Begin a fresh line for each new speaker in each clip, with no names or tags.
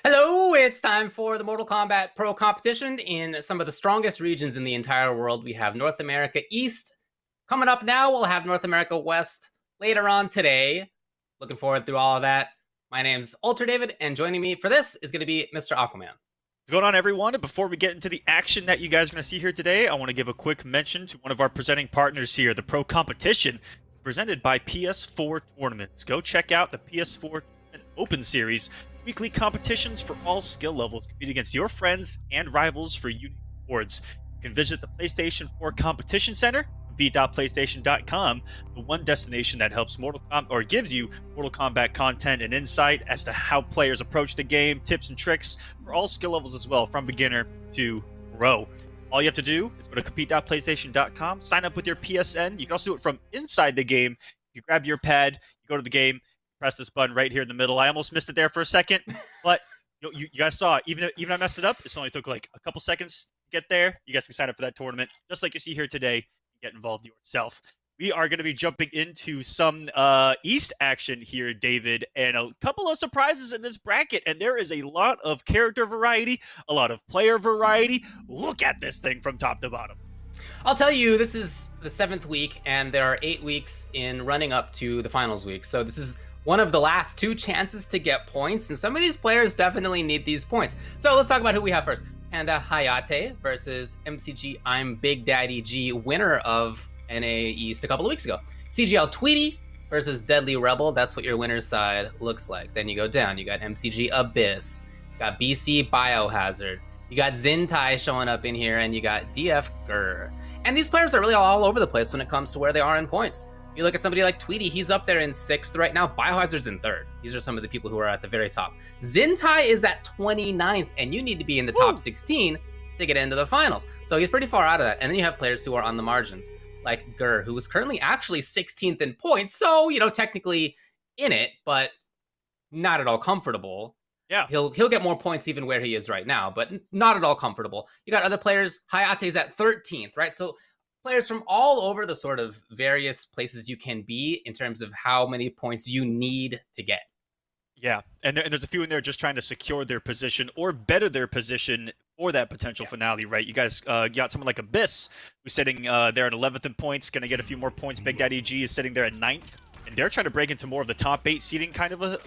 Hello, it's time for the Mortal Kombat Pro Competition in some of the strongest regions in the entire world. We have North America East. Coming up now, we'll have North America West later on today. Looking forward through all of that. My name's Ultra David, and joining me for this is going to be Mr. Aquaman.
What's going on, everyone? And before we get into the action that you guys are going to see here today, I want to give a quick mention to one of our presenting partners here, the Pro Competition, presented by PS4 Tournaments. Go check out the PS4 Tournament Open Series, weekly competitions for all skill levels. Compete against your friends and rivals for unique awards. You can visit the PlayStation 4 Competition Center, b.playstation.com, the one destination that helps gives you Mortal Kombat content and insight as to how players approach the game, tips and tricks for all skill levels as well, from beginner to pro. All you have to do is go to compete.playstation.com, sign up with your PSN. You can also do it from inside the game. You grab your pad, you go to the game, press this button right here in the middle. I almost missed it there for a second, but you guys saw it. Even I messed it up, it only took like a couple seconds to get there. You guys can sign up for that tournament, just like you see here today. Get involved yourself. We are going to be jumping into some East action here, David, and a couple of surprises in this bracket, and there is a lot of character variety, a lot of player variety. Look at this thing from top to bottom.
I'll tell you, this is the 7th week, and there are 8 weeks in running up to the finals week. So this is one of the last 2 chances to get points, and some of these players definitely need these points. So let's talk about who we have first. Panda Hayate versus MCG I'm Big Daddy G, winner of NA East a couple of weeks ago. CGL Tweety versus Deadly Rebel. That's what your winner's side looks like. Then you go down. You got MCG Abyss. You got BC Biohazard. You got Zintai showing up in here, and you got DF Grr. And these players are really all over the place when it comes to where they are in points. You look at somebody like Tweety, he's up there in 6th right now. Biohazard's in 3rd. These are some of the people who are at the very top. Zintai is at 29th, and you need to be in the top 16 to get into the finals. So he's pretty far out of that. And then you have players who are on the margins, like Grr, who is currently actually 16th in points. So, technically in it, but not at all comfortable.
Yeah.
He'll get more points even where he is right now, but not at all comfortable. You got other players. Hayate's at 13th, right? So players from all over the sort of various places you can be in terms of how many points you need to get.
Yeah, and there's a few in there just trying to secure their position or better their position for that potential finale, right? You guys got someone like Abyss, who's sitting there at 11th in points, going to get a few more points. Big Daddy G is sitting there at 9th, and they're trying to break into more of the top 8 seeding, kind of a,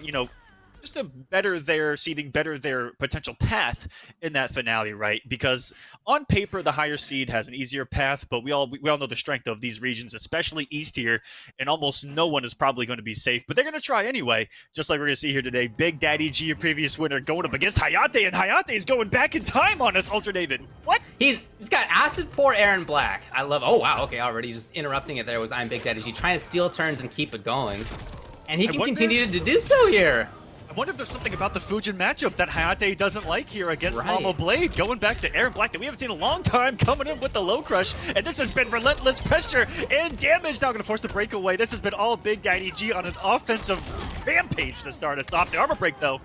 just to better their seeding, better their potential path in that finale, right? Because on paper, the higher seed has an easier path, but we all know the strength of these regions, especially East here, and almost no one is probably going to be safe, but they're going to try anyway, just like we're going to see here today. Big Daddy G, a previous winner, going up against Hayate, and Hayate is going back in time on us, Ultra David. What?
He's got Acid for Aaron Black. I love, oh wow, okay, already just interrupting it there was I'm Big Daddy G, trying to steal turns and keep it going. And he can continue to do so here.
I wonder if there's something about the Fujin matchup that Hayate doesn't like here against Mama Blade. Going back to Aaron Black that we haven't seen in a long time, coming in with the low crush. And this has been relentless pressure and damage. Now going to force the breakaway. This has been all Big Daddy G on an offensive rampage to start us off. The armor break, though.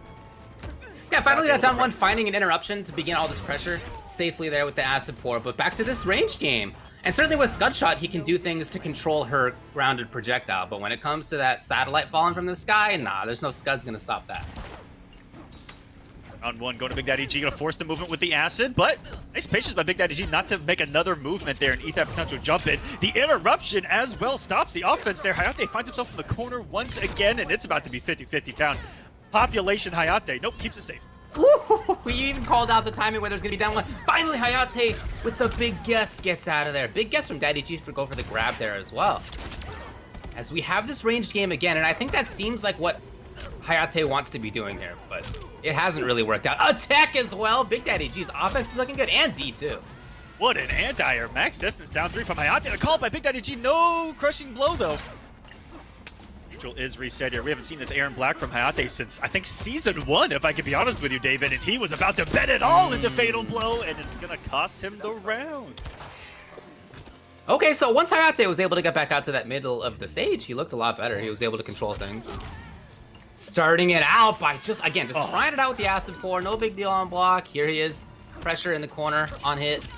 Yeah, finally got down one, finding an interruption to begin all this pressure safely there with the acid pour. But back to this range game. And certainly with Scud Shot, he can do things to control her grounded projectile. But when it comes to that satellite falling from the sky, nah, there's no Scud's going to stop that.
Round 1, going to Big Daddy G, going to force the movement with the acid, but nice patience by Big Daddy G not to make another movement there and eat that potential jump in. The interruption as well stops the offense there. Hayate finds himself in the corner once again, and it's about to be 50-50 down. Population Hayate, nope, keeps it safe.
Ooh, you even called out the timing where there's going to be down one. Finally, Hayate with the big guess gets out of there. Big guess from Daddy G for go for the grab there as well. As we have this ranged game again, and I think that seems like what Hayate wants to be doing here, but it hasn't really worked out. Attack as well. Big Daddy G's offense is looking good, and D too.
What an anti-air. Max distance down 3 from Hayate. The call by Big Daddy G. No crushing blow, though. Neutral is reset here. We haven't seen this Aaron Black from Hayate since, I think, Season 1, if I can be honest with you, David. And he was about to bet it all into Fatal Blow, and it's going to cost him the round.
Okay, so once Hayate was able to get back out to that middle of the stage, he looked a lot better. He was able to control things. Starting it out by just trying it out with the acid pour. No big deal on block. Here he is. Pressure in the corner on hit.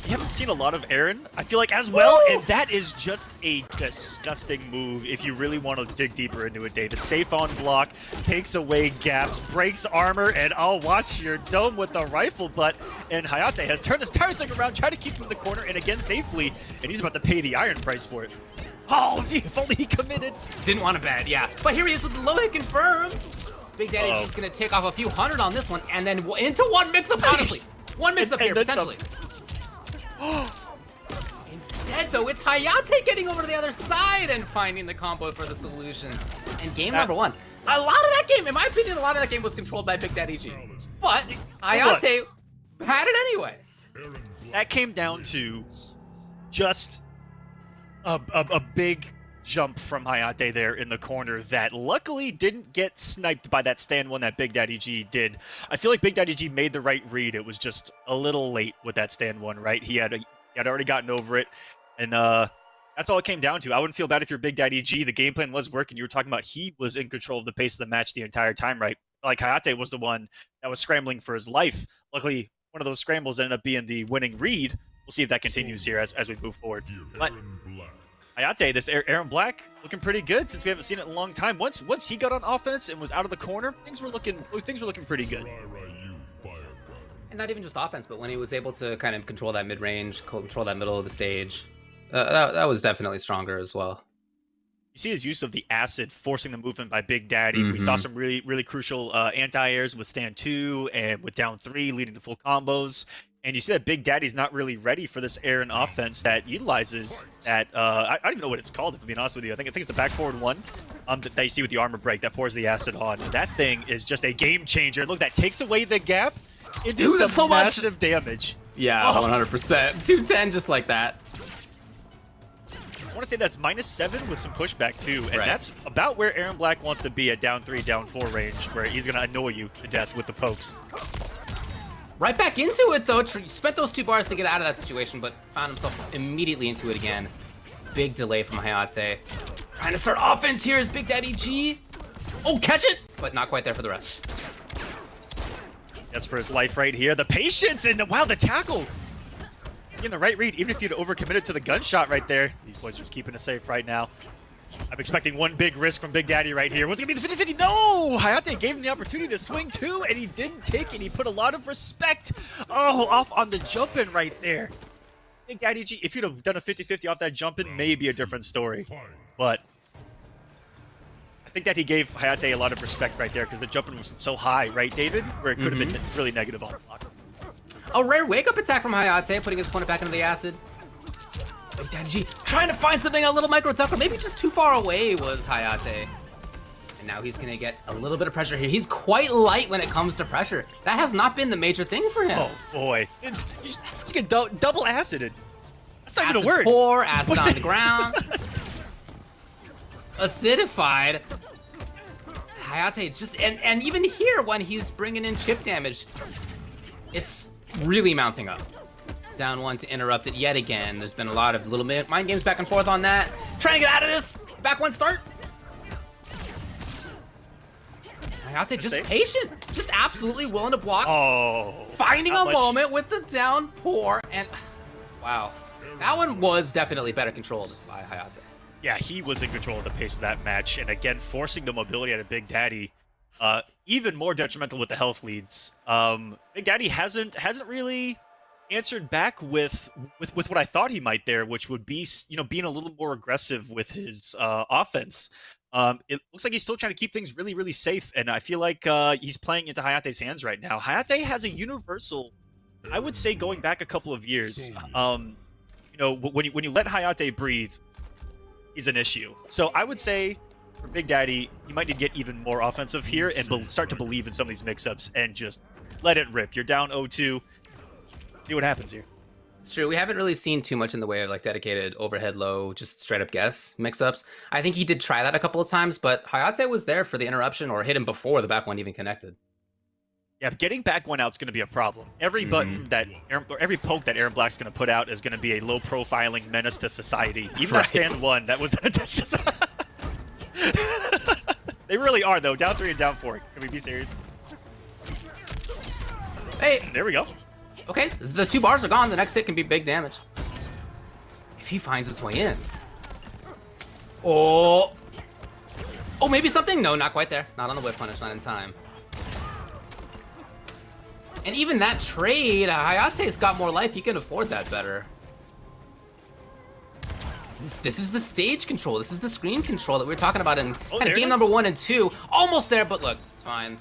you haven't seen a lot of Aaron, I feel like, as well, and that is just a disgusting move if you really want to dig deeper into it, David. Safe on block, takes away gaps, breaks armor, and I'll watch your dome with the rifle butt. And Hayate has turned this entire thing around, tried to keep him in the corner, and again safely, and he's about to pay the iron price for it. Oh, if only he committed.
Didn't want to bet, yeah. But here he is with the low hit confirmed. Big Daddy G's going to take off a few hundred on this one, and then into one mix-up, honestly. One mix-up here, potentially. Instead, so it's Hayate getting over to the other side and finding the combo for the solution. And game number one. A lot of that game, in my opinion, a lot of that game was controlled by Big Daddy G. But Hayate had it anyway.
That came down to just a big jump from Hayate there in the corner that luckily didn't get sniped by that stand one that Big Daddy G did. I feel like Big Daddy G made the right read. It was just a little late with that stand one, right? He had already gotten over it, and that's all it came down to. I wouldn't feel bad if you're Big Daddy G. The game plan was working. You were talking about he was in control of the pace of the match the entire time, right? Like Hayate was the one that was scrambling for his life. Luckily, one of those scrambles ended up being the winning read. We'll see if that continues here as we move forward. But Hayate, this Aaron Black, looking pretty good since we haven't seen it in a long time. Once he got on offense and was out of the corner, things were looking pretty good.
And not even just offense, but when he was able to kind of control that mid-range, control that middle of the stage, that was definitely stronger as well.
You see his use of the acid forcing the movement by Big Daddy. We saw some really crucial anti-airs with stand 2 and with down 3 leading to full combos. And you see that Big Daddy's not really ready for this Aaron offense that utilizes that, I don't even know what it's called, if I'm being honest with you. I think it's the back forward one that you see with the armor break that pours the acid on. That thing is just a game changer. Look, that takes away the gap. It does some massive damage.
Yeah, 100%. 210 just like that.
I want to say that's -7 with some pushback too, and that's about where Aaron Black wants to be at down 3, down 4 range, where he's going to annoy you to death with the pokes.
Right back into it, though. Spent those 2 bars to get out of that situation, but found himself immediately into it again. Big delay from Hayate. Trying to start offense here is Big Daddy G. Oh, catch it! But not quite there for the rest.
That's for his life right here. The patience and wow, the tackle. In the right read, even if you'd overcommitted to the gunshot right there. These boys are just keeping it safe right now. I'm expecting one big risk from Big Daddy right here. What's it going to be the 50-50? No! Hayate gave him the opportunity to swing too, and he didn't take it. He put a lot of respect. Oh, off on the jump-in right there. Big Daddy G, if you'd have done a 50-50 off that jump-in, maybe a different story. But I think that he gave Hayate a lot of respect right there because the jump-in was so high, right, David? Where it could have been really negative on the block.
A rare wake-up attack from Hayate, putting his opponent back into the acid. Big Daddy G trying to find something a little micro tougher. Maybe just too far away was Hayate. And now he's going to get a little bit of pressure here. He's quite light when it comes to pressure. That has not been the major thing for him.
Oh, boy. That's just get double acided. That's not even a word.
Pour, acid on the ground. Acidified. Hayate just... And even here, when he's bringing in chip damage, it's really mounting up. Down 1 to interrupt it yet again. There's been a lot of little mind games back and forth on that. Trying to get out of this. Back 1 start. Hayate just patient. Just absolutely willing to block.
Oh.
Finding a moment with the down pour. And wow. That one was definitely better controlled by Hayate.
Yeah, he was in control of the pace of that match. And again, forcing the mobility out of Big Daddy. Even more detrimental with the health leads. Big Daddy hasn't really answered back with what I thought he might there, which would be, being a little more aggressive with his offense. It looks like he's still trying to keep things really, really safe, and I feel like he's playing into Hayate's hands right now. Hayate has a universal, I would say, going back a couple of years. When you let Hayate breathe, he's an issue. So I would say for Big Daddy, you might need to get even more offensive here and start to believe in some of these mix-ups and just let it rip. You're down 0-2. See what happens here.
It's true. We haven't really seen too much in the way of like dedicated overhead low, just straight up guess mix-ups. I think he did try that a couple of times, but Hayate was there for the interruption or hit him before the back one even connected.
Yeah, getting back one out is going to be a problem. Every button that every poke that Aaron Black's going to put out is going to be a low profiling menace to society. Even that stand 1, that was they really are though. Down 3 and down 4. Can we be serious?
Hey,
there we go.
Okay, the 2 bars are gone. The next hit can be big damage. If he finds his way in. Oh, maybe something? No, not quite there. Not on the whip punish, not in time. And even that trade, Hayate's got more life. He can afford that better. This is the stage control. This is the screen control that we were talking about in kind of game number 1 and 2. Almost there, but look, it's fine.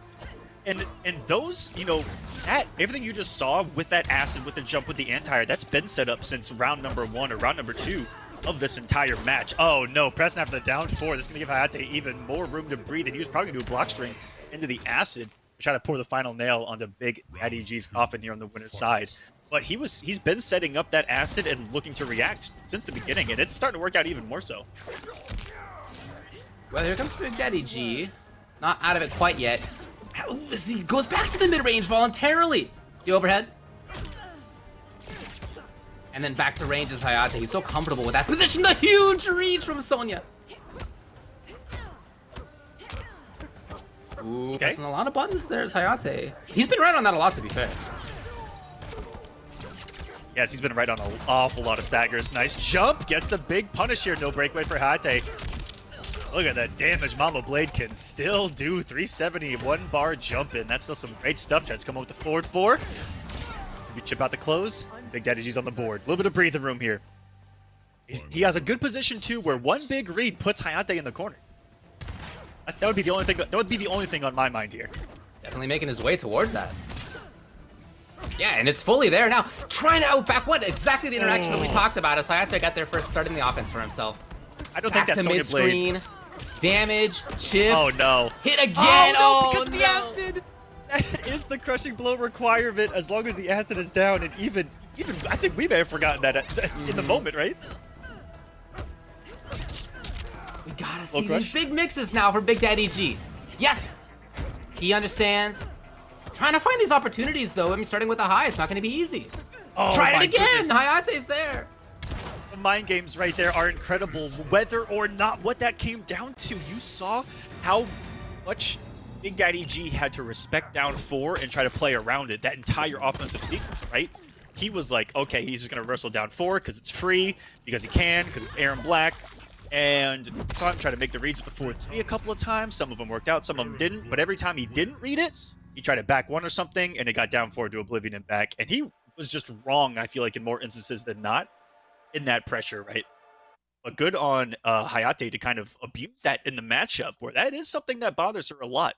And those, you know, that everything you just saw with that acid, with the jump, with the anti-air, that's been set up since round number 1 or round number 2 of this entire match. Oh no, pressing after the down 4. This is going to give Hayate even more room to breathe, and he was probably going to do a block string into the acid to try to pour the final nail onto Big Daddy G's coffin here on the winner's side. But he's been setting up that acid and looking to react since the beginning, and it's starting to work out even more so.
Well, here comes Big Daddy G. Not out of it quite yet. He goes back to the mid-range voluntarily. The overhead. And then back to range is Hayate. He's so comfortable with that position. The huge reach from Sonya. Ooh, pressing a lot of buttons there is Hayate. He's been right on that a lot, to be fair.
Yes, he's been right on an awful lot of staggers. Nice jump. Gets the big punish here. No breakaway for Hayate. Look at that damage. Mama Blade can still do 370 1-bar jump in. That's still some great stuff. Tries to come up with the forward 4. We chip out the close. Big Daddy G's on the board. A little bit of breathing room here. He has a good position too, where one big read puts Hayate in the corner. That would be the only thing. That would be the only thing on my mind here.
Definitely making his way towards that. Yeah, and it's fully there now. Trying to outback what? Exactly the interaction that we talked about as Hayate got there first, starting the offense for himself.
I don't think that's Sonya Blade.
Damage, chip.
Oh no.
Hit again.
Oh no, because the acid. That is the crushing blow requirement as long as the acid is down, and even I think we may have forgotten that in the moment, right?
We gotta see these big mixes now for Big Daddy G. Yes, he understands. Trying to find these opportunities though. I mean, starting with a high, it's not gonna be easy.
Oh,
try it again. Hayate's there.
The mind games right there are incredible. Whether or not what that came down to, you saw how much Big Daddy G had to respect down 4 and try to play around it, that entire offensive sequence, right? He was like, okay, he's just going to reversal down 4 because it's free, because he can, because it's Aaron Black, and saw him try to make the reads with the 4-3 a couple of times. Some of them worked out, some of them didn't, but every time he didn't read it, he tried to back 1 or something, and it got down 4 to Oblivion and back, and he was just wrong, I feel like, in more instances than not, in that pressure, right? But good on Hayate to kind of abuse that in the matchup, where that is something that bothers her a lot.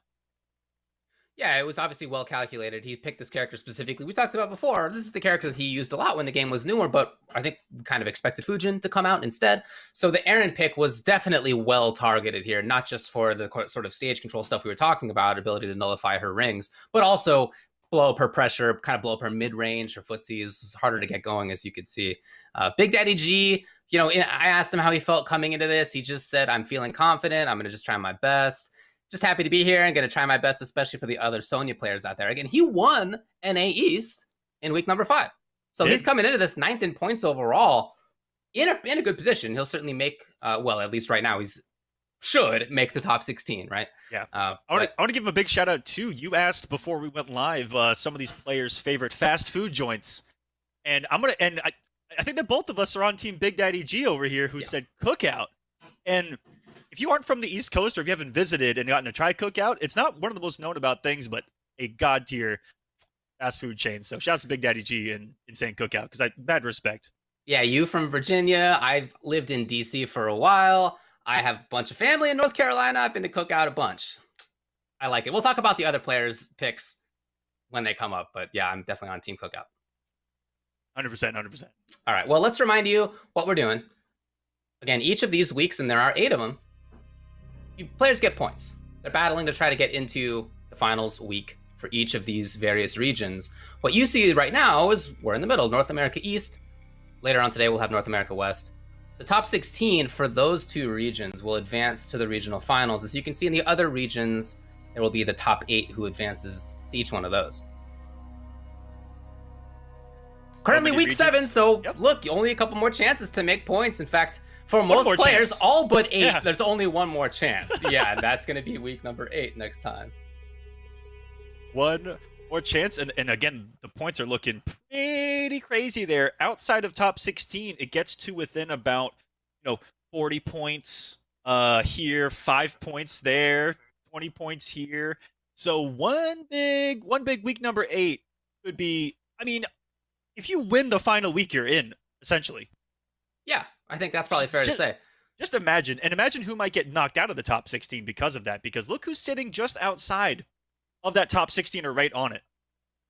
Yeah, it was obviously well calculated. He picked this character specifically. We talked about before. This is the character that he used a lot when the game was newer, but I think we kind of expected Fujin to come out instead. So the Aaron pick was definitely well targeted here, not just for the sort of stage control stuff we were talking about, ability to nullify her rings, but also blow up her pressure, kind of blow up her mid-range. Her footsie is harder to get going, as you could see. Big Daddy G, you know, I asked him how he felt coming into this. He just said, I'm feeling confident. I'm going to just try my best. Just happy to be here and going to try my best, especially for the other Sonya players out there. Again, he won NA East in week number 5. So he's coming into this 9th in points overall in a good position. He'll certainly make, well, at least right now, should make the top 16, right?
Yeah. I want to give him a big shout out too. You asked before we went live some of these players' favorite fast food joints. And I think that both of us are on team Big Daddy G over here, who said Cookout. And if you aren't from the East Coast or if you haven't visited and gotten to try Cookout, it's not one of the most known about things, but a god tier fast food chain. So shout out to Big Daddy G and Insane Cookout, because I bad respect.
Yeah, you from Virginia. I've lived in DC for a while. I have a bunch of family in North Carolina. I've been to Cookout a bunch. I like it. We'll talk about the other players' picks when they come up, but yeah, I'm definitely on Team Cookout.
100%.
All right, well, let's remind you what we're doing. Again, each of these weeks, and there are 8 of them, players get points. They're battling to try to get into the finals week for each of these various regions. What you see right now is we're in the middle, North America East. Later on today, we'll have North America West. The top 16 for those 2 regions will advance to the regional finals. As you can see in the other regions, there will be the top 8 who advances to each one of those. Currently week regions? 7, so look, only a couple more chances to make points. In fact, for most players, all but 8, there's only one more chance. Yeah, that's going to be week number 8 next time.
One more chance. And again, the points are looking pretty crazy there. Outside of top 16, it gets to within about 40 points here, 5 points there, 20 points here. So one big week number 8 could be. I mean, if you win the final week, you're in essentially.
Yeah, I think that's probably fair to say.
Just imagine who might get knocked out of the top 16 because of that. Because look who's sitting just outside of that top 16 or right on it.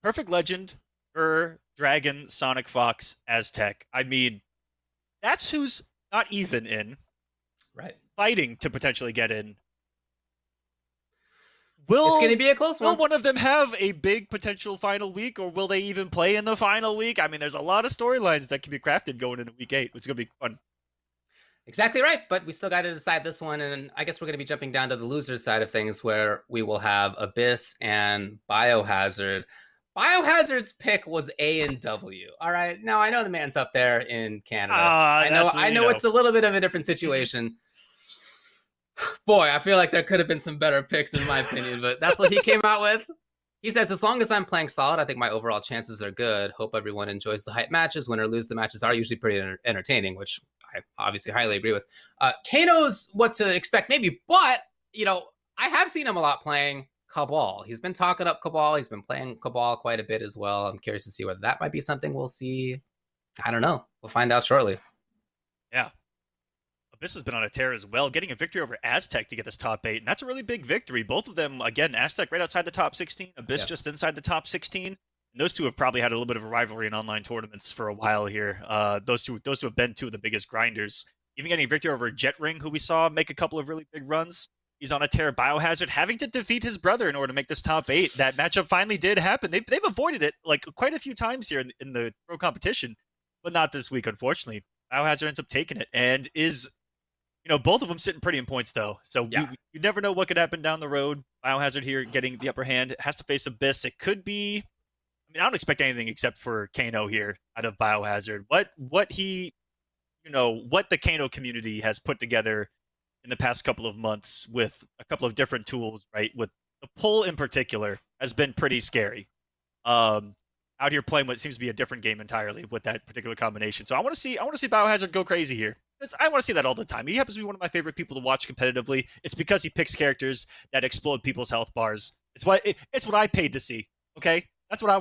Perfect Legend, Dragon, Sonic Fox, Aztec. I mean, that's who's not even in.
Right.
Fighting to potentially get in.
It's going to be a close one.
Will one of them have a big potential final week, or will they even play in the final week? I mean, there's a lot of storylines that can be crafted going into week 8, which is going to be fun.
Exactly right, but we still got to decide this one, and I guess we're going to be jumping down to the loser side of things, where we will have Abyss and Biohazard. Biohazard's pick was A and W. All right, now I know the man's up there in Canada. I know it's a little bit of a different situation. Boy, I feel like there could have been some better picks in my opinion, but that's what he came out with. He says, as long as I'm playing solid, I think my overall chances are good. Hope everyone enjoys the hype matches. Win or lose, the matches are usually pretty entertaining, which I obviously highly agree with. Kay knows what to expect maybe, but, I have seen him a lot playing Cabal. He's been talking up Cabal. He's been playing Cabal quite a bit as well. I'm curious to see whether that might be something we'll see. I don't know. We'll find out shortly.
Yeah. Abyss has been on a tear as well, getting a victory over Aztec to get this top 8, and that's a really big victory. Both of them, again, Aztec right outside the top 16, Abyss just inside the top 16. And those two have probably had a little bit of a rivalry in online tournaments for a while here. Those two have been two of the biggest grinders. Even getting a victory over Jet Ring, who we saw make a couple of really big runs. He's on a tear. Biohazard having to defeat his brother in order to make this top 8. That matchup finally did happen. They've avoided it like quite a few times here in the pro competition, but not this week, unfortunately. Biohazard ends up taking it and is... both of them sitting pretty in points, though. So you never know what could happen down the road. Biohazard here getting the upper hand. Has to face Abyss. It could be... I don't expect anything except for Kano here out of Biohazard. What the Kano community has put together in the past couple of months with a couple of different tools, right? With the pull in particular has been pretty scary. Out here playing what seems to be a different game entirely with that particular combination. So I want to see Biohazard go crazy here. I want to see that all the time. He happens to be one of my favorite people to watch competitively. It's because he picks characters that explode people's health bars. It's what I paid to see. Okay, that's what I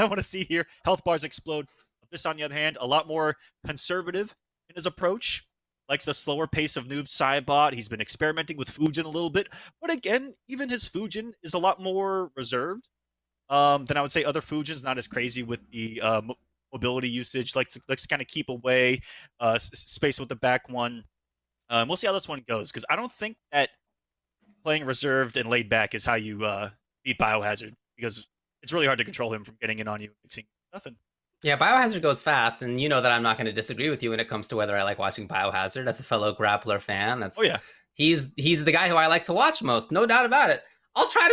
want to see here. Health bars explode. Abyss, on the other hand, a lot more conservative in his approach. Likes the slower pace of Noob Saibot. He's been experimenting with Fujin a little bit, but again, even his Fujin is a lot more reserved than I would say other Fujins. Not as crazy with the mobility usage. Likes to kind of keep away, space with the back one. We'll see how this one goes, because I don't think that playing reserved and laid back is how you beat Biohazard, because it's really hard to control him from getting in on you and mixing nothing.
Yeah, Biohazard goes fast, and you know that I'm not going to disagree with you when it comes to whether I like watching Biohazard as a fellow grappler fan. He's the guy who I like to watch most, no doubt about it. I'll try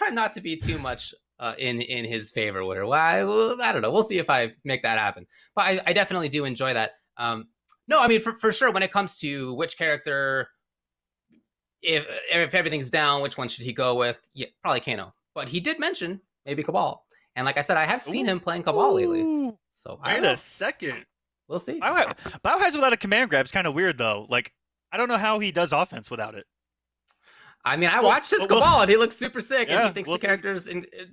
not to be too much in his favor with her. Well, I don't know. We'll see if I make that happen. But I definitely do enjoy that. No, I mean, for sure, when it comes to which character, if everything's down, which one should he go with? Yeah, probably Kano. But he did mention maybe Cabal. And like I said, I have seen him playing Cabal lately. So
wait a second.
We'll see.
Biohazard without a command grab is kind of weird, though. Like, I don't know how he does offense without it.
I mean, I watched his Cabal, and he looks super sick, and he thinks the character's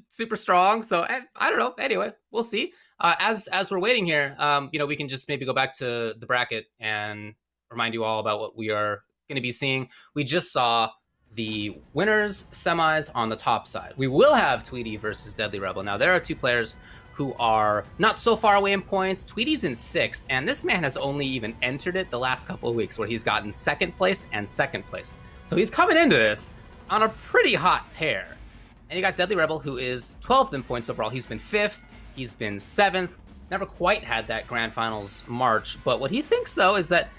super strong. So I don't know. Anyway, we'll see. As we're waiting here, we can just maybe go back to the bracket and remind you all about what we are going to be seeing. We just saw the winners semis on the top side. We will have Tweety versus Deadly Rebel. Now, there are two players who are not so far away in points. Tweety's in 6th, and this man has only even entered it the last couple of weeks, where he's gotten 2nd place and 2nd place. So he's coming into this on a pretty hot tear. And you got Deadly Rebel, who is 12th in points overall. He's been 5th, he's been 7th, never quite had that grand finals march. But what he thinks, though, is that,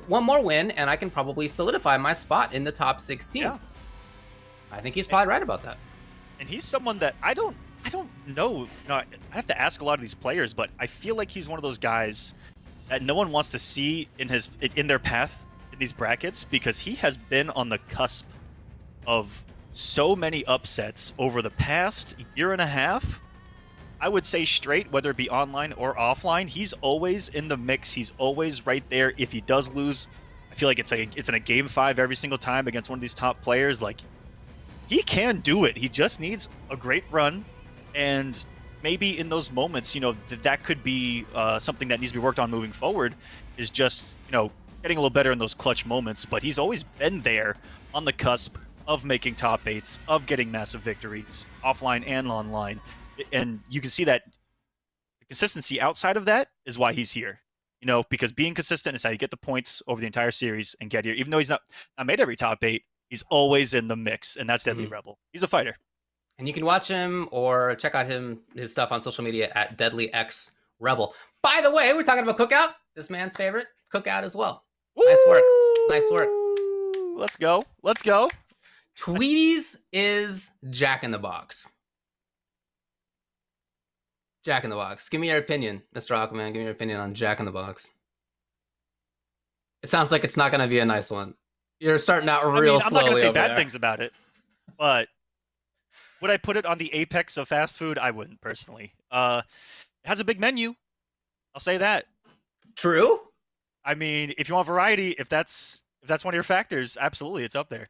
one more win, and I can probably solidify my spot in the top 16. Yeah. I think he's probably right about that.
And he's someone that I don't know. I have to ask a lot of these players, but I feel like he's one of those guys that no one wants to see in their path in these brackets, because he has been on the cusp of so many upsets over the past year and a half. I would say straight, whether it be online or offline, he's always in the mix. He's always right there. If he does lose, I feel like it's in a game 5 every single time against one of these top players. Like, he can do it. He just needs a great run, and maybe in those moments, that could be something that needs to be worked on moving forward, is just, getting a little better in those clutch moments. But he's always been there on the cusp of making top 8s, of getting massive victories, offline and online. And you can see that the consistency outside of that is why he's here. Because being consistent is how you get the points over the entire series and get here. Even though he's not made every top 8, he's always in the mix, and that's Deadly Rebel. He's a fighter.
And you can watch him or check out his stuff on social media at DeadlyXRebel. By the way, we're talking about Cookout. This man's favorite, Cookout as well.
Woo!
Nice work. Nice work.
Let's go. Let's go.
Tweety's is Jack in the Box. Jack in the Box. Give me your opinion, Mr. Aquaman. Give me your opinion on Jack in the Box. It sounds like it's not going to be a nice one. You're starting out real slowly.
I'm not going to say bad
there.
things about it, but would I put it on the apex of fast food? I wouldn't, personally. It has a big menu. I'll say that.
True.
I mean, if you want variety, if that's one of your factors, absolutely, it's up there.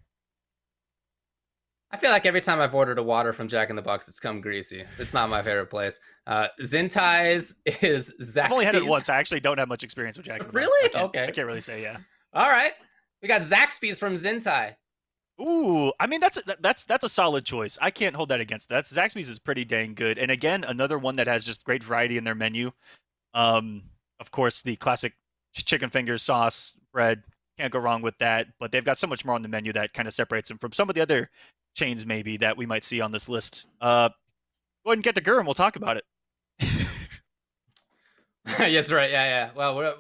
I feel like every time I've ordered a water from Jack in the Box, it's come greasy. It's not my favorite place. Zintai's is Zaxby's.
I've only had it once. I actually don't have much experience with Jack in the Box.
Really? Okay.
I can't really say, yeah.
All right. We got Zaxby's from Zintai.
Ooh, I mean, that's a solid choice. I can't hold that against that. Zaxby's is pretty dang good. And again, another one that has just great variety in their menu. Of course, the classic chicken fingers, sauce, bread. Can't go wrong with that. But they've got so much more on the menu that kind of separates them from some of the other chains maybe that we might see on this list. Go ahead and get to Gur and we'll talk about it.
Yes, right. Yeah. Well, we're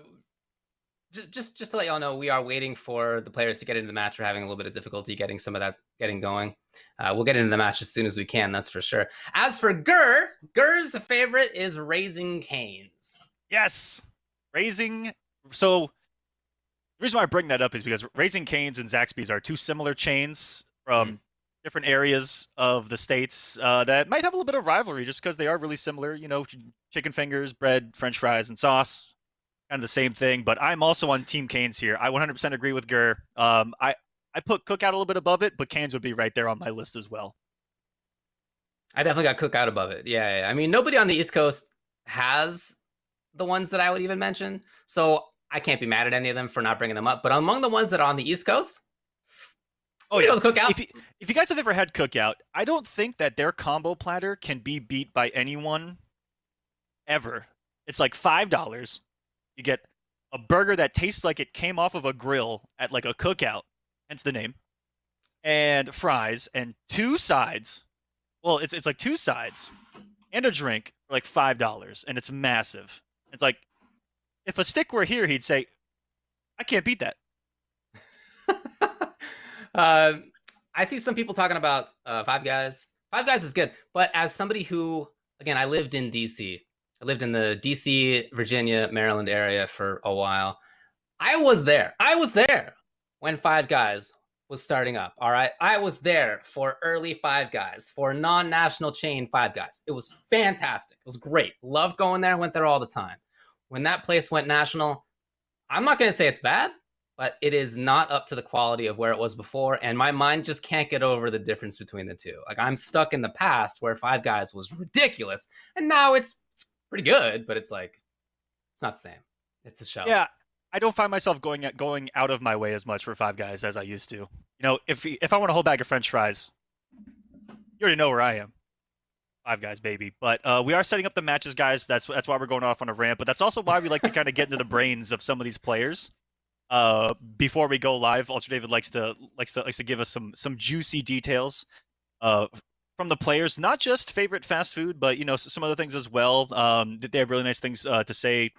just to let y'all know, we are waiting for the players to get into the match. We're having a little bit of difficulty getting some of that going. We'll get into the match as soon as we can, that's for sure. As for Gur's favorite is Raising Cane's.
Yes, So the reason why I bring that up is because Raising Cane's and Zaxby's are two similar chains from different areas of the states that might have a little bit of rivalry just because they are really similar. Chicken fingers, bread, French fries, and sauce. Kind of the same thing, but I'm also on Team Cane's here. I 100% agree with Gur. I put Cookout a little bit above it, but Cane's would be right there on my list as well.
I definitely got Cookout above it. Yeah. I mean, nobody on the East Coast has the ones that I would even mention, so I can't be mad at any of them for not bringing them up. But among the ones that are on the East Coast, Cookout.
If you guys have ever had Cookout, I don't think that their combo platter can be beat by anyone ever. It's like $5. You get a burger that tastes like it came off of a grill at like a cookout, hence the name, and fries and 2 sides. Well, it's like 2 sides and a drink for like $5, and it's massive. It's like, if a stick were here, he'd say, I can't beat that.
I see some people talking about Five Guys. Five Guys is good, but as somebody who, again, I lived in DC. I lived in the DC, Virginia, Maryland area for a while. I was there when Five Guys was starting up, all right? I was there for early Five Guys, for non-national chain Five Guys. It was fantastic. It was great. Loved going there, went there all the time. When that place went national, I'm not going to say it's bad, but it is not up to the quality of where it was before, and my mind just can't get over the difference between the two. Like, I'm stuck in the past where Five Guys was ridiculous, and now it's pretty good, but it's like, it's not the same. It's a show.
Yeah, I don't find myself going out of my way as much for Five Guys as I used to. If I want a whole bag of French fries, you already know where I am. Five Guys, baby. But we are setting up the matches, guys. That's why we're going off on a rant. But that's also why we like to kind of get into the brains of some of these players. Before we go live, Ultra David likes to give us some juicy details from the players, not just favorite fast food, but some other things as well. They have really nice things to say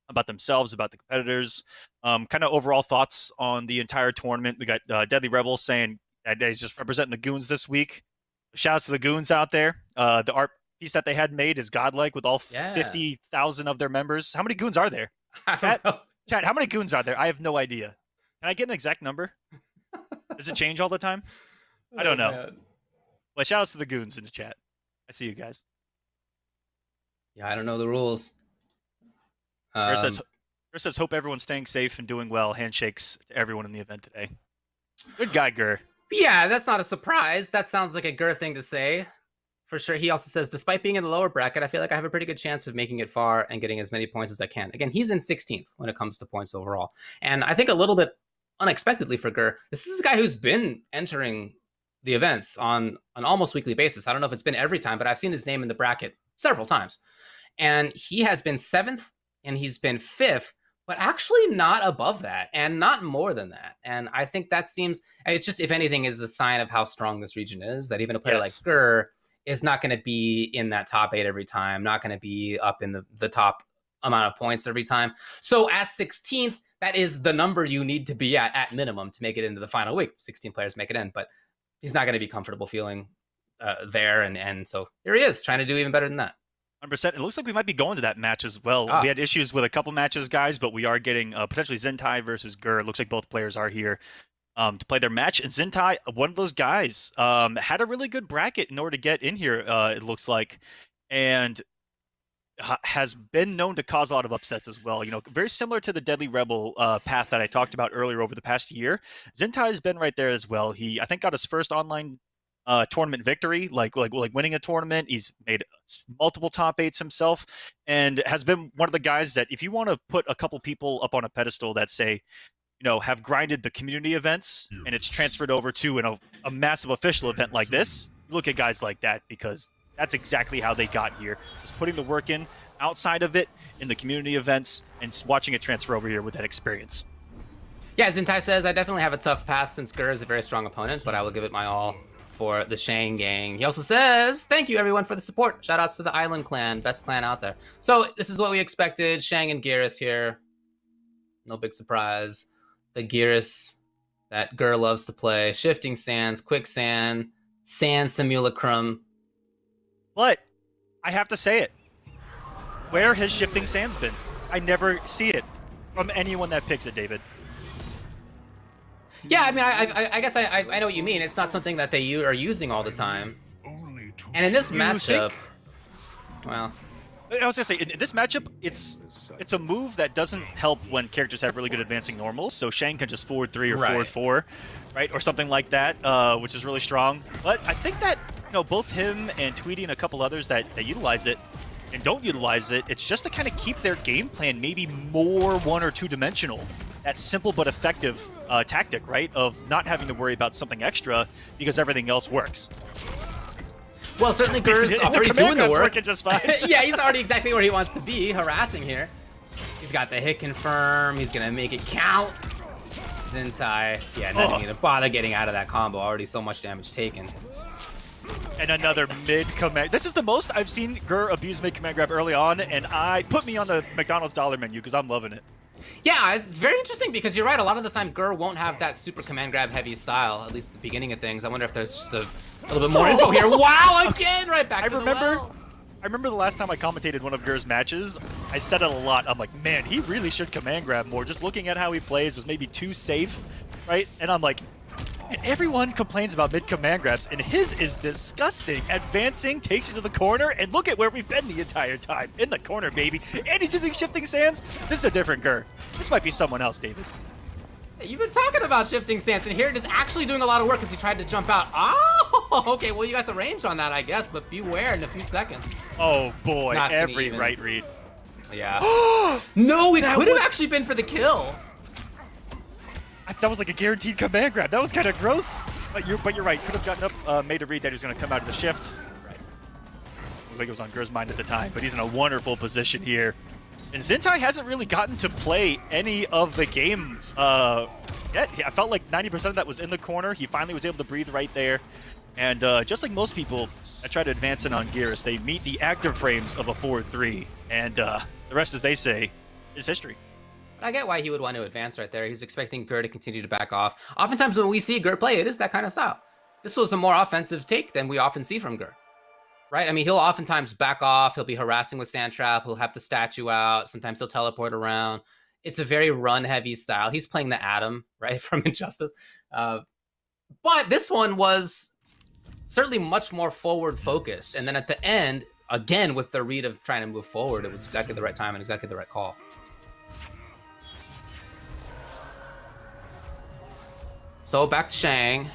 about themselves, about the competitors, kind of overall thoughts on the entire tournament. We got Deadly Rebel saying that he's just representing the Goons this week. Shouts to the Goons out there. The art piece that they had made is godlike with all 50,000 of their members. How many Goons are there? Chat, how many Goons are there? I have no idea. Can I get an exact number? Does it change all the time? I don't know.
Man.
But shout outs to the goons in the chat. I see you guys.
Yeah, I don't know the rules.
Chris says, hope everyone's staying safe and doing well. Handshakes to everyone in the event today. Good guy, Gur.
Yeah, that's not a surprise. That sounds like a Gur thing to say. For sure. He also says, despite being in the lower bracket, I feel like I have a pretty good chance of making it far and getting as many points as I can. Again, he's in 16th when it comes to points overall. And I think a little bit unexpectedly for Gur, this is a guy who's been entering the events on an almost weekly basis. I don't know if it's been every time, but I've seen his name in the bracket several times. And he has been 7th and he's been 5th, but actually not above that and not more than that. And I think that seems, it's just, if anything, is a sign of how strong this region is, that even a player like Gur is not going to be in that top 8 every time, not going to be up in the top amount of points every time. So at 16th, that is the number you need to be at minimum to make it into the final week. 16 players make it in, but he's not going to be comfortable feeling there. And so here he is trying to do even better than that.
100%. It looks like we might be going to that match as well. We had issues with a couple matches, guys, but we are getting potentially Zentai versus Gur. It looks like both players are here to play their match. And Zentai, one of those guys, had a really good bracket in order to get in here, it looks like, and has been known to cause a lot of upsets as well. You know, very similar to the Deadly Rebel path that I talked about earlier over the past year. Zentai has been right there as well. He, I think, got his first online tournament victory, like winning a tournament. He's made multiple top 8s himself, and has been one of the guys that, if you want to put a couple people up on a pedestal that say, you know, have grinded the community events and it's transferred over to a massive official event like this, look at guys like that, because that's exactly how they got here. Just putting the work in outside of it in the community events and watching it transfer over here with that experience.
Yeah, Zentai says, I definitely have a tough path since Gur is a very strong opponent, but I will give it my all for the Shang gang. He also says, thank you everyone for the support. Shout outs to the Island clan, best clan out there. So this is what we expected. Shang and Geras here. No big surprise. The Geras that Gur loves to play. Shifting Sands, Quicksand, Sand Simulacrum.
But I have to say it. Where has Shifting Sands been? I never see it from anyone that picks it, David.
Yeah, I mean, I guess I know what you mean. It's not something that they are using all the time. And in this matchup, well,
I was gonna say, in this matchup, it's a move that doesn't help when characters have really good advancing normals. So Shang can just forward 3 or forward 4, right, or something like that, which is really strong. But I think that, you know, both him and Tweety and a couple others that utilize it and don't utilize it, it's just to kind of keep their game plan maybe more 1 or 2 dimensional. That simple but effective tactic, right, of not having to worry about something extra because everything else works.
Well, certainly Gur's already doing the work.
Working just fine.
Yeah, he's already exactly where he wants to be, harassing here. He's got the hit confirm. He's going to make it count. Zentai, yeah, not even going to bother getting out of that combo. Already so much damage taken.
And another mid-command. This is the most I've seen Gur abuse mid-command grab early on, and put me on the McDonald's dollar menu because I'm loving it.
Yeah, it's very interesting because you're right. A lot of the time, Gur won't have that super command grab heavy style, at least at the beginning of things. I wonder if there's just a little bit more info here. Wow, again, right back to the well.
I remember the last time I commentated one of Gur's matches, I said it a lot. I'm like, man, he really should command grab more. Just looking at how he plays was maybe too safe, right? And I'm like, everyone complains about mid-command grabs, and his is disgusting. Advancing, takes you to the corner, and look at where we've been the entire time. In the corner, baby. And he's using Shifting Sands. This is a different Gur. This might be someone else, David.
You've been talking about Shifting Stance, and here it is actually doing a lot of work because he tried to jump out. Oh, okay, well, you got the range on that, I guess, but beware in a few seconds.
Oh, boy, every right read.
Yeah. No, it could have actually been for the kill.
That was like a guaranteed command grab. That was kind of gross. But you're right. Could have gotten up, made a read that he was going to come out of the shift. Right. I think it was on Gur's mind at the time, but he's in a wonderful position here. And Zentai hasn't really gotten to play any of the game yet. I felt like 90% of that was in the corner. He finally was able to breathe right there. And just like most people that try to advance in on Geras, they meet the active frames of a 4-3. And the rest, as they say, is history.
I get why he would want to advance right there. He's expecting Gur to continue to back off. Oftentimes when we see Gur play, it is that kind of style. This was a more offensive take than we often see from Gur. Right? I mean, he'll oftentimes back off. He'll be harassing with Sand Trap. He'll have the statue out. Sometimes he'll teleport around. It's a very run-heavy style. He's playing the Atom, right, from Injustice. But this one was certainly much more forward focused. And then at the end, again, with the read of trying to move forward, it was exactly the right time and exactly the right call. So back to Shang.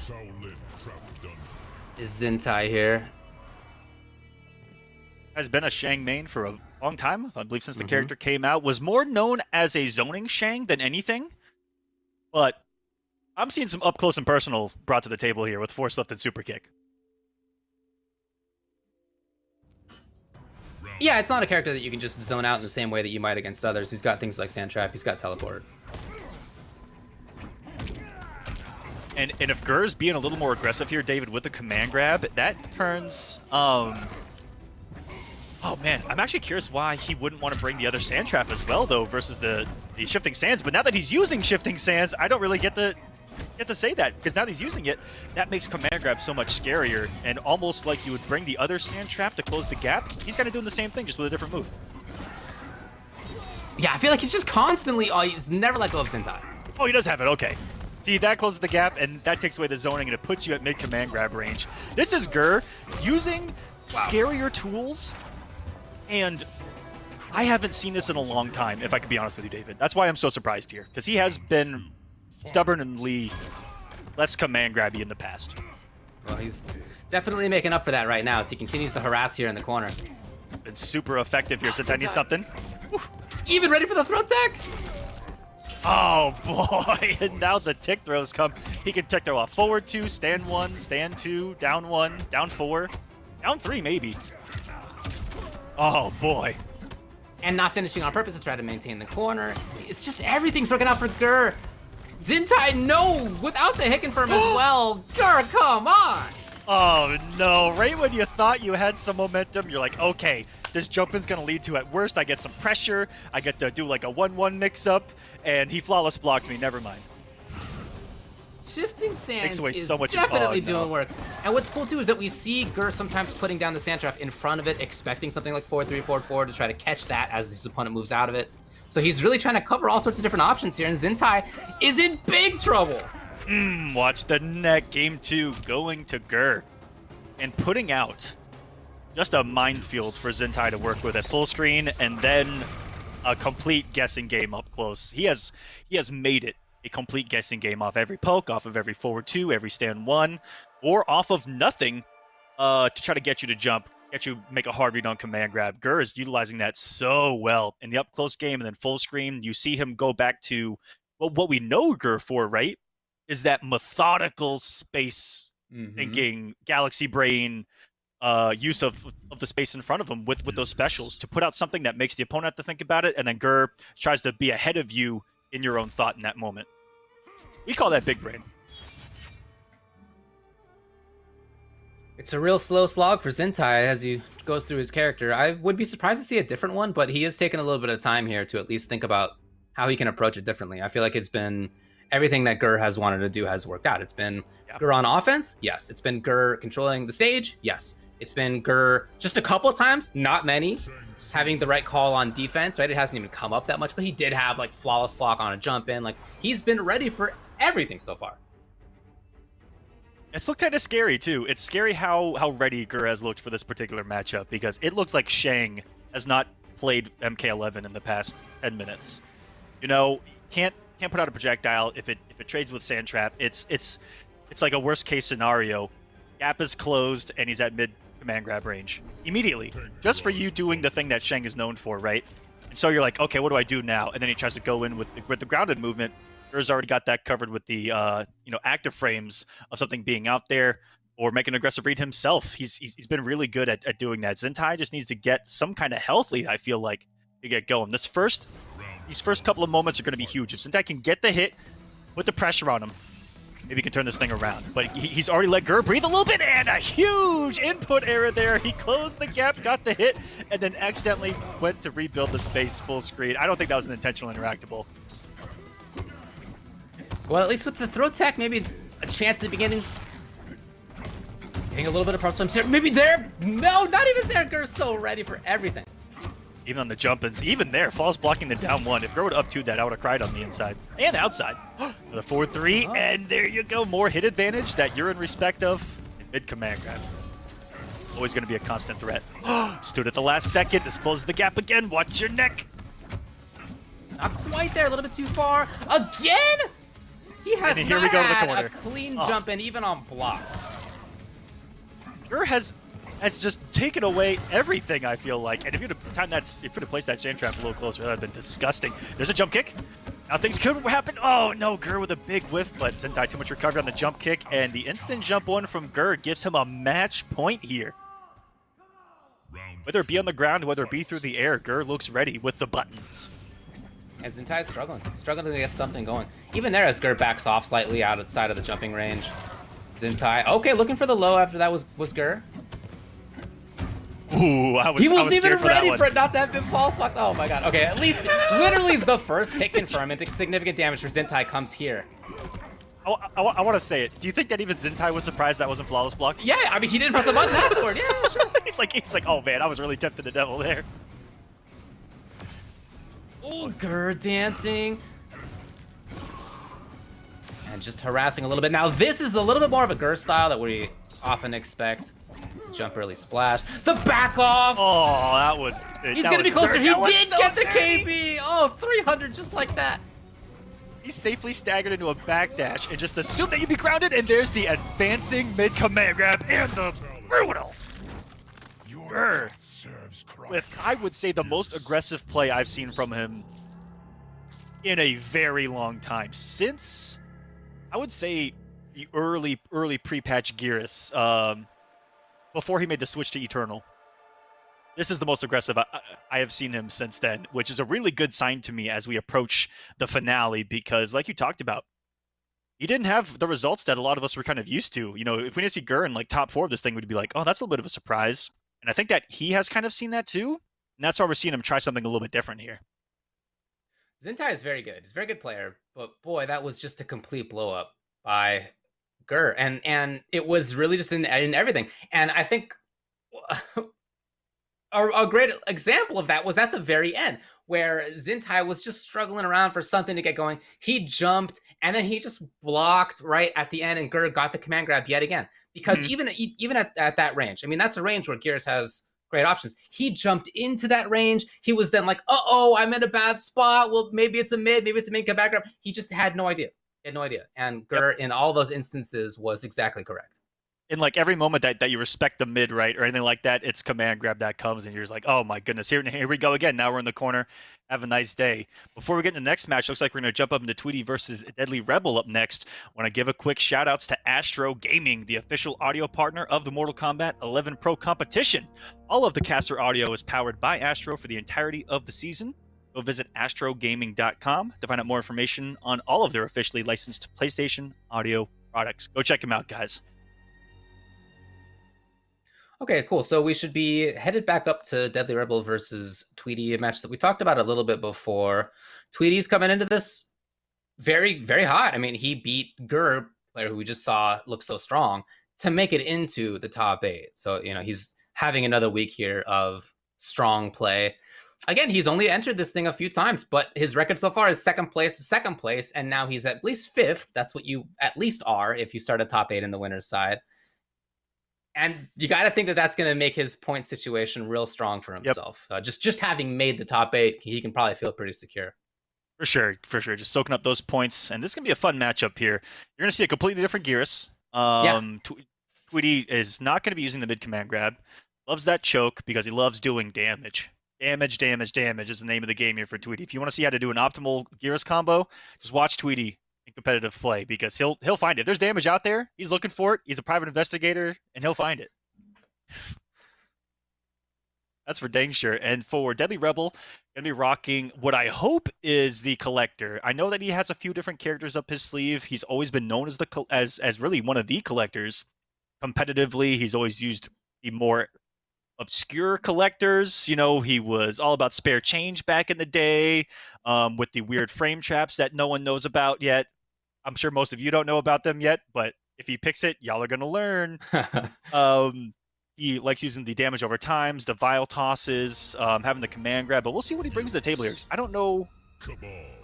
Is Zintai here?
Has been a Shang main for a long time, I believe, since the character came out. Was more known as a zoning Shang than anything. But I'm seeing some up close and personal brought to the table here with force lift and super kick.
Yeah, it's not a character that you can just zone out in the same way that you might against others. He's got things like Sand Trap, he's got Teleport.
And if Gur's being a little more aggressive here, David, with the command grab, that turns... Oh man, I'm actually curious why he wouldn't want to bring the other Sand Trap as well, though, versus the Shifting Sands. But now that he's using Shifting Sands, I don't really get to say that, because now that he's using it, that makes command grab so much scarier, and almost like you would bring the other Sand Trap to close the gap. He's kind of doing the same thing, just with a different move.
Yeah, I feel like he's just constantly... Oh, he's never let go of Zintai.
Oh, he does have it, okay. See, that closes the gap, and that takes away the zoning, and it puts you at mid-command grab range. This is Gur using scarier tools, and I haven't seen this in a long time, if I could be honest with you, David. That's why I'm so surprised here, because he has been stubbornly less command grabby in the past.
Well, he's definitely making up for that right now as he continues to harass here in the corner.
Been super effective here since I need something.
Even ready for the throw tech?
Oh boy, and now the tick throws come. He can tick throw off forward 2, stand 1, stand 2, down 1, down 4, down 3 maybe. Oh boy.
And not finishing on purpose to try to maintain the corner. It's just everything's working out for Gur. Zintai, no! Without the hit confirm as well. Gur, come on!
Oh no, right when you thought you had some momentum, you're like, okay, this jump-in's gonna lead to, at worst, I get some pressure, I get to do like a 1-1 mix-up, and he flawless blocked me, never mind.
Shifting Sands is
so much
definitely doing work. And what's cool too is that we see Gur sometimes putting down the Sand Trap in front of it, expecting something like 4-3, 4-4 to try to catch that as his opponent moves out of it. So he's really trying to cover all sorts of different options here, and Zintai is in big trouble.
Watch the net, game 2, going to Gur. And putting out just a minefield for Zintai to work with at full screen, and then a complete guessing game up close. He has made it a complete guessing game off every poke, off of every forward 2, every stand 1, or off of nothing to try to get you to jump, get you make a hard read on command grab. Gur is utilizing that so well in the up close game, and then full screen, you see him go back to what we know Gur for, right? Is that methodical space thinking, galaxy brain, use of the space in front of him with those specials to put out something that makes the opponent have to think about it, and then Gur tries to be ahead of you in your own thought in that moment. We call that big brain.
It's a real slow slog for Zintai as he goes through his character. I would be surprised to see a different one, but he has taken a little bit of time here to at least think about how he can approach it differently. I feel like it's been everything that Gur has wanted to do has worked out. It's been Gur on offense, yes. It's been Gur controlling the stage, yes. It's been Gur just a couple of times, not many, having the right call on defense, right? It hasn't even come up that much, but he did have like flawless block on a jump in. Like, he's been ready for everything so far.
It's looked kind of scary too. It's scary how ready Gur has looked for this particular matchup, because it looks like Shang has not played MK11 in the past 10 minutes. You know, can't put out a projectile if it trades with Sand Trap. It's like a worst case scenario. Gap is closed and he's at mid command grab range immediately, just for you doing the thing that Shang is known for, right? And so you're like, okay, what do I do now? And then he tries to go in with the grounded movement. Gur's already got that covered with the active frames of something being out there, or make an aggressive read himself. He's been really good at doing that. Zintai just needs to get some kind of health lead, I feel like, to get going. These first couple of moments are going to be huge. If Zintai can get the hit, put the pressure on him, maybe he can turn this thing around. But he's already let Gur breathe a little bit, and a huge input error there. He closed the gap, got the hit, and then accidentally went to rebuild the space full screen. I don't think that was an intentional interactable.
Well, at least with the throw tech, maybe a chance at the beginning. Getting a little bit of problem here. Maybe there. No, not even there. Gur's so ready for everything.
Even on the jump-ins, even there, Fall's blocking the down one. If Gur would up 2 that, I would have cried on the inside and outside. The 4-3, and there you go. More hit advantage that you're in respect of. Mid command grab. Always going to be a constant threat. Stood at the last second. This closes the gap again. Watch your neck.
Not quite there, a little bit too far. Again? He has
and
not
here we go to the
had
corner.
a clean jump in, even on block.
Gur has just taken away everything, I feel like. And if you'd have placed that jam trap a little closer, that would have been disgusting. There's a jump kick. Now things could happen. Oh no, Gur with a big whiff, but Zentai too much recovery on the jump kick, and the instant jump one from Gur gives him a match point here. Whether it be on the ground, whether it be through the air, Gur looks ready with the buttons.
And Zentai is struggling to get something going. Even there, as Gur backs off slightly outside of the jumping range. Zentai, okay, looking for the low after that was Gur.
Ooh,
he wasn't even ready for
it
it not to have been false locked. Oh my god. Okay, at least literally the first hit confirmment, significant damage for Zentai comes here.
I want to say it. Do you think that even Zentai was surprised that wasn't flawless block?
Yeah, I mean he didn't press the button afterward. Yeah, sure.
he's like, oh man, I was really tempting the devil there.
Oh, Gur dancing. And just harassing a little bit. Now this is a little bit more of a Gur style that we often expect. It's a jump early splash. The back off!
Oh, that was...
He's gonna be closer. He did get the KB! Oh, 300 just like that.
He safely staggered into a backdash and just assumed that you'd be grounded, and there's the advancing mid-command grab and the brutal. Gur, with, I would say, the most aggressive play I've seen from him in a very long time. Since, I would say, the early pre-patch Geras, before he made the switch to Eternal. This is the most aggressive I have seen him since then, which is a really good sign to me as we approach the finale, because like you talked about, he didn't have the results that a lot of us were kind of used to. You know, if we didn't see Gur in like top 4 of this thing, we'd be like, oh, that's a little bit of a surprise. And I think that he has kind of seen that too. And that's why we're seeing him try something a little bit different here.
Zentai is very good. He's a very good player, but boy, that was just a complete blow up by Gur. And it was really just in everything. And I think a great example of that was at the very end, where Zentai was just struggling around for something to get going. He jumped, and then he just blocked right at the end, and Gur got the command grab yet again. Because even at that range, I mean, that's a range where Geras has great options. He jumped into that range. He was then like, uh-oh, I'm in a bad spot. Well, maybe it's a mid, maybe it's a mid command grab. He just had no idea. He had no idea. And Gur, in all those instances, was exactly correct.
In like every moment that you respect the mid, right, or anything like that, it's command grab that comes, and you're just like, oh my goodness, here we go again. Now we're in the corner. Have a nice day. Before we get into the next match, looks like we're going to jump up into Tweety versus Deadly Rebel up next. Want to give a quick shout outs to Astro Gaming, the official audio partner of the Mortal Kombat 11 Pro competition. All of the caster audio is powered by Astro for the entirety of the season. Go visit astrogaming.com to find out more information on all of their officially licensed PlayStation audio products. Go check them out, guys.
Okay, cool. So we should be headed back up to Deadly Rebel versus Tweety, a match that we talked about a little bit before. Tweety's coming into this very, very hot. I mean, he beat Gur, player who we just saw look so strong, to make it into the top 8. So, you know, he's having another week here of strong play. Again, he's only entered this thing a few times, but his record so far is second place, and now he's at least 5th. That's what you at least are if you start a top 8 in the winner's side. And you got to think that that's going to make his point situation real strong for himself. Yep. Just having made the top 8, he can probably feel pretty secure.
For sure. Just soaking up those points. And this is going to be a fun matchup here. You're going to see a completely different Geras. Tweety is not going to be using the mid command grab. Loves that choke because he loves doing damage. Damage is the name of the game here for Tweety. If you want to see how to do an optimal Geras combo, just watch Tweety in competitive play, because he'll find it. If there's damage out there, he's looking for it. He's a private investigator, and he'll find it. That's for dang sure. And for Deadly Rebel, gonna be rocking what I hope is the Collector. I know that he has a few different characters up his sleeve. He's always been known as really one of the collectors. Competitively, he's always used the more obscure collectors. You know, he was all about spare change back in the day, with the weird frame traps that no one knows about yet. I'm sure most of you don't know about them yet, but if he picks it, y'all are gonna learn. He likes using the damage over times, the vial tosses, having the command grab, but we'll see what he brings to the table here. I don't know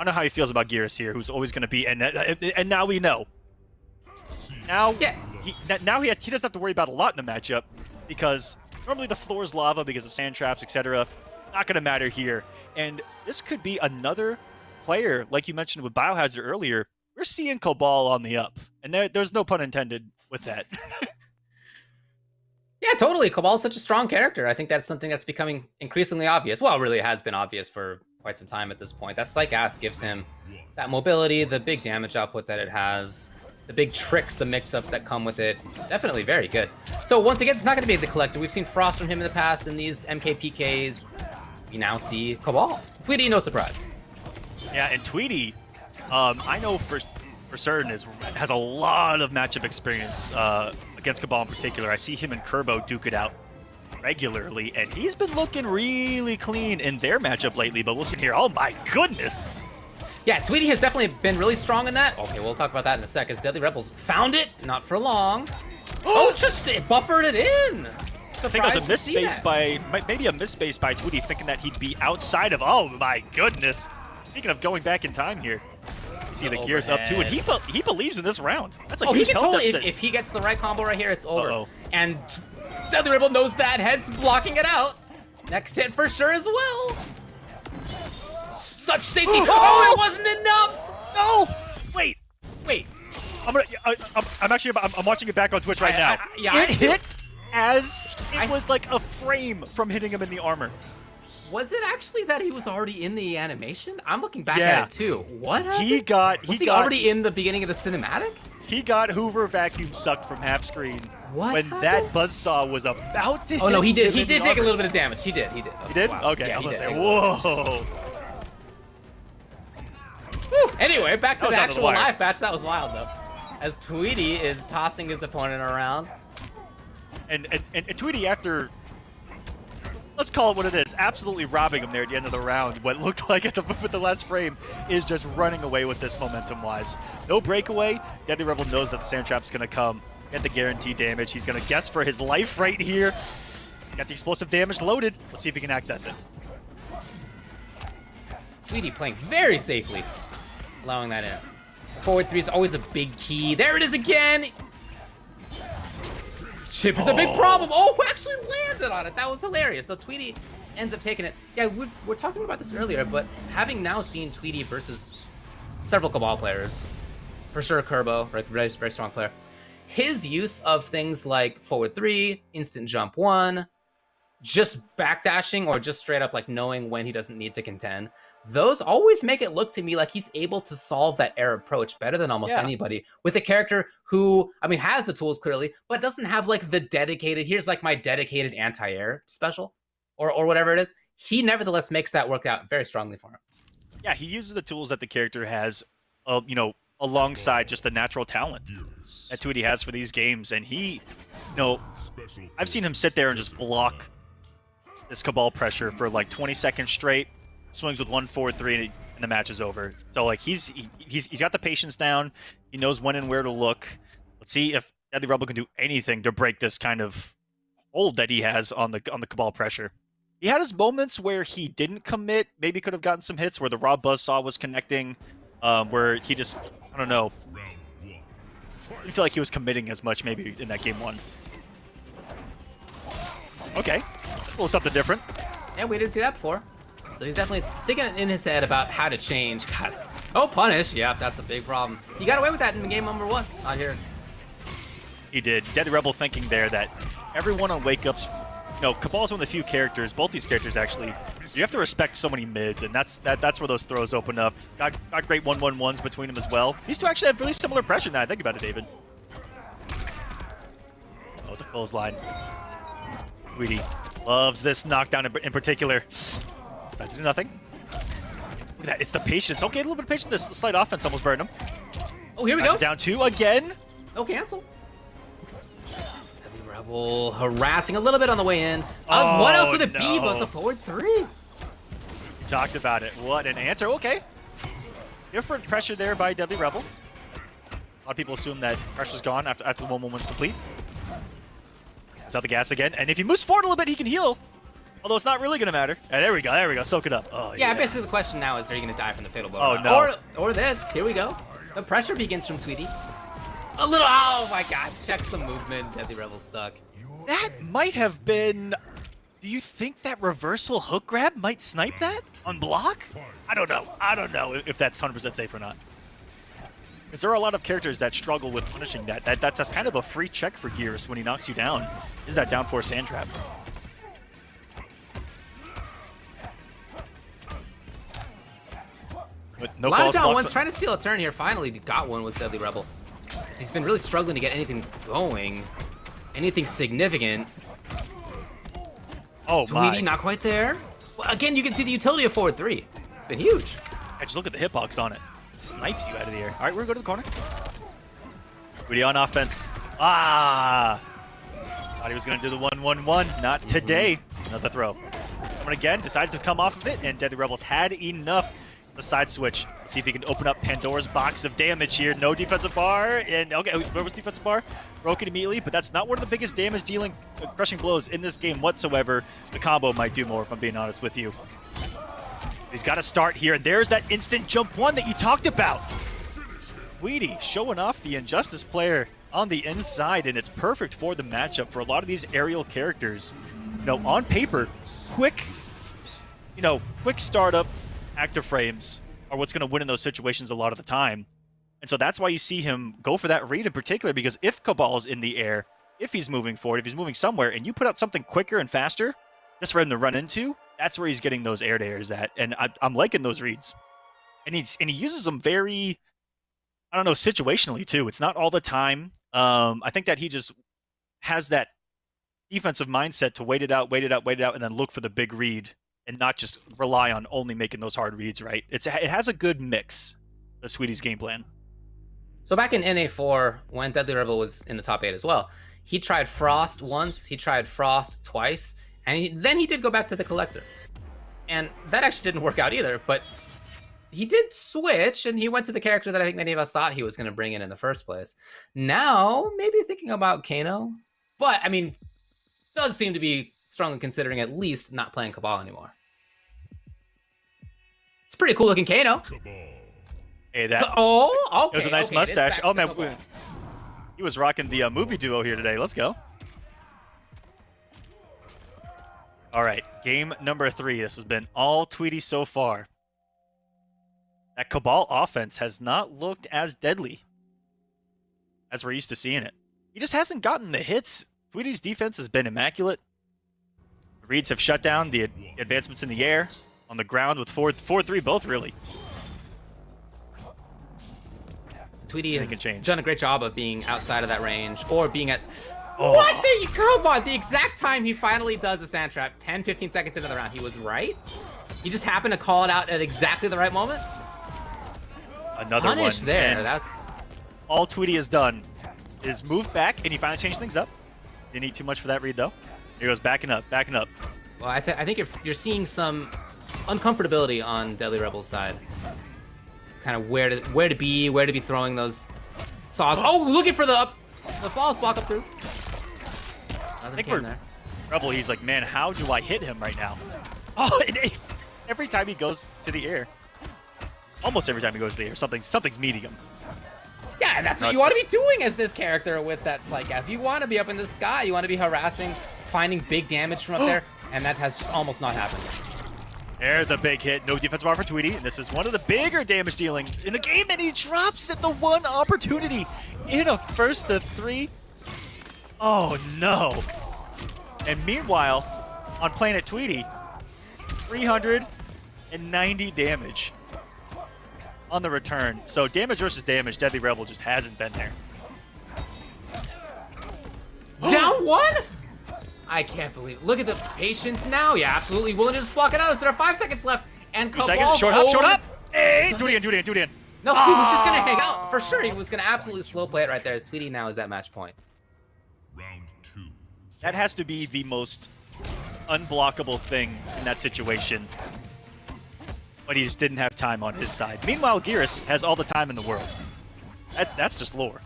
how he feels about Geras here, who's always going to be, and now we know. Now,
Yeah.
he doesn't have to worry about a lot in the matchup, because normally the floor is lava because of sand traps, etc. Not going to matter here. And this could be another player, like you mentioned with Biohazard earlier. We're seeing Cabal on the up, and there's no pun intended with that.
Yeah, totally. Cabal's such a strong character. I think that's something that's becoming increasingly obvious. Well, it really has been obvious for quite some time at this point. That Psych Ass gives him that mobility, the big damage output that it has, the big tricks, the mix-ups that come with it. Definitely very good. So once again, it's not going to be the Collector. We've seen Frost from him in the past in these MKPKs. We now see Cabal. Tweety, no surprise.
Yeah, and Tweety, I know for certain has a lot of matchup experience against Cabal in particular. I see him and Kerbo duke it out regularly, and he's been looking really clean in their matchup lately, but we'll see here. Oh my goodness!
Yeah, Tweety has definitely been really strong in that. Okay, we'll talk about that in a sec, as Deadly Rebels found it, not for long. Oh, just it buffered it in!
I think it was a misspace by, maybe a misspace by Tweety, thinking that he'd be outside of, oh my goodness. Speaking of going back in time here, you see the gears up too, and he believes in this round. That's a huge health deficit.
If he gets the right combo right here, it's over.
Uh-oh.
And Deadly Rebel knows that, head's blocking it out. Next hit for sure as well. Such safety. Oh, it wasn't enough!
No! Wait.
I'm
watching it back on Twitch right now. It hit as it was like a frame from hitting him in the armor.
Was it actually that he was already in the animation? I'm looking back at it too. What happened? Was he already in the beginning of the cinematic?
He got Hoover vacuum sucked from half screen when that buzzsaw was about to hit.
Oh no, he did take a little bit of damage. He did.
He did?
Wow.
Okay,
Yeah,
I'm gonna say, whoa.
Whew. Anyway, back to the
That was
actual live match. That was wild though. As Tweety is tossing his opponent around.
And Tweety, after, let's call it what it is, absolutely robbing him there at the end of the round, what looked like with the last frame, is just running away with this momentum-wise. No breakaway. Deadly Rebel knows that the sand trap's going to come. Get the guaranteed damage. He's going to guess for his life right here. Got the explosive damage loaded. Let's see if he can access it.
Tweety playing very safely, allowing that in. Forward 3 is always a big key. There it is again! Chip is a big problem. Oh, actually landed on it. That was hilarious. So Tweety ends up taking it. Yeah, we're talking about this earlier, but having now seen Tweety versus several Cabal players, for sure Kerbo, right, very, very strong player, his use of things like forward 3, instant jump 1, just backdashing, or just straight up like knowing when he doesn't need to contend, those always make it look to me like he's able to solve that air approach better than almost anybody, with a character who, I mean, has the tools clearly, but doesn't have like the dedicated, here's like my dedicated anti-air special, or whatever it is. He nevertheless makes that work out very strongly for him.
Yeah, he uses the tools that the character has, alongside just the natural talent that Tweety has for these games. And he, I've seen him sit there and just block this Cabal pressure for like 20 seconds straight. Swings with 1-4-3 and the match is over. So like he's got the patience down. He knows when and where to look. Let's see if Deadly Rebel can do anything to break this kind of hold that he has on the Cabal pressure. He had his moments where he didn't commit. Maybe could have gotten some hits where the raw buzzsaw was connecting, where he just, I don't know. I didn't feel like he was committing as much maybe in that game 1. Okay, a little something different.
Yeah, we didn't see that before. So he's definitely thinking in his head about how to change. God. Oh, punish. Yeah, that's a big problem. He got away with that in game number 1 out here.
He did. Deadly Rebel thinking there that everyone on Wake Up's, Cabal's one of the few characters, both these characters actually, you have to respect so many mids, and that's where those throws open up. Got great 1-1-1s between them as well. These two actually have really similar pressure now I think about it, David. Oh, the clothesline. Tweety loves this knockdown in particular. Decides to do nothing. Look at that, it's the patience. Okay, a little bit of patience. This slight offense almost burned him.
Oh, here we go.
Down 2 again.
No cancel. Deadly Rebel harassing a little bit on the way in. What else would it be but the forward 3?
We talked about it. What an answer. Okay. Different pressure there by Deadly Rebel. A lot of people assume that pressure's gone after the 1-1-1's complete. It's out the gas again, and if he moves forward a little bit, he can heal. Although it's not really going to matter. And there we go, soak it up. Oh,
yeah, basically the question now is, are you going to die from the fatal blow?
Oh, no.
Or this, here we go. The pressure begins from Tweety. A little, oh my god, checks the movement, Deadly Rebel stuck.
That might have been, do you think that reversal hook grab might snipe that on block? I don't know if that's 100% safe or not. Because there are a lot of characters that struggle with punishing that. That's kind of a free check for Gears when he knocks you down. Is that down 4 sand trap? No
a lot of down ones trying to steal a turn here. Finally got one with Deadly Rebel. He's been really struggling to get anything going, anything significant.
Oh my!
Tweety not quite there. Well, again, you can see the utility of forward 3. It's been huge.
Yeah, just look at the hitbox on it. It snipes you out of the air. All right, we're gonna go to the corner. Tweety on offense. Ah! Thought he was gonna do the 1-1-1. Not today. Another throw. And again, decides to come off of it, and Deadly Rebels had enough. The side switch. Let's see if he can open up Pandora's box of damage here. No defensive bar, and okay, where was defensive bar? Broken immediately, but that's not one of the biggest damage dealing crushing blows in this game whatsoever. The combo might do more, if I'm being honest with you. He's got to start here, and there's that instant jump 1 that you talked about. Tweety showing off the Injustice player on the inside, and it's perfect for the matchup for a lot of these aerial characters. You know, on paper, quick startup active frames are what's going to win in those situations a lot of the time. And so that's why you see him go for that read in particular, because if Cabal's in the air, if he's moving forward, if he's moving somewhere, and you put out something quicker and faster, just for him to run into, that's where he's getting those air-to-airs at. And I'm liking those reads. And he uses them very, I don't know, situationally too. It's not all the time. I think that he just has that defensive mindset to wait it out, and then look for the big read, and not just rely on only making those hard reads, right? It has a good mix, the Tweety's game plan.
So back in NA4, when Deadly Rebel was in the top 8 as well, he tried Frost once, he tried Frost twice, and then he did go back to the Collector. And that actually didn't work out either, but he did switch, and he went to the character that I think many of us thought he was going to bring in the first place. Now, maybe thinking about Kano, but, I mean, does seem to be strongly considering at least not playing Cabal anymore. It's pretty cool looking Kano.
Hey, that.
Oh, okay.
It was a nice mustache. Oh man, he was rocking the movie duo here today. Let's go. All right, game number 3. This has been all Tweety so far. That Cabal offense has not looked as deadly as we're used to seeing it. He just hasn't gotten the hits. Tweety's defense has been immaculate. The reads have shut down the advancements in the air, on the ground with 4-3 both really.
Tweety has done a great job of being outside of that range, or being at... Oh. Come on, the exact time he finally does a sand trap, 10-15 seconds into the round, he was right. He just happened to call it out at exactly the right moment.
Another
Punish
one.
there,
And
that's...
all Tweety has done is move back, and he finally changed things up. Didn't need too much for that read, though. Here he goes, backing up.
Well, I think you're seeing some uncomfortability on Deadly Rebel's side. Kind of where to be throwing those saws. Oh, looking for the flawless block up through.
I think for Rebel, he's like, man, how do I hit him right now? Oh, and every time he goes to the air, almost every time he goes to the air, something's meeting him.
Yeah, and that's what you want to be doing as this character with that slight gas. You want to be up in the sky. You want to be harassing, finding big damage from up there, and that has just almost not happened.
There's a big hit. No defensive bar for Tweety. And this is one of the bigger damage dealing in the game, and he drops it the one opportunity in a first of 3. Oh, no. And meanwhile, on Planet Tweety, 390 damage on the return. So damage versus damage, Deadly Rebel just hasn't been there.
Down 1? I can't believe it. Look at the patience now. Yeah, absolutely willing to just block it out as there are 5 seconds left. And Cabal
short up. Hey, do it again.
No, he was just going to hang out. For sure, he was going to absolutely slow play it right there as Tweety now is at match point.
Round 2.
That has to be the most unblockable thing in that situation. But he just didn't have time on his side. Meanwhile, Geras has all the time in the world. That's just lore.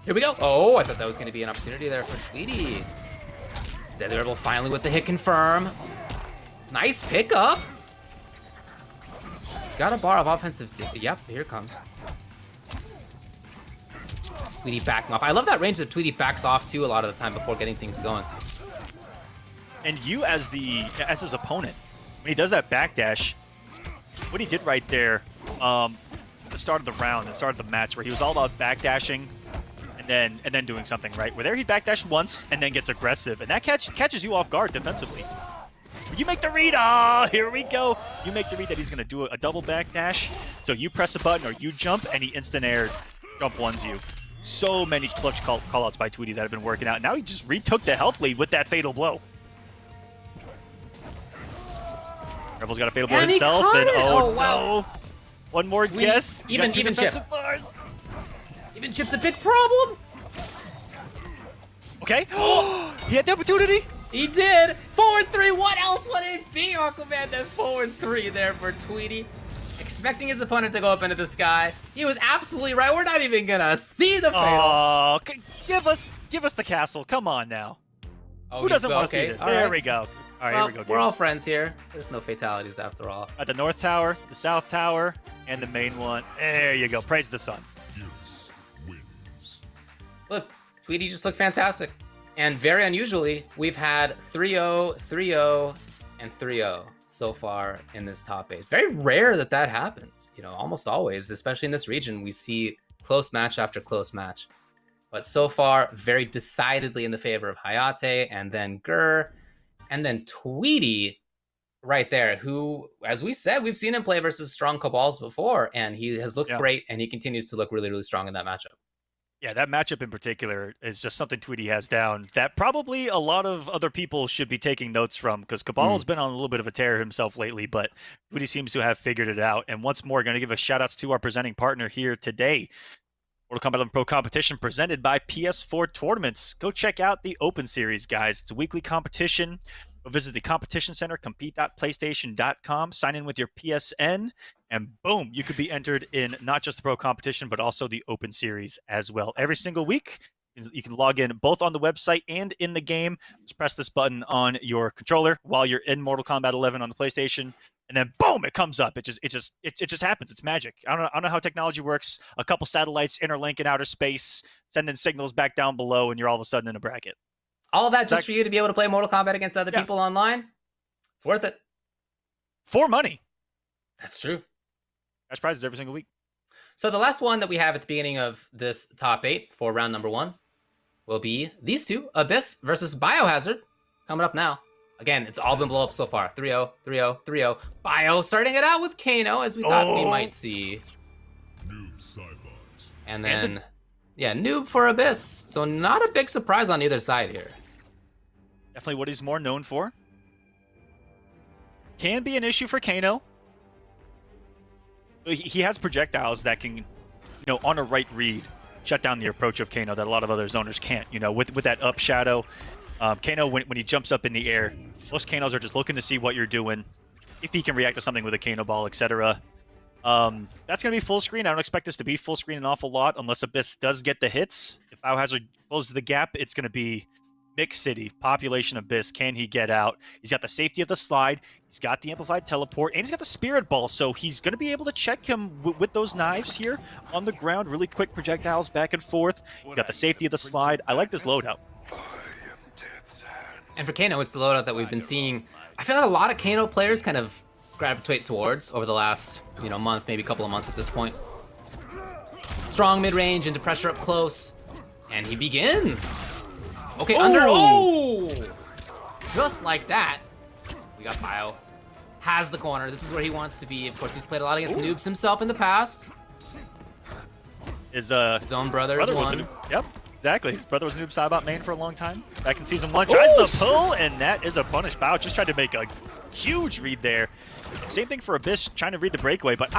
Here we go. Oh, I thought that was going to be an opportunity there for Tweety. Deadly Rebel finally with the hit confirm. Nice pickup. He's got a bar of offensive. Yep, here it comes. Tweety backing off. I love that range that Tweety backs off too a lot of the time before getting things going.
And you as his opponent, when he does that backdash, what he did right there, at the start of the round, at the start of the match, where he was all about backdashing and then doing something, right? Where there he backdashed once and then gets aggressive, and that catches you off guard defensively. You make the read. Oh, here we go. You make the read that he's going to do a double backdash. So you press a button or you jump, and he instant air jump ones you. So many clutch callouts by Tweety that have been working out. Now he just retook the health lead with that fatal blow. Rebel's got a fatal blow himself, and oh wow. No. One more guess.
Even Chip. Even Chip's a big problem.
Okay. He had the opportunity.
He did. 4-3. What else would it be, Aquaman? That 4-3 there for Tweety. Expecting his opponent to go up into the sky. He was absolutely right. We're not even gonna see the fatal.
Oh, give us the castle. Come on now.
Oh,
who doesn't want to see this? There we go. All right,
well,
here we go.
We're all friends here. There's no fatalities after all.
At the North Tower, the South Tower, and the main one. There you go. Praise the sun.
Fierce wins.
Look, Tweety just looked fantastic. And very unusually, we've had 3-0, 3-0, and 3-0 so far in this top 8. It's very rare that that happens. You know, almost always, especially in this region, we see close match after close match. But so far, very decidedly in the favor of Hayate, and then Gur, and then Tweety right there, who, as we said, we've seen him play versus strong Cabals before, and he has looked great, and he continues to look really, really strong in that matchup.
Yeah, that matchup in particular is just something Tweety has down that probably a lot of other people should be taking notes from, because Cabal's been on a little bit of a tear himself lately, but Tweety seems to have figured it out. And once more, going to give a shout-outs to our presenting partner here today, Mortal Kombat 11 Pro Competition, presented by PS4 Tournaments. Go check out the Open Series, guys. It's a weekly competition. Go visit the competition center, compete.playstation.com, sign in with your PSN, and boom, you could be entered in not just the Pro Competition, but also the Open Series as well. Every single week, you can log in both on the website and in the game. Just press this button on your controller while you're in Mortal Kombat 11 on the PlayStation, and then boom, it comes up. It just happens. It's magic. I don't know how technology works. A couple satellites interlink in outer space, sending signals back down below, and you're all of a sudden in a bracket.
All of that just for you to be able to play Mortal Kombat against other people online? It's worth it.
For money.
That's true.
Cash prizes every single week.
So the last one that we have at the beginning of this top 8 for round number 1 will be these two, Abyss versus Biohazard, coming up now. Again, it's all been blow up so far. 3-0, 3-0, 3-0. Bio starting it out with Kano, as we thought we might see.
Noob Cybot.
And then, yeah, noob for Abyss. So not a big surprise on either side here.
Definitely what he's more known for. Can be an issue for Kano. He has projectiles that can, on a right read, shut down the approach of Kano that a lot of other zoners can't. With that up shadow, Kano, when he jumps up in the air, most Kanos are just looking to see what you're doing, if he can react to something with a Kano ball, etc. That's going to be full screen. I don't expect this to be full screen an awful lot unless Abyss does get the hits. If Biohazard closes the gap, it's going to be Mixed City, Population Abyss. Can he get out? He's got the safety of the slide. He's got the amplified teleport, and he's got the spirit ball, so he's going to be able to check him with those knives here on the ground. Really quick projectiles back and forth. He's got the safety of the slide. I like this loadout.
And for Kano, it's the loadout that we've been seeing. I feel like a lot of Kano players kind of gravitate towards over the last, month, maybe a couple of months at this point. Strong mid-range into pressure up close, and he begins. Okay, under. Oh! Just like that. We got Bio. Has the corner. This is where he wants to be. Of course, he's played a lot against noobs himself in the past.
His
own brother is one.
Yep, exactly. His brother was a Noob Saibot main for a long time. Back in Season 1. Tries the pull, and that is a punish. Bao just tried to make a huge read there. Same thing for Abyss, trying to read the breakaway. But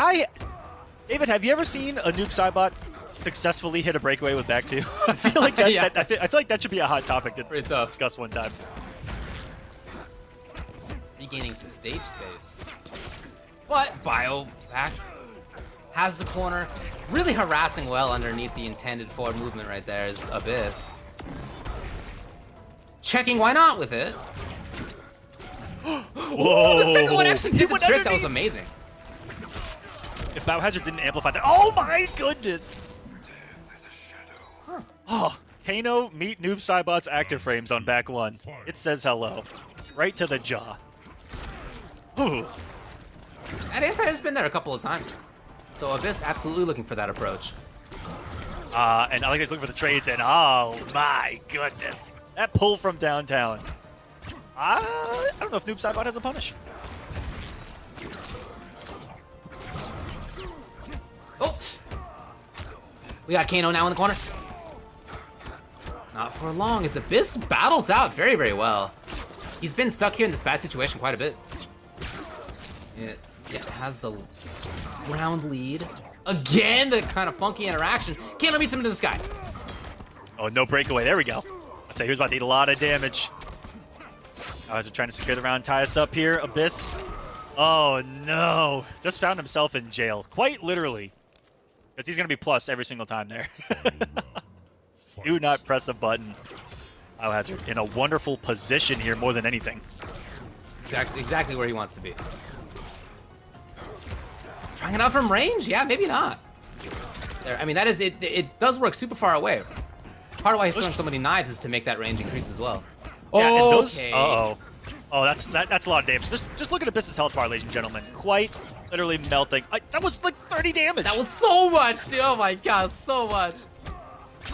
David, have you ever seen a Noob Saibot successfully hit a breakaway with back two? I feel like that, I feel like that should be a hot topic to discuss one time.
Regaining some stage space. But Bio back has the corner. Really harassing well underneath the intended forward movement right there is Abyss. checking why not with it.
Whoa!
The second one actually
He
did the
went
trick. That
underneath.
was amazing.
If Biohazard didn't amplify that, oh my goodness! Oh, Kano meet Noob Saibot's active frames on back one. It says hello, right to the jaw. Ooh.
That anti has been there a couple of times. So Abyss absolutely looking for that approach.
And I like he's looking for the trades, and oh my goodness, that pull from downtown. I don't know if Noob Saibot has a punish.
Oh! We got Kano now in the corner. Not for long, as Abyss battles out very, very well. He's been stuck here in this bad situation quite a bit. It has the round lead. Again, the kind of funky interaction. Kano beats him into the sky.
Oh, no breakaway. There we go. I'd say he was about to eat a lot of damage. Guys are trying to secure the round, tie us up here. Abyss. Oh, no. Just found himself in jail. Quite literally. Because he's going to be plus every single time there. Do not press a button. Biohazard in a wonderful position here more than anything.
Exactly where he wants to be. Trying it out from range? Yeah, maybe not. There, I mean, that is it. It does work super far away. Part of why he's throwing so many knives is to make that range increase as well.
Yeah, and those,
Okay.
Oh, that's a lot of damage. Just look at Abyss's health bar, ladies and gentlemen. Quite literally melting. That was like 30 damage.
That was so much, dude. Oh my god, so much.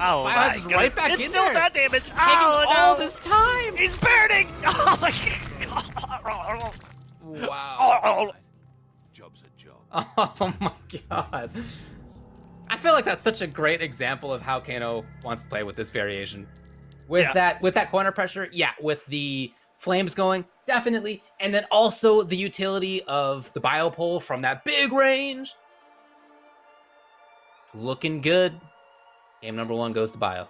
Oh my
Biohazard's
goodness.
right back
It's
in
still
there.
that damage.
Taking
Oh,
all
no.
this time.
He's burning. Oh my god.
Wow.
Job's a job.
Oh my god. I feel like that's such a great example of how Kano wants to play with this variation. With that corner pressure, yeah, with the flames going, definitely. And then also the utility of the bio pole from that big range. Looking good. Game number 1 goes to bio.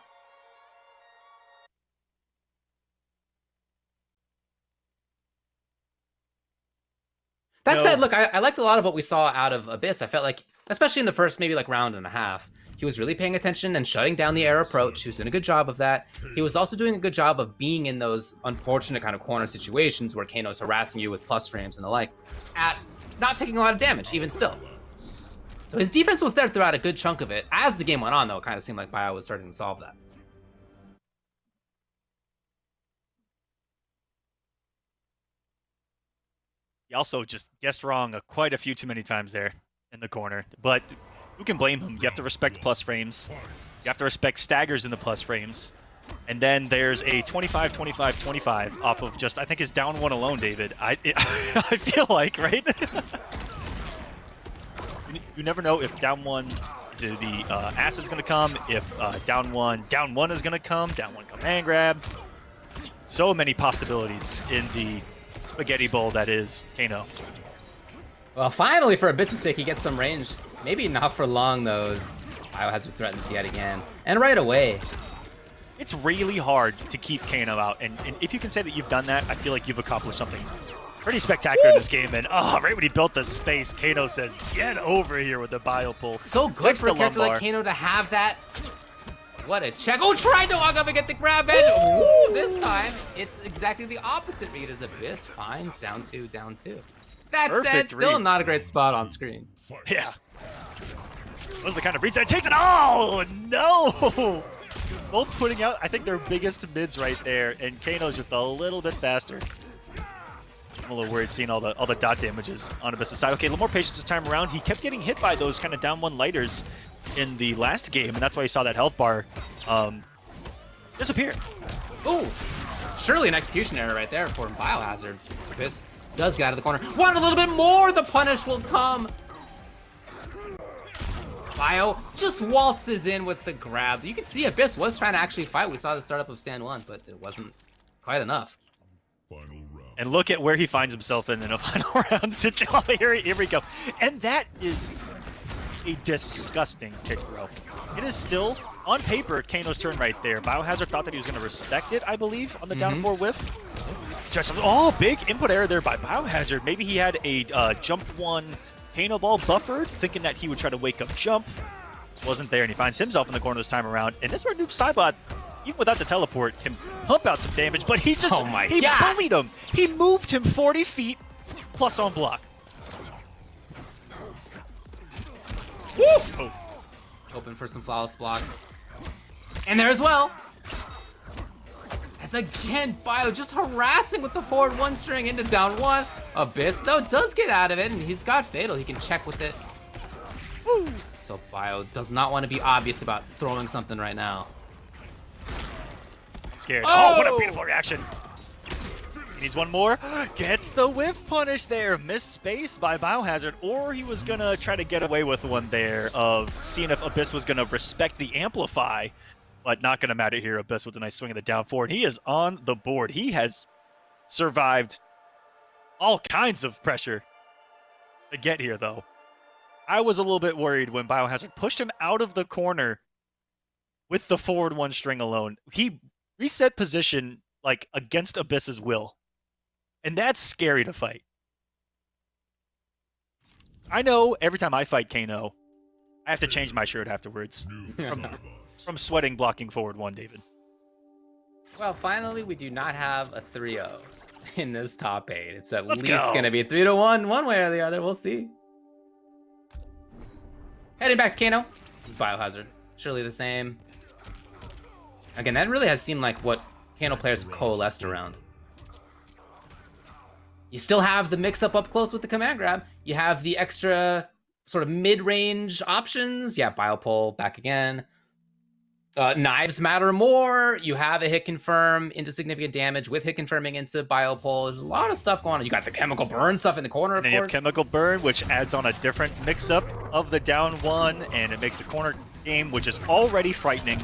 That said, look, I liked a lot of what we saw out of Abyss. I felt like, especially in the first maybe like round and a half, he was really paying attention and shutting down the air approach. He was doing a good job of that. He was also doing a good job of being in those unfortunate kind of corner situations where Kano's harassing you with plus frames and the like, at not taking a lot of damage, even still. So his defense was there throughout a good chunk of it. As the game went on, though, it kind of seemed like Bio was starting to solve that.
He also just guessed wrong quite a few too many times there in the corner. But who can blame him? You have to respect plus frames. You have to respect staggers in the plus frames. And then there's a 25-25-25 off of just, I think, his down one alone, David. I feel like, right? You never know if down one, the acid's going to come, if down one is going to come, down one command grab. So many possibilities in the spaghetti bowl that is Kano.
Well, finally, for Abyss's sake, he gets some range. Maybe not for long, though, as Biohazard threatens yet again. And right away.
It's really hard to keep Kano out, and if you can say that you've done that, I feel like you've accomplished something pretty spectacular in this game. And right when he built the space, Kano says, "Get over here with the bio pull."
So good
Checks
for a
the
character
lumbar.
like Kano to have that. What a check. Oh, tried to walk up and get the grab, and ooh, this time it's exactly the opposite read as Abyss finds down two. That
Perfect
said, still
read.
not a great spot on screen.
Yeah. Those are the kind of reads that takes it. Oh, no! Both putting out, I think, their biggest mids right there, and Kano's just a little bit faster. I'm a little worried seeing all the dot damages on Abyss's side. Okay, a little more patience this time around. He kept getting hit by those kind of down one lighters in the last game, and that's why you saw that health bar disappear.
Ooh, surely an execution error right there for Biohazard. Abyss does get out of the corner. Want a little bit more, the punish will come. Bio just waltzes in with the grab. You can see Abyss was trying to actually fight. We saw the startup of stand 1, but it wasn't quite enough.
Final round.
And look at where he finds himself in a final round situation. Here we go. And that is a disgusting kick throw. It is still, on paper, Kano's turn right there. Biohazard thought that he was going to respect it, I believe, on the down 4 whiff. Just, big input error there by Biohazard. Maybe he had a jump 1 Kano ball buffered, thinking that he would try to wake up jump. Wasn't there, and he finds himself in the corner this time around. And this is where Noob Saibot even without the teleport, can pump out some damage, but he just, he
God.
bullied him. He moved him 40 feet plus on block. Woo! Oh.
Open for some flawless block. And there as well. As again, Bio just harassing with the forward one string into down one. Abyss, though, does get out of it, and he's got Fatal. He can check with it. Woo. So Bio does not want to be obvious about throwing something right now.
Scared. Oh, what a beautiful reaction. He needs one more. Gets the whiff punish there. Missed space by Biohazard, or he was going to try to get away with one there of seeing if Abyss was going to respect the Amplify. But not going to matter here. Abyss with a nice swing of the down forward. He is on the board. He has survived all kinds of pressure to get here, though. I was a little bit worried when Biohazard pushed him out of the corner with the forward one string alone. He reset position like against Abyss's will. And that's scary to fight. I know every time I fight Kano, I have to change my shirt afterwards. From sweating blocking forward one, David.
Well, finally, we do not have a 3-0 in this top 8. It's at least going to be 3-1 one way or the other. We'll see. Heading back to Kano. This is Biohazard. Surely the same. Again, that really has seemed like what Kano players have coalesced around. You still have the mix-up up close with the command grab. You have the extra sort of mid-range options. Yeah, Biopole back again. Knives matter more. You have a hit confirm into significant damage with hit confirming into Biopole. There's a lot of stuff going on. You got the chemical burn stuff in the corner, of course.
And you have chemical burn, which adds on a different mix-up of the down one, and it makes the corner game, which is already frightening,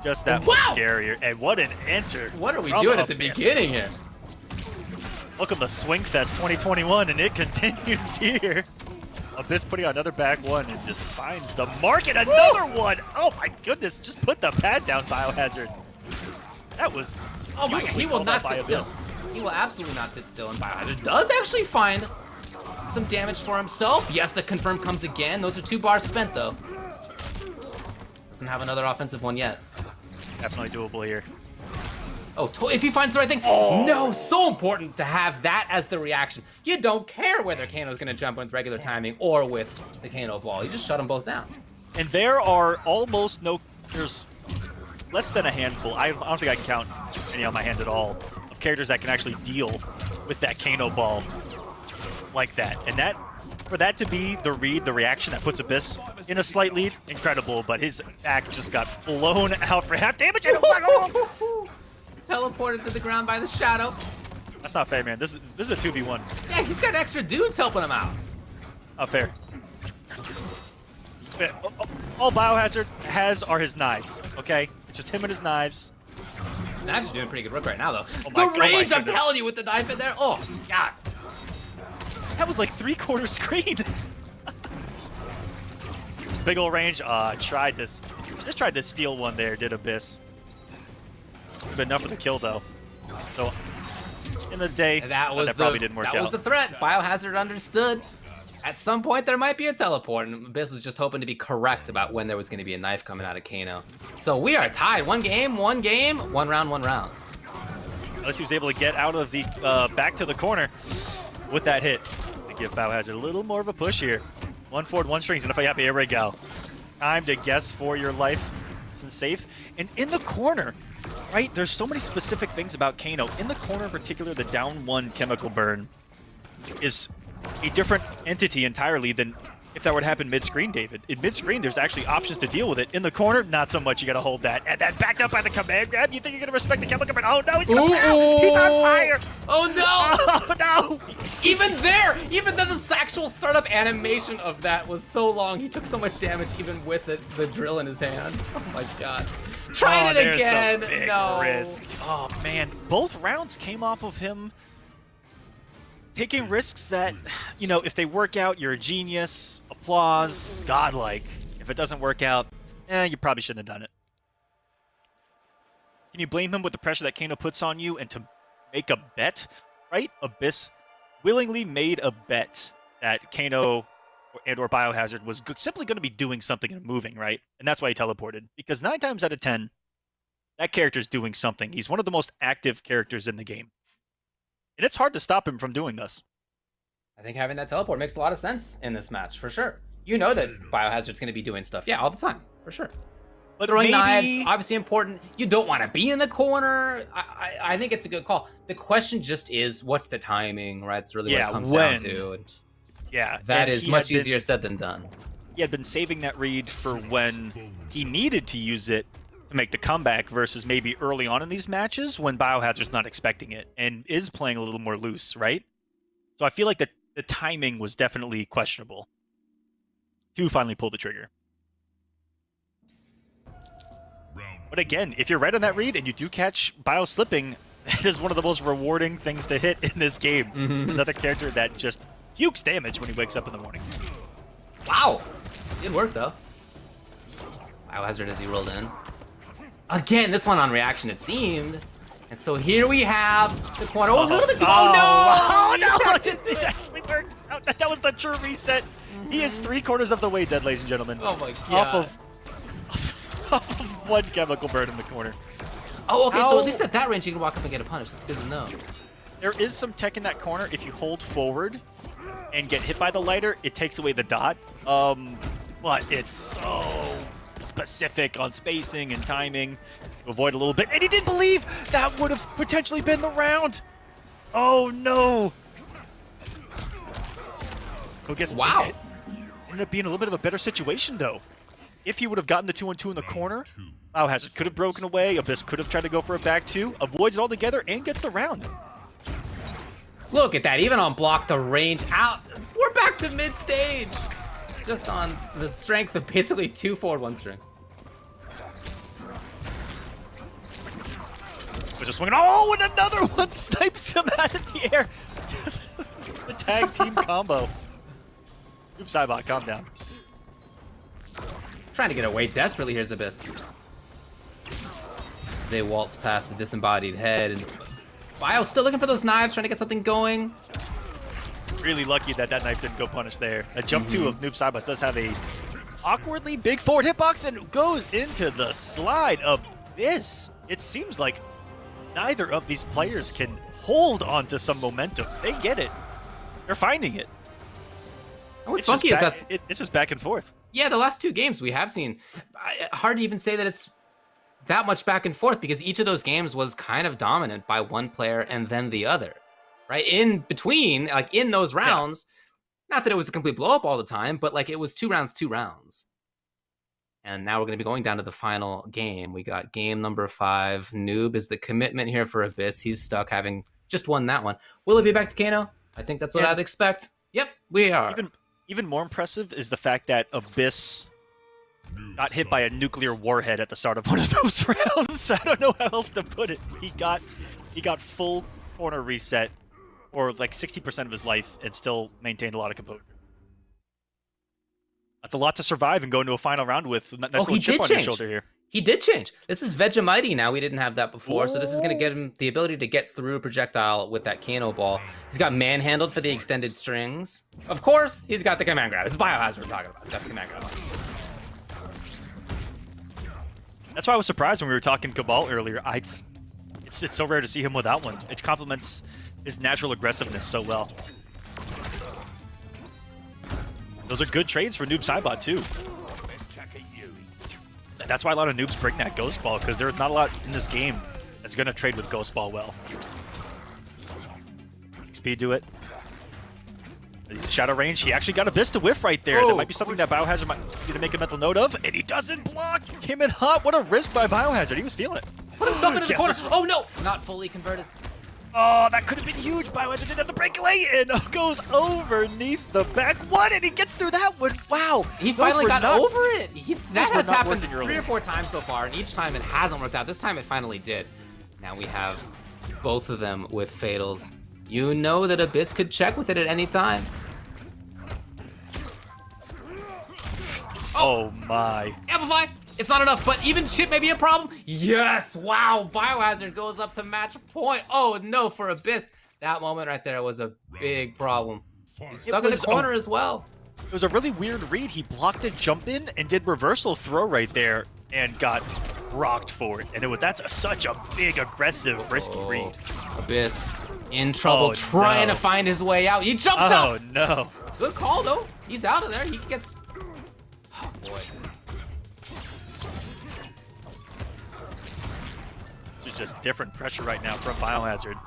just that much scarier. And what an answer!
What are we doing at the beginning here?
Welcome to Swingfest 2021, and it continues here. Abyss putting on another back one and just finds the mark and another one. Oh my goodness, just put the pad down, Biohazard. That was
oh my god, he will not sit still. He will absolutely not sit still, and Biohazard does actually find some damage for himself. Yes, the confirm comes again. Those are 2 bars spent though. Doesn't have another offensive one yet.
Definitely doable here.
Oh, if he finds the right thing. Oh. No, so important to have that as the reaction. You don't care whether Kano's going to jump with regular timing or with the Kano ball. You just shut them both down.
And there are almost no... There's less than a handful. I don't think I can count any on my hand at all of characters that can actually deal with that Kano ball like that. And that, for that to be the read, the reaction that puts Abyss in a slight lead, incredible. But his act just got blown out for half damage. And
teleported to the ground by the shadow.
That's not fair, man. This is a 2v1.
Yeah, he's got extra dudes helping him out.
Not fair. All Biohazard has are his knives, okay? It's just him and his knives.
Knives are doing pretty good work right now, though.
Oh
the range, I'm telling you, with the knife in there. Oh, God.
That was like 3/4 screen. Big ol' range. Tried to steal one there, did Abyss. But enough for the kill, though. So, in the day, that probably didn't work out.
That was the threat. Biohazard understood. At some point, there might be a teleport, and Abyss was just hoping to be correct about when there was going to be a knife coming out of Kano. So we are tied. One game, one round, one round.
Unless he was able to get out of the back to the corner with that hit to give Biohazard a little more of a push here. 1 forward, 1 strings, and if I happy, here we go. Time to guess for your life. Isn't safe. And in the corner, right, there's so many specific things about Kano. In the corner in particular, the down 1 chemical burn is a different entity entirely than if that were to happen mid-screen, David. In mid-screen, there's actually options to deal with it. In the corner, not so much. You gotta hold that. And then backed up by the command grab. You think you're gonna respect the chemical burn? Oh no, he's gonna pow! He's on fire!
Oh no!
Oh no!
Even then the actual startup animation of that was so long. He took so much damage even with the drill in his hand. Oh my god. Tried it again! No.
Risk. Oh man, both rounds came off of him taking risks that, you know, if they work out, you're a genius, applause, godlike. If it doesn't work out, you probably shouldn't have done it. Can you blame him with the pressure that Kano puts on you and to make a bet, right? Abyss willingly made a bet that Kano and or Biohazard was simply going to be doing something and moving, right? And that's why he teleported. Because 9 times out of 10, that character's doing something. He's one of the most active characters in the game. And it's hard to stop him from doing this.
I think having that teleport makes a lot of sense in this match, for sure. You know that Biohazard's going to be doing stuff. Yeah, all the time, for sure.
But
throwing
maybe...
knives, obviously important. You don't want to be in the corner. I think it's a good call. The question just is, what's the timing, right? It's really what it comes down to. And that is much easier said than done.
He had been saving that read for when he needed to use it to make the comeback versus maybe early on in these matches when Biohazard's not expecting it and is playing a little more loose, right? So I feel like the timing was definitely questionable to finally pull the trigger. But again, if you're right on that read and you do catch Bio slipping, that is one of the most rewarding things to hit in this game. Another character that just pukes damage when he wakes up in the morning.
Wow! Did work, though. Biohazard as he rolled in. Again, this one on reaction, it seemed. And so here we have the corner. Oh, a little bit. Oh, no!
Oh, no! It actually worked out. That was the true reset. He is 3/4 of the way dead, ladies and gentlemen.
Oh, my God.
Off of one chemical burn in the corner.
Oh, okay, so at least at that range, you can walk up and get a punish. That's good to know.
There is some tech in that corner. If you hold forward and get hit by the lighter, it takes away the dot. But it's so specific on spacing and timing to avoid a little bit. And he didn't believe that would have potentially been the round. Oh, no. So guess
wow.
It ended up being a little bit of a better situation, though. If he would have gotten the 2-on-2 in the corner, Biohazard could have broken away. Abyss could have tried to go for a back two, avoids it altogether, and gets the round.
Look at that, even on block, the range out. We're back to mid-stage. Just on the strength of basically 2 forward 1 strings.
Just swinging. Oh, and another one snipes him out of the air. The tag team combo. Oops, Cybot, calm down.
Trying to get away desperately. Here's Abyss. They waltz past the disembodied head, and Bio still looking for those knives, trying to get something going.
Really lucky that that knife didn't go punish there. A jump 2 of Noob Saibot does have a awkwardly big forward hitbox and goes into the slide. Abyss. It seems like neither of these players can hold on to some momentum. They get it. They're finding it.
And what's funky is that
it's just back and forth.
Yeah, the last 2 games we have seen, hard to even say that it's that much back and forth because each of those games was kind of dominant by one player and then the other, right? In between, like in those rounds, not that it was a complete blow up all the time, but like it was 2 rounds, 2 rounds. And now we're going to be going down to the final game. We got game number 5. Noob is the commitment here for Abyss. He's stuck having just won that one. Will it be back to Kano? I think that's what I'd expect. Yep, we are.
Even more impressive is the fact that Abyss got hit by a nuclear warhead at the start of one of those rounds. I don't know how else to put it. He got full corner reset, or like 60% of his life, and still maintained a lot of composure. That's a lot to survive and go into a final round with. Nice little chip on your shoulder here.
He did change. This is Vegemite now. We didn't have that before, so this is going to get him the ability to get through a projectile with that Kano ball. He's got manhandled for the extended strings. Of course, he's got the command grab. It's Biohazard we're talking about. He's got the command grab.
That's why I was surprised when we were talking Cabal earlier. It's so rare to see him without one. It complements his natural aggressiveness so well. Those are good trades for Noob Saibot too. That's why a lot of noobs bring that Ghost Ball, because there's not a lot in this game that's going to trade with Ghost Ball well. XP do it. He's Shadow range. He actually got Abyss to whiff right there. That might be something that Biohazard might need to make a mental note of, and he doesn't block. Came in hot. What a risk by Biohazard. He was feeling it.
Put himself into the corner. Oh no, not fully converted.
Oh, that could have been huge. Biohazard didn't have the breakaway, and goes underneath the back one, and he gets through that one. Wow.
He finally got over it. That has happened 3 or 4 times so far, and each time it hasn't worked out. This time it finally did. Now we have both of them with fatals. You know that Abyss could check with it at any time.
Oh my.
Amplify! It's not enough, but even chip may be a problem. Yes! Wow! Biohazard goes up to match point. Oh no, for Abyss. That moment right there was a big problem. He's stuck in the corner as well.
It was a really weird read. He blocked a jump in and did reversal throw right there and got rocked for it, and that's such a big, aggressive, risky read.
Abyss in trouble,
Oh,
trying
no.
to find his way out. He jumps out.
Oh no!
Good call though. He's out of there. He gets. Oh boy.
This is just different pressure right now from Biohazard.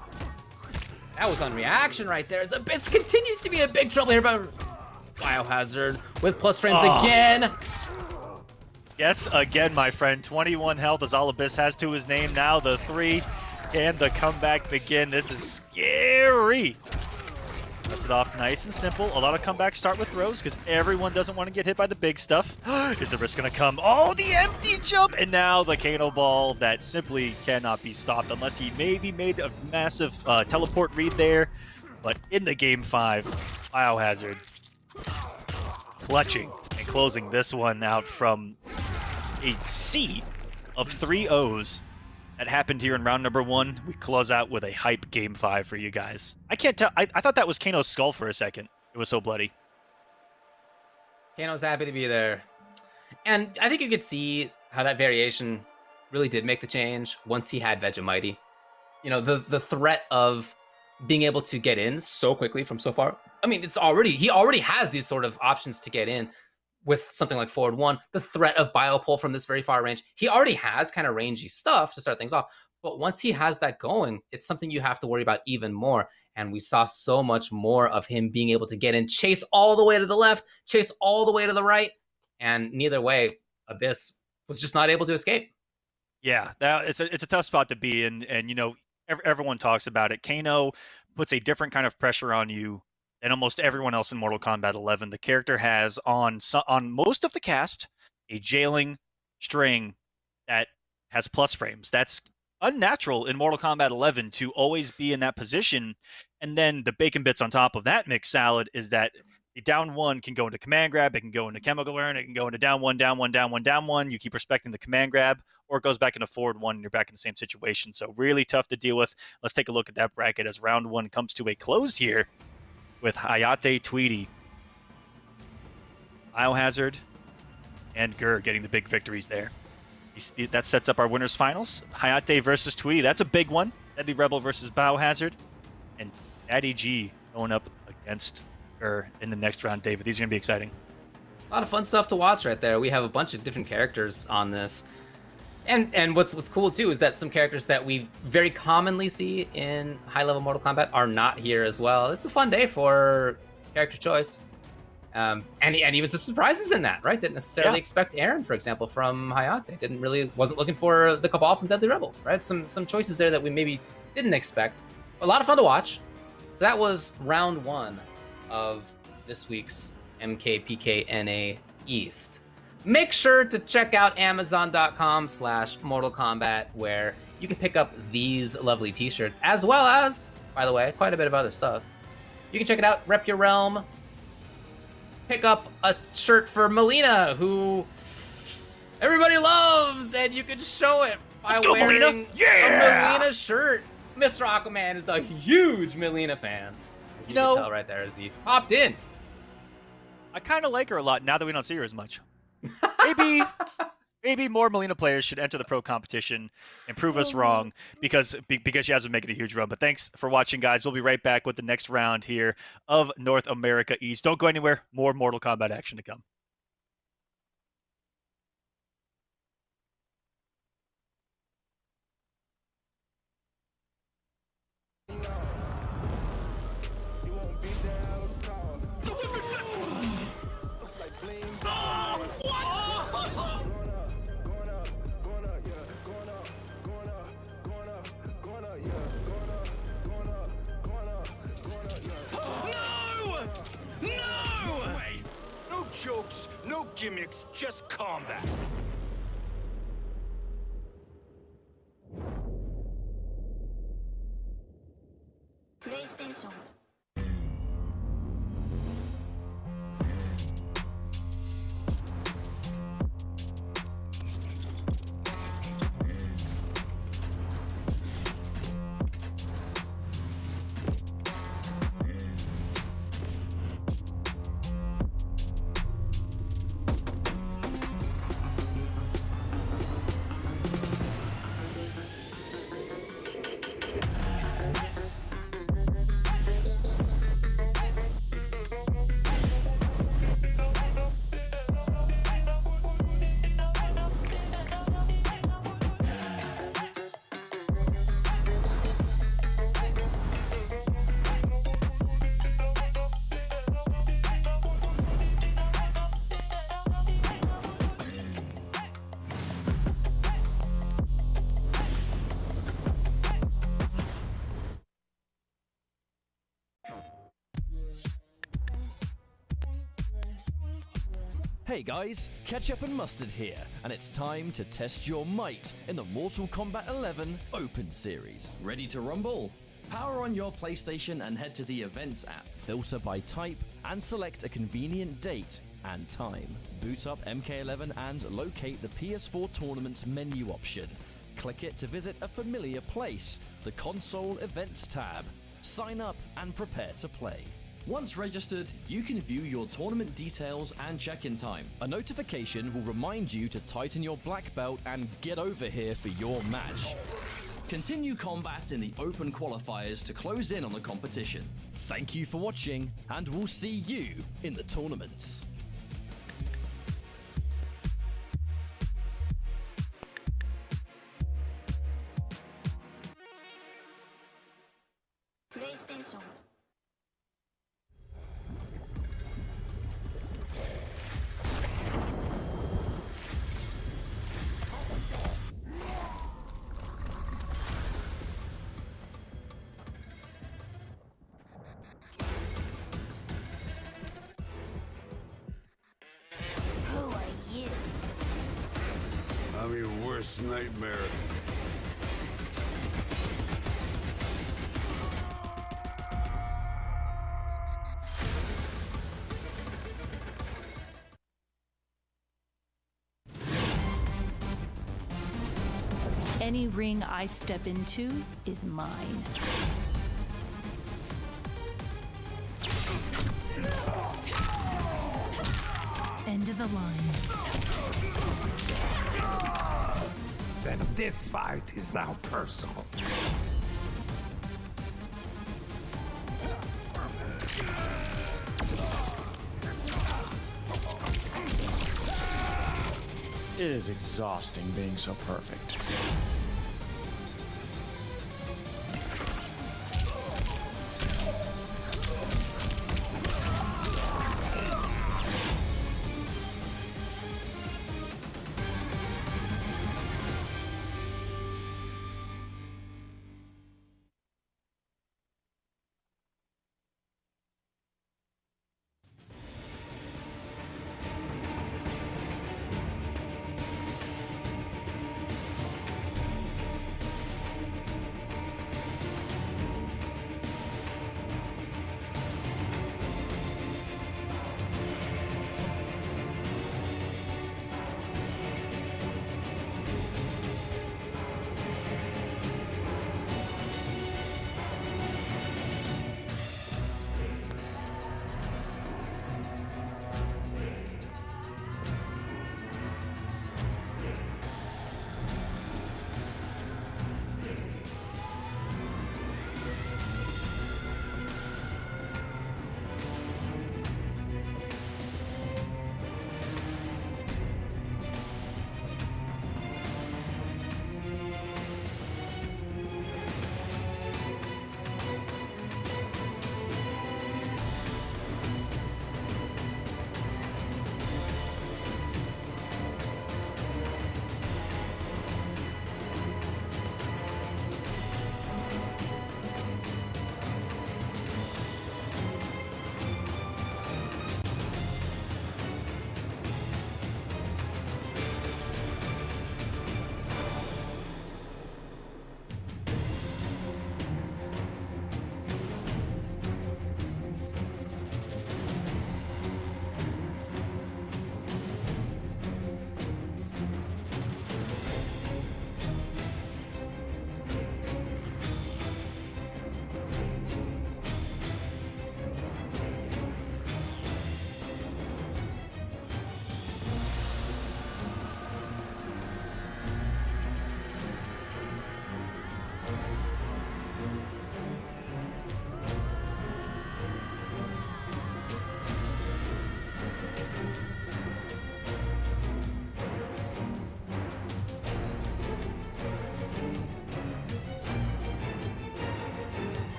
That was on reaction right there. As Abyss continues to be in big trouble here, but Biohazard with plus frames again.
Yes, again, my friend. 21 health is all Abyss has to his name now. The 3 and the comeback begin. This is scary. Cuts it off nice and simple. A lot of comebacks start with throws because everyone doesn't want to get hit by the big stuff. Is the risk going to come? Oh, the empty jump! And now the Kano ball that simply cannot be stopped unless he maybe made a massive teleport read there. But in the game 5, Biohazard clutching and closing this one out from a sea of 3 O's that happened here in round number 1. We close out with a hype game 5 for you guys. I can't tell. I thought that was Kano's skull for a second. It was so bloody.
Kano's happy to be there. And I think you could see how that variation really did make the change once he had Vegemite. You know, the threat of being able to get in so quickly from so far. I mean, he already has these sort of options to get in with something like forward 1. The threat of Biopole from this very far range. He already has kind of rangy stuff to start things off. But once he has that going, it's something you have to worry about even more. And we saw so much more of him being able to get in, chase all the way to the left, chase all the way to the right. And neither way, Abyss was just not able to escape.
Yeah, it's a tough spot to be in. And, you know, everyone talks about it. Kano puts a different kind of pressure on you than almost everyone else in Mortal Kombat 11. The character has on most of the cast a jailing string that has plus frames. That's unnatural in Mortal Kombat 11 to always be in that position. And then the bacon bits on top of that mixed salad is that the down 1 can go into command grab, it can go into chemical burn, it can go into down 1, down 1, down 1, down 1. You keep respecting the command grab, or it goes back into forward 1 and you're back in the same situation. So really tough to deal with. Let's take a look at that bracket as round 1 comes to a close here with Hayate, Tweety, Biohazard, and Gur getting the big victories there. That sets up our winners finals. Hayate versus Tweety, that's a big one. Deadly Rebel versus Biohazard. And Daddy G going up against Gur in the next round. David, these are going to be exciting.
A lot of fun stuff to watch right there. We have a bunch of different characters on this. And what's cool too is that some characters that we very commonly see in high-level Mortal Kombat are not here as well. It's a fun day for character choice. And even some surprises in that, right? Didn't necessarily expect Aaron, for example, from Hayate. Wasn't looking for the Cabal from Deadly Rebel, right? Some choices there that we maybe didn't expect. A lot of fun to watch. So that was round 1 of this week's MKPKNA East. Make sure to check out Amazon.com/Mortal Kombat, where you can pick up these lovely t-shirts, as well as, by the way, quite a bit of other stuff. You can check it out, Rep Your Realm. Pick up a shirt for Melina, who everybody loves, and you can show it by wearing a Melina shirt. Mr. Aquaman is a huge Melina fan, as you can tell right there as he popped in.
I kind of like her a lot now that we don't see her as much. Maybe more Melina players should enter the pro competition and prove us wrong because she hasn't made it a huge run. But thanks for watching, guys. We'll be right back with the next round here of North America East. Don't go anywhere. More Mortal Kombat action to come.
Jokes, no gimmicks, just combat.
PlayStation.
Hey guys, Ketchup and Mustard here, and it's time to test your might in the Mortal Kombat 11 Open Series. Ready to rumble? Power on your PlayStation and head to the Events app, filter by type, and select a convenient date and time. Boot up MK11 and locate the PS4 Tournaments menu option. Click it to visit a familiar place, the Console Events tab. Sign up and prepare to play. Once registered, you can view your tournament details and check-in time. A notification will remind you to tighten your black belt and get over here for your match. Continue combat in the open qualifiers to close in on the competition. Thank you for watching, and we'll see you in the tournaments.
PlayStation.
Who are you?
I'm your worst nightmare.
Any ring I step into is mine. End of the line.
Then this fight is now personal.
It is exhausting being so perfect.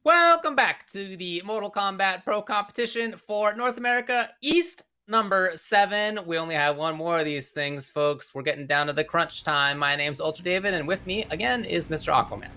Welcome back to the Mortal Kombat Pro Competition for North America East number 7. We only have one more of these things, folks. We're getting down to the crunch time. My name's Ultra David, and with me again is Mr. Aquaman.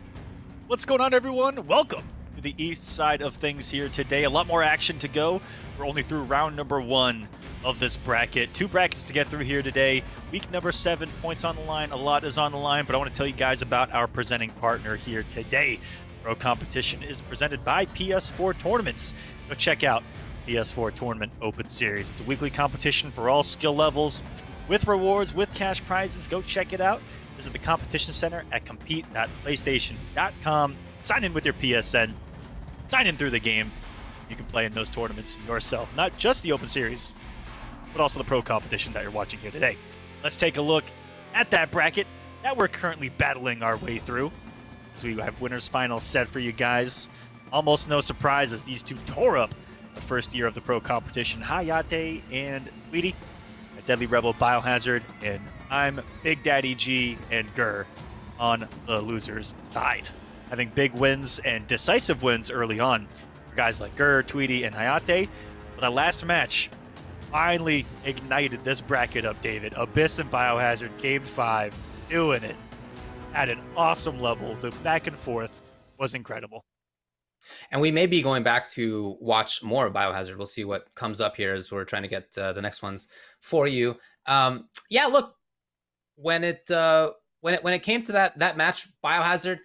What's going on, everyone? Welcome to the east side of things here today. A lot more action to go. We're only through round number 1 of this bracket. 2 brackets to get through here today. Week number 7, points on the line. A lot is on the line, but I want to tell you guys about our presenting partner here today. Pro Competition is presented by PS4 Tournaments. Go check out PS4 Tournament Open Series. It's a weekly competition for all skill levels with rewards, with cash prizes. Go check it out. Visit the competition center at compete.playstation.com. Sign in with your PSN. Sign in through the game. You can play in those tournaments yourself. Not just the Open Series, but also the Pro Competition that you're watching here today. Let's take a look at that bracket that we're currently battling our way through. So we have winners finals set for you guys. Almost no surprise as these two tore up the first year of the Pro Competition. Hayate and Tweety, a Deadly Rebel Biohazard, and I'm Big Daddy G and Gur on the losers' side. Having big wins and decisive wins early on for guys like Gur, Tweety, and Hayate. But that last match finally ignited this bracket up, David. Abyss and Biohazard, Game 5, doing it at an awesome level. The back and forth was incredible.
And we may be going back to watch more of Biohazard. We'll see what comes up here as we're trying to get the next ones for you. Yeah, look, when it came to that match, Biohazard,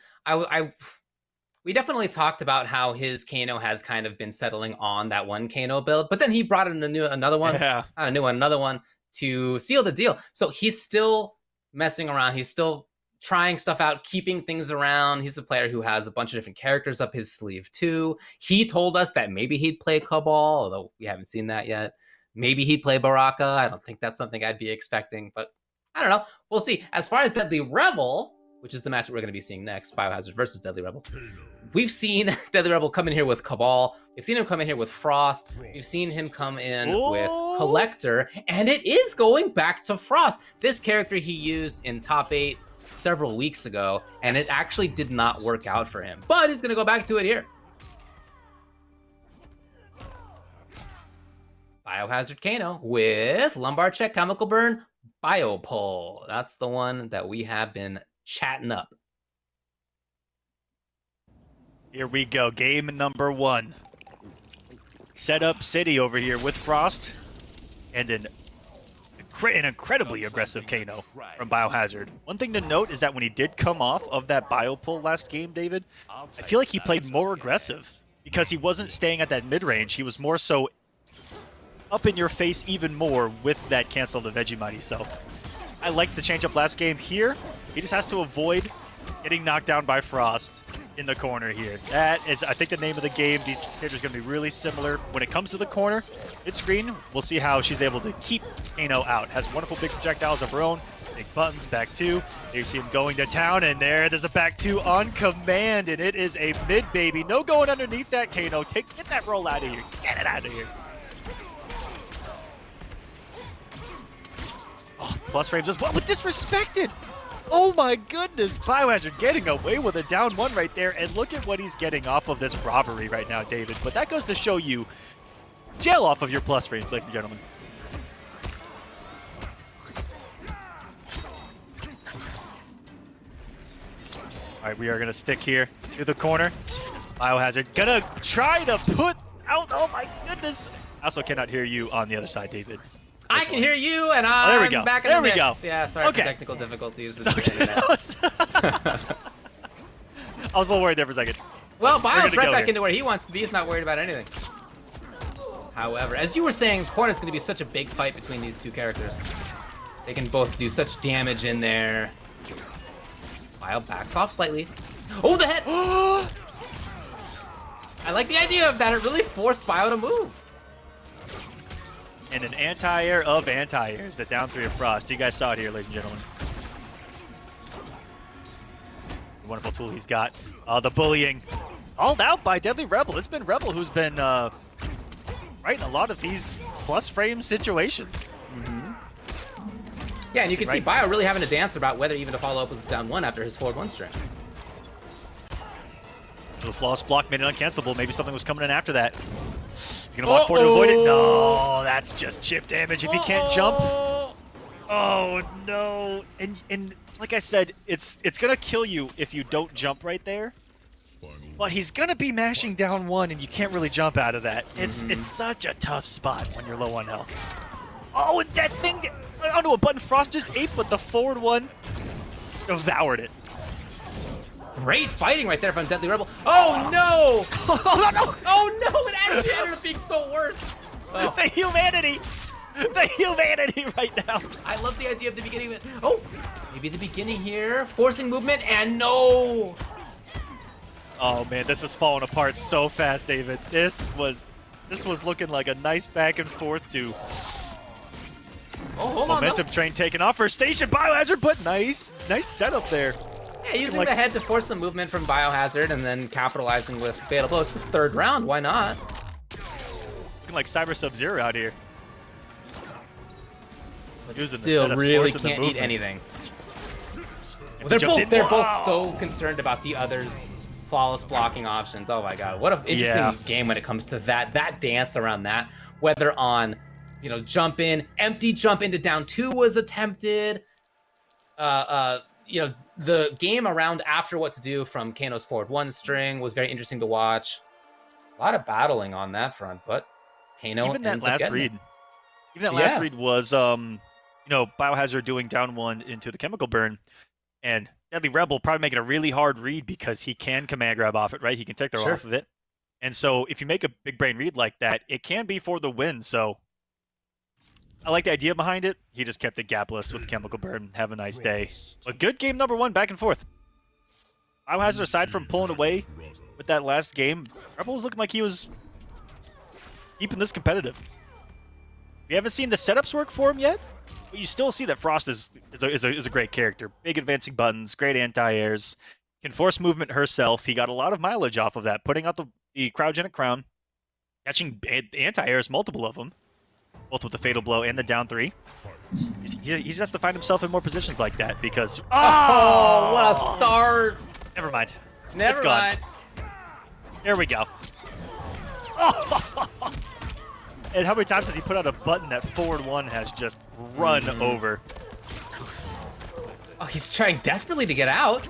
we definitely talked about how his Kano has kind of been settling on that one Kano build, but then he brought in another one to seal the deal. So he's still messing around. He's still trying stuff out, keeping things around. He's a player who has a bunch of different characters up his sleeve too. He told us that maybe he'd play Cabal, although we haven't seen that yet. Maybe he'd play Baraka. I don't think that's something I'd be expecting, but I don't know. We'll see. As far as Deadly Rebel, which is the match that we're going to be seeing next, Biohazard versus Deadly Rebel. We've seen Deadly Rebel come in here with Cabal. We've seen him come in here with Frost. We've seen him come in with Collector. And it is going back to Frost. This character he used in Top 8 several weeks ago, and it actually did not work out for him. But he's going to go back to it here. Biohazard Kano with Lumbar Check, Chemical Burn, Biopole. That's the one that we have been chatting up.
Here we go, game number 1. Set up City over here with Frost and an incredibly aggressive Kano from Biohazard. One thing to note is that when he did come off of that Biopole last game, David, I feel like he played more aggressive because he wasn't staying at that mid-range. He was more so up in your face even more with that cancel the Vegemite. So I liked the change-up last game here. He just has to avoid getting knocked down by Frost in the corner here. That is, I think, the name of the game. These characters are going to be really similar. When it comes to the corner, mid-screen, we'll see how she's able to keep Kano out. Has wonderful big projectiles of her own. Big buttons, back 2. There you see him going to town, and there's a back 2 on command, and it is a mid, baby. No going underneath that Kano. Get that roll out of here. Get it out of here. Oh, plus frames as well, but disrespected. Oh my goodness, Biohazard getting away with a down 1 right there, and look at what he's getting off of this robbery right now, David. But that goes to show you, jail off of your plus frames, ladies and gentlemen. All right, we are gonna stick here to the corner. Biohazard gonna try to put out, oh my goodness. I also cannot hear you on the other side, David.
I can hear you, and I'm back in the mix.
There we go.
Yeah, sorry for technical difficulties.
I was a little worried there for a second.
Well, Bio's right back into where he wants to be. He's not worried about anything. However, as you were saying, corner's going to be such a big fight between these two characters. They can both do such damage in there. Bio backs off slightly. Oh, the head! I like the idea of that. It really forced Bio to move.
And an anti-air of anti-airs, the down 3 of Frost. You guys saw it here, ladies and gentlemen. The wonderful tool he's got. The bullying. Called out by Deadly Rebel. It's been Rebel who's been right in a lot of these plus frame situations.
Yeah, and you can see Bio really having to dance about whether even to follow up with down 1 after his forward 1 string.
The flawless block made it uncancelable. Maybe something was coming in after that. He's gonna walk forward to avoid it. No, that's just chip damage if he can't jump. Oh no! And like I said, it's gonna kill you if you don't jump right there. But he's gonna be mashing down one, and you can't really jump out of that. It's such a tough spot when you're low on health. Oh, and that thing onto a button Frost just ate, but the forward one devoured it.
Great fighting right there from Deadly Rebel. Oh no!
Oh no!
Oh no! It actually ended up being so worse. Oh.
The humanity! The humanity right now!
I love the idea of the beginning of it. Oh! Maybe the beginning here. Forcing movement and no!
Oh man, this is falling apart so fast, David. This was looking like a nice back and forth to momentum train taking off for Station Biohazard, but nice setup there.
Yeah, using the head to force some movement from Biohazard and then capitalizing with Fatal Blow. It's the third round, why not?
Looking like Cyber Sub-Zero out here.
But still really can't eat anything. Well, they're both so concerned about the other's flawless blocking options. Oh my god, what an interesting game when it comes to that dance around that. Whether on, jump in, empty jump into down 2 was attempted. The game around after what to do from Kano's forward 1 string was very interesting to watch. A lot of battling on that front, but Kano
even that
ends up
last read. Even that last read was Biohazard doing down 1 into the chemical burn, and Deadly Rebel probably making a really hard read because he can command grab off it, right? He can take the off of it. And so if you make a big brain read like that, it can be for the win. So I like the idea behind it. He just kept it gapless with the chemical burn. Have a nice day. A good game number 1, back and forth. Biohazard, aside from pulling away with that last game, Rebel was looking like he was keeping this competitive. We haven't seen the setups work for him yet, but you still see that Frost is a great character. Big advancing buttons, great anti-airs, can force movement herself. He got a lot of mileage off of that, putting out the cryogenic crown, catching anti-airs, multiple of them, both with the fatal blow and the down 3. He has to find himself in more positions like that because...
Oh, what a start!
Never mind.
Never mind.
There we go. Oh. And how many times has he put out a button that forward 1 has just run over?
Oh, he's trying desperately to get out.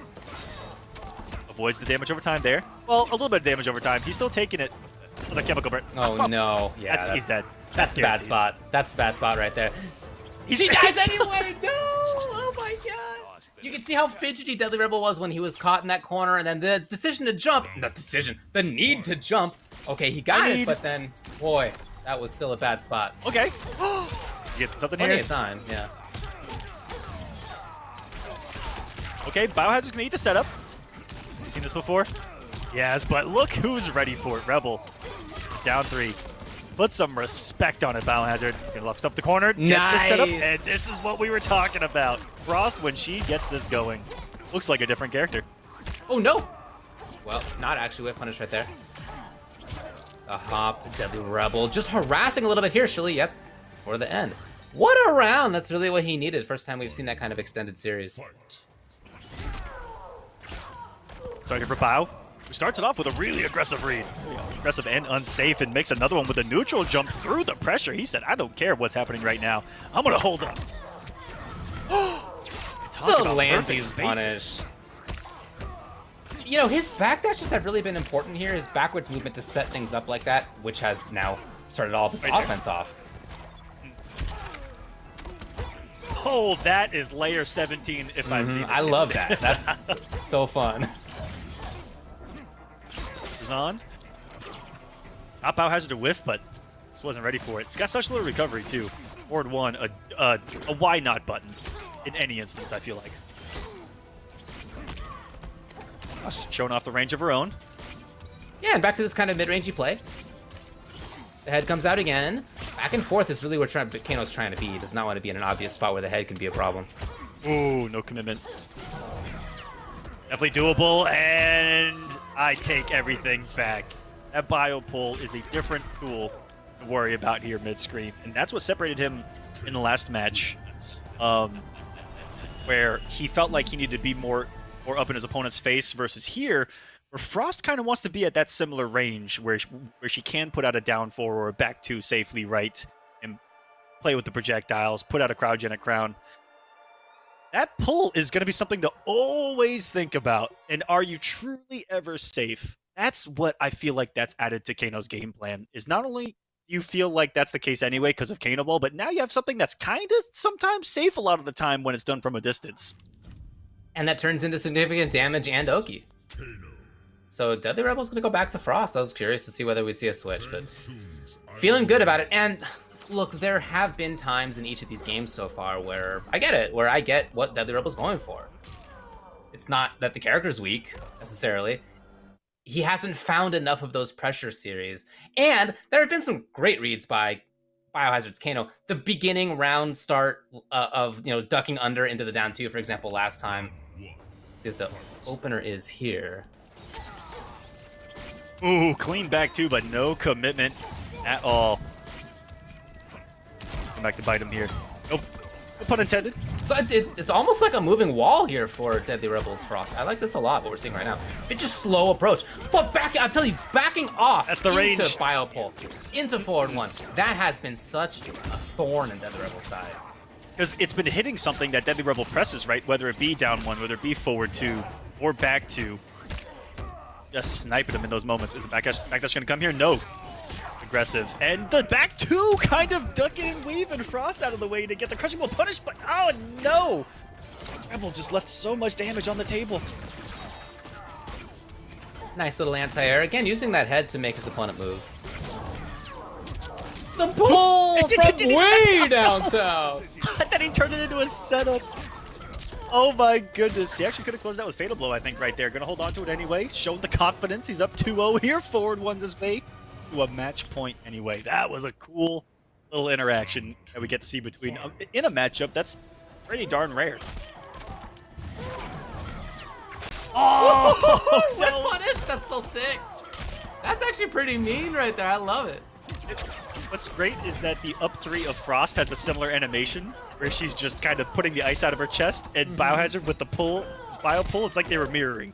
Avoids the damage over time there. Well, a little bit of damage over time. He's still taking it with a chemical burn.
Oh no. Yeah,
he's dead.
That's the bad spot. That's the bad spot right there. He dies anyway! No! Oh my god! You can see how fidgety Deadly Rebel was when he was caught in that corner, and then the decision to jump. The need to jump. Okay, he got it, but then, boy, that was still a bad spot.
Okay. You get something here?
Plenty of time, yeah.
Okay, Biohazard's gonna eat the setup. Have you seen this before? Yes, but look who's ready for it. Rebel. Down 3. Put some respect on it, Biohazard. He's gonna lock up the corner, gets the setup, and this is what we were talking about. Frost, when she gets this going, looks like a different character.
Oh no! Well, not actually whip punish right there. The hop, Deadly Rebel, just harassing a little bit here, Shilly, yep, for the end. What a round! That's really what he needed. First time we've seen that kind of extended series.
Target for Bio, who starts it off with a really aggressive read. Aggressive and unsafe, and makes another one with a neutral jump through the pressure. He said, I don't care what's happening right now. I'm going to hold up.
The Lancy's punish. His backdashes have really been important here. His backwards movement to set things up like that, which has now started all this offense off.
Oh, that is layer 17 if I've seen it.
I love that. That's so fun.
On. Not Biohazard to whiff, but just wasn't ready for it. It's got such little recovery too. Forward 1, a why not button in any instance, I feel like. Showing off the range of her own.
Yeah, and back to this kind of mid-rangey play. The head comes out again. Back and forth is really what Kano's trying to be. He does not want to be in an obvious spot where the head can be a problem.
Ooh, no commitment. Definitely doable, and I take everything back. That bio pull is a different tool to worry about here mid-screen, and that's what separated him in the last match, where he felt like he needed to be more up in his opponent's face, versus here, where Frost kind of wants to be at that similar range where she can put out a down 4 or a back 2 safely, right, and play with the projectiles, put out a cryogenic crown. That pull is going to be something to always think about. And are you truly ever safe? That's what I feel like that's added to Kano's game plan, is not only you feel like that's the case anyway because of Kano Ball, but now you have something that's kind of sometimes safe a lot of the time when it's done from a distance.
And that turns into significant damage and Oki. So Deadly Rebel's going to go back to Frost. I was curious to see whether we'd see a switch, but feeling good about it. And look, there have been times in each of these games so far where I get it, where I get what Deadly Rebel's going for. It's not that the character's weak, necessarily. He hasn't found enough of those pressure series. And there have been some great reads by Biohazard's Kano. The beginning round start of, ducking under into the down 2, for example, last time. See if the opener is here.
Ooh, clean back 2, but no commitment at all. Come back to bite him here. Nope. No pun intended.
It's almost like a moving wall here for Deadly Rebels Frost. I like this a lot, what we're seeing right now. It's just slow approach. But I'm telling you, backing off
that's the range.
Into Biopole, into forward 1. That has been such a thorn in Deadly Rebel's side.
Because it's been hitting something that Deadly Rebel presses, right? Whether it be down 1, whether it be forward 2, or back 2. Just sniping him in those moments. Is the back dash going to come here? No. Aggressive. And the back 2 kind of ducking and weaving Frost out of the way to get the crushing blow punished, but oh no! Rebel just left so much damage on the table.
Nice little anti-air. Again, using that head to make his opponent move. The pull from way downtown!
Then he turned it into a setup. Oh my goodness. He actually could have closed that with Fatal Blow, I think, right there. Gonna hold on to it anyway. Showing the confidence. He's up 2-0 here. Forward 1's his way to a match point anyway. That was a cool little interaction that we get to see between in a matchup that's pretty darn rare. Oh!
No punish! That's so sick. That's actually pretty mean right there. I love it.
What's great is that the up 3 of Frost has a similar animation where she's just kind of putting the ice out of her chest, and Biohazard with the bio pull, it's like they were mirroring.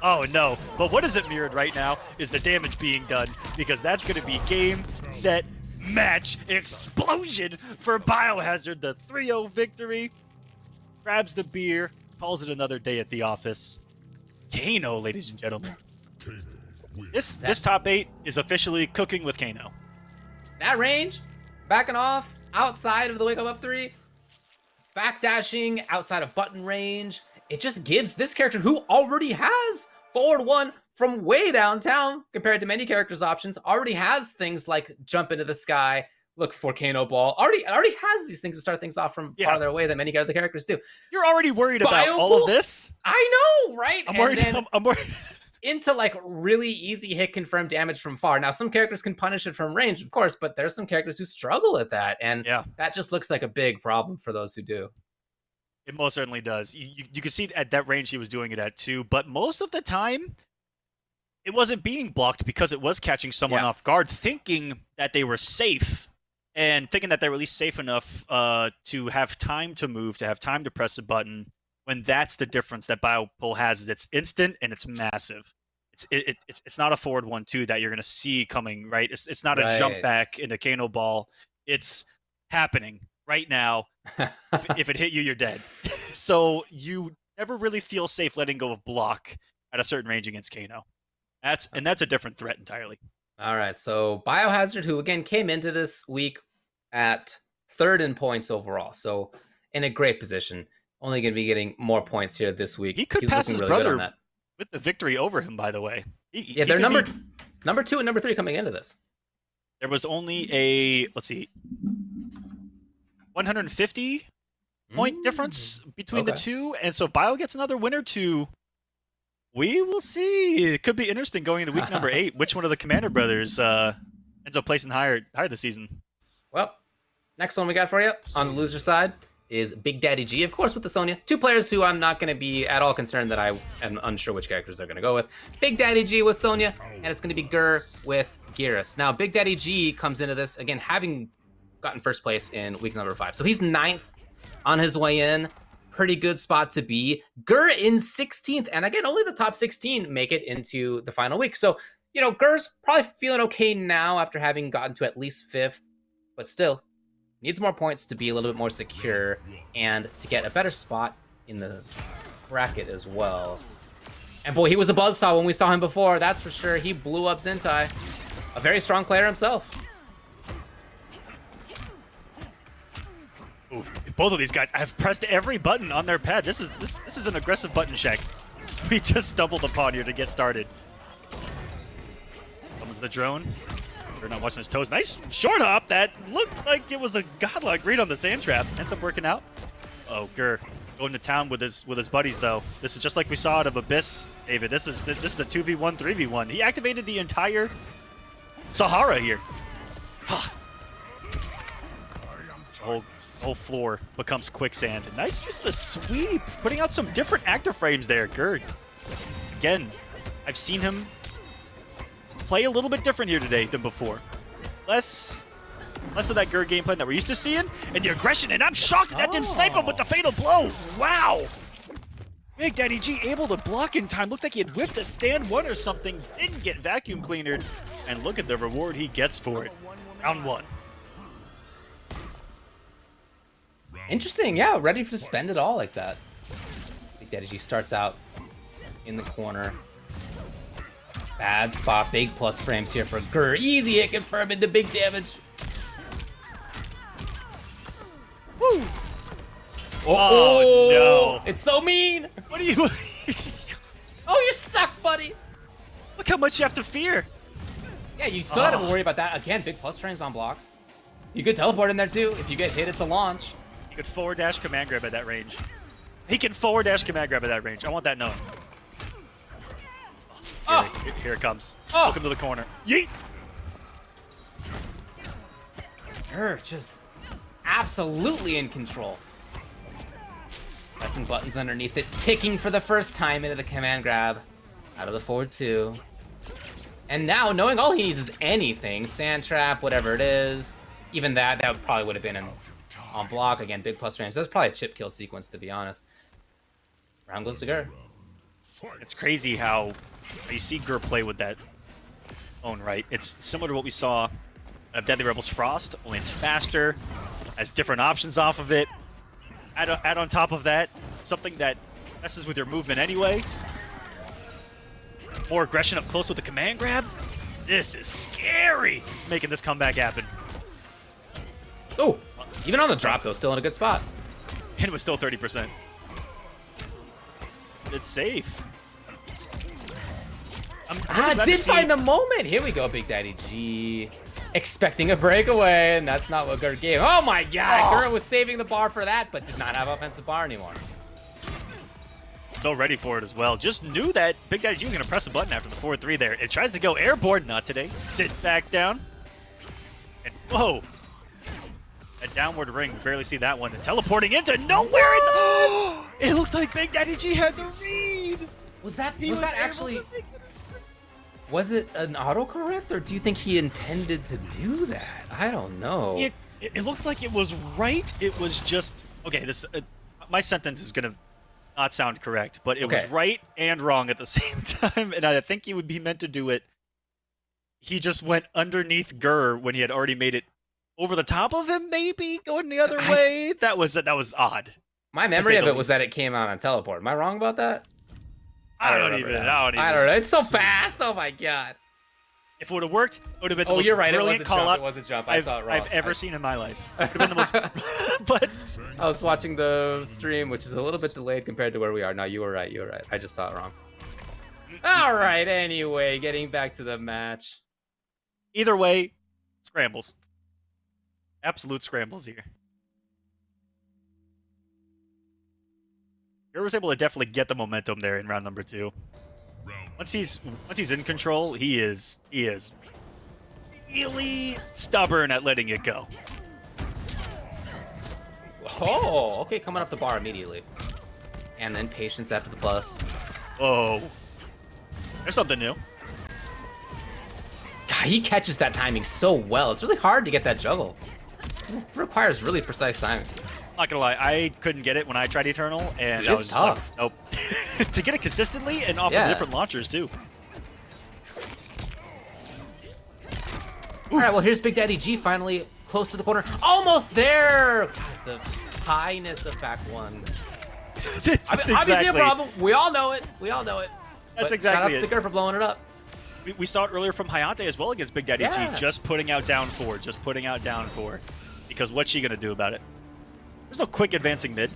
Oh no, but what isn't mirrored right now is the damage being done, because that's going to be game, set, match, explosion for Biohazard. The 3-0 victory, grabs the beer, calls it another day at the office. Kano, ladies and gentlemen. This top 8 is officially cooking with Kano.
That range, backing off, outside of the wake up 3, backdashing, outside of button range. It just gives this character, who already has forward 1 from way downtown, compared to many characters' options, already has things like jump into the sky, look for Kano Ball, already has these things to start things off from farther away than many other characters do.
You're already worried about all of this?
I know, right?
I'm worried. I'm worried.
Into like really easy hit confirmed damage from far. Now, some characters can punish it from range, of course, but there's some characters who struggle at that. And that just looks like a big problem for those who do.
It most certainly does. You can see at that range he was doing it at too, but most of the time it wasn't being blocked because it was catching someone off guard, thinking that they were safe and thinking that they were at least safe enough to have time to move, to have time to press a button. When that's the difference that Biopull has, is it's instant and it's massive. It's not a forward 1-2 that you're going to see coming, right? It's not a jump back into Kano Ball. It's happening right now. If it hit you, you're dead. So you never really feel safe letting go of block at a certain range against Kano. That's a different threat entirely.
All right, so Biohazard, who again came into this week at 3rd in points overall, so in a great position. Only going to be getting more points here this week.
He could pass his brother with the victory over him, by the way.
They're number 2 and number 3 coming into this.
There was only a, 150 point difference between the two, and so Bio gets another win or 2. We will see. It could be interesting going into week number 8. Which one of the Commander brothers ends up placing higher this season?
Well, next one we got for you on the loser side is Big Daddy G, of course, with the Sonya. 2 players who I'm not going to be at all concerned that I am unsure which characters they're going to go with. Big Daddy G with Sonya, and it's going to be Gur with Geras. Now, Big Daddy G comes into this, again, having gotten 1st place in week number 5. So he's 9th on his way in. pretty good spot to be. Gur in 16th, and again, only the top 16 make it into the final week. So, you know, Gur's probably feeling okay now after having gotten to at least 5th, but still needs more points to be a little bit more secure and to get a better spot in the bracket as well. And boy, he was a buzzsaw when we saw him before, that's for sure. He blew up Zentai. A very strong player himself.
Ooh, both of these guys have pressed every button on their pad. This is an aggressive button check. We just stumbled upon here to get started. Comes the drone. We're not watching his toes. Nice short hop that looked like it was a godlike read on the sand trap. Ends up working out. Oh, Gur going to town with his buddies though. This is just like we saw out of Abyss, David. This is a 2v1, 3v1. He activated the entire Sahara here. Whole floor becomes quicksand. Nice use of the sweep, putting out some different active frames there. Gur, again, I've seen him play a little bit different here today than before. Less of that Gur game plan that we're used to seeing, and the aggression, and I'm shocked that didn't snipe him with the fatal blow. Wow! Big Daddy G able to block in time. Looked like he had whiffed a stand 1 or something, didn't get vacuum cleanered, and look at the reward he gets for it. Round 1.
Interesting, yeah, ready to spend it all like that. Big Daddy G starts out in the corner. Bad spot, big plus frames here for Gur. Easy hit confirm into big damage. Woo!
Oh, no.
It's so mean!
What are you...
Oh, you're stuck, buddy!
Look how much you have to fear.
Yeah, you still have to worry about that. Again, big plus frames on block. You could teleport in there too. If you get hit, it's a launch.
He could forward dash command grab at that range. He can forward dash command grab at that range. I want that known. Here it comes. Welcome to the corner. Yeet!
Gur just absolutely in control. Pressing buttons underneath it, ticking for the first time into the command grab. Out of the forward 2. And now, knowing all he needs is anything, sand trap, whatever it is, even that probably would have been on block. Again, big plus frames. That's probably a chip kill sequence, to be honest. Round goes to Gur.
It's crazy how you see Gur play with that own right. It's similar to what we saw of Deadly Rebels Frost, only it's faster, has different options off of it. Add on top of that, something that messes with your movement anyway. More aggression up close with the command grab. This is scary. It's making this comeback happen.
Oh, even on the drop though, still in a good spot.
And it was still 30%. It's safe.
Did find the moment. Here we go, Big Daddy G. Expecting a breakaway, and that's not what Gur gave. Oh my god, Gur was saving the bar for that, but did not have offensive bar anymore.
So ready for it as well. Just knew that Big Daddy G was going to press a button after the 4-3 there. It tries to go airborne, not today. Sit back down. And whoa. A downward ring, barely see that one. And teleporting into nowhere. It looked like Big Daddy G had the read.
Was that actually... Was it an autocorrect, or do you think he intended to do that? I don't know.
It looked like it was right. It was just... Okay, this my sentence is going to not sound correct, but it was right and wrong at the same time, and I think he would be meant to do it. He just went underneath Gur when he had already made it over the top of him, maybe, going the other way. That was odd.
My memory of it was that it came out on teleport. Am I wrong about that?
I don't even know.
It's so fast. Oh my god.
If it would have worked, it would have been the most
you're right.
brilliant call out
it was a jump. I saw it wrong.
I've ever seen in my life. It would have been the most... But
I was watching the stream, which is a little bit delayed compared to where we are. No, you were right. You were right. I just saw it wrong. All right. Anyway, getting back to the match.
Either way, scrambles. Absolute scrambles here. Gur was able to definitely get the momentum there in round number 2. Once he's in control, he is really stubborn at letting it go.
Oh, okay, coming up the bar immediately. And then patience after the plus.
Oh. There's something new.
God, he catches that timing so well. It's really hard to get that juggle. It requires really precise timing.
Not gonna lie, I couldn't get it when I tried Eternal, and
Dude,
I
it's
was
tough.
like, nope. To get it consistently and off of
Yeah.
different launchers too.
All right, well, here's Big Daddy G finally close to the corner. Almost there! God, the highness of pack 1. I mean, obviously a
Exactly.
problem. We all know it. We all know it.
That's
But
exactly
shout out
it.
Sticker for blowing it up.
We saw it earlier from Hayate as well against Big Daddy
Yeah.
G, just putting out down 4, just putting out down 4. Because what's she gonna do about it? There's no quick advancing mid.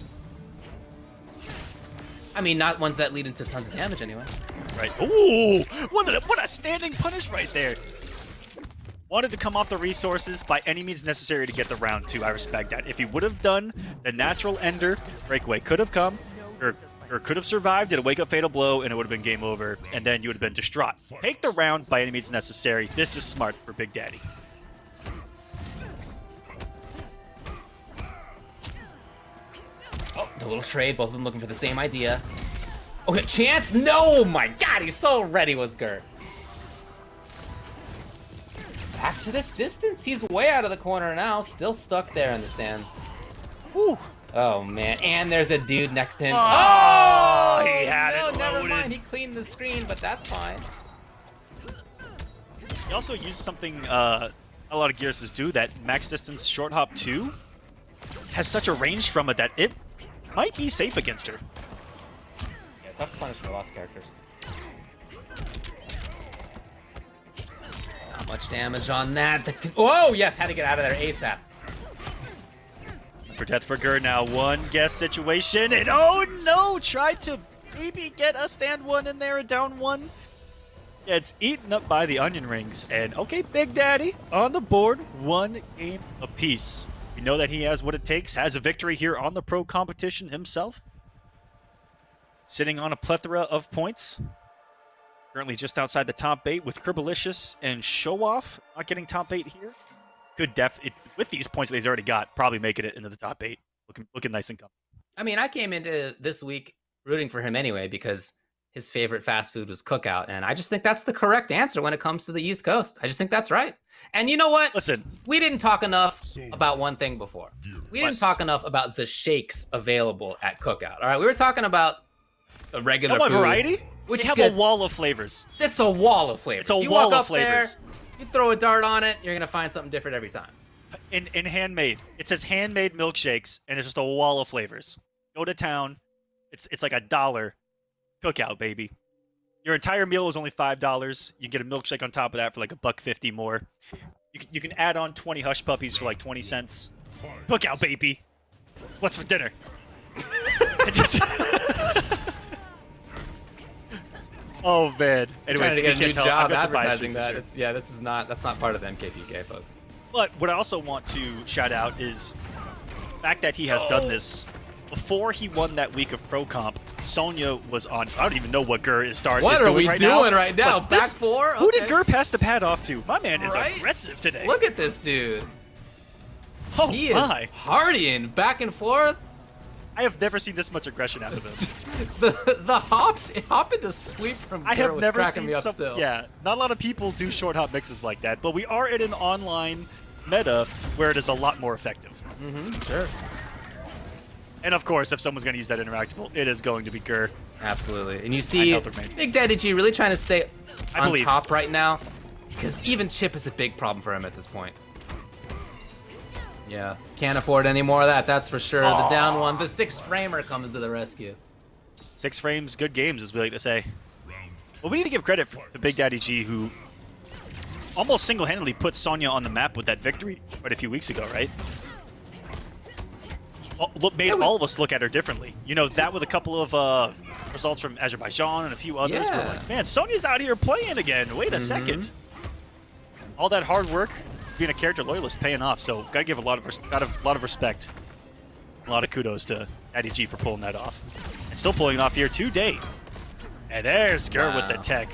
I mean, not ones that lead into tons of damage anyway.
Right. Ooh! What a standing punish right there. Wanted to come off the resources by any means necessary to get the round 2. I respect that. If he would have done the natural ender, breakaway could have come, or could have survived, did a wake up fatal blow, and it would have been game over, and then you would have been distraught. Take the round by any means necessary. This is smart for Big Daddy.
Oh, the little trade, both of them looking for the same idea. Okay, chance? No, my God, he's so ready, was Gert. Back to this distance. He's way out of the corner now, still stuck there in the sand.
Whew.
Oh, man, and there's a dude next to him.
Oh, he had
no,
it
never
loaded.
mind, he cleaned the screen, but that's fine.
He also used something a lot of Gears do, that max distance short hop 2 has such a range from it that it might be safe against her.
Yeah, tough to punish for lots of characters. Not much damage on that. Oh, yes, had to get out of there ASAP.
For Death for Gerd now, one guess situation, and oh no, tried to maybe get a stand 1 in there, a down 1. Yeah, it's eaten up by the onion rings, and okay, Big Daddy on the board, 1 game apiece. We know that he has what it takes, has a victory here on the pro competition himself. Sitting on a plethora of points. Currently just outside the top 8 with Kerbalicious and Show Off not getting top 8 here. Could with these points that he's already got, probably making it into the top 8. Looking nice and comfy.
I mean, I came into this week rooting for him anyway because his favorite fast food was Cookout, and I just think that's the correct answer when it comes to the East Coast. I just think that's right. And you know what?
Listen,
we didn't talk enough about one thing before. We didn't talk enough about the shakes available at Cookout. All right, we were talking about a regular food,
variety,
which
they
is
have
good.
A wall of flavors.
It's a wall of flavors.
It's a
you
wall
walk
of
up
flavors.
there, you throw a dart on it, you're gonna find something different every time.
In handmade, it says handmade milkshakes, and it's just a wall of flavors. Go to town, it's like $1. Cookout, baby. Your entire meal is only $5. You get a milkshake on top of that for like $1.50 more. You can add on 20 hush puppies for like 20 cents. Cookout, baby. What's for dinner? It just... Oh man. Anyways,
Trying to get a
you
new
can't tell. I've
job
got some bias
advertising
for
that.
sure.
It's, yeah, that's not part of the MKPK, folks.
But what I also want to shout out is the fact that he has done this. Before he won that week of Pro Comp, Sonya was on. I don't even know what Gur is doing
What are we
right
doing
now.
right now?
But
Back four?
Who did
Okay.
Gur pass the pad off to? My man is
Right?
aggressive today.
Look at this dude.
Oh
He is
my.
partying back and forth.
I have never seen this much aggression out of him.
The hop into sweep from
I
Gur
have
was
never
cracking
seen
me up
some.
still.
Yeah, not a lot of people do short hop mixes like that, but we are in an online meta where it is a lot more effective.
Sure.
And of course, if someone's going to use that interactable, it is going to be Gur.
Absolutely. And you see
health remain.
Big Daddy G really trying to stay
I
on
believe.
top right now because even chip is a big problem for him at this point. Yeah, can't afford any more of that, that's for sure. The down one, the 6-framer comes to the rescue.
6 frames, good games, as we like to say. Well, we need to give credit to Big Daddy G, who almost single-handedly put Sonya on the map with that victory quite a few weeks ago, right? Made all of us look at her differently. You know, that with a couple of results from Azerbaijan and a few others.
Yeah.
We're like, man, Sonya's out here playing again. Wait a second. All that hard work, being a character loyalist, paying off. So gotta give a lot of respect, a lot of kudos to Daddy G for pulling that off, and still pulling it off here today. And there's Gur with the tech.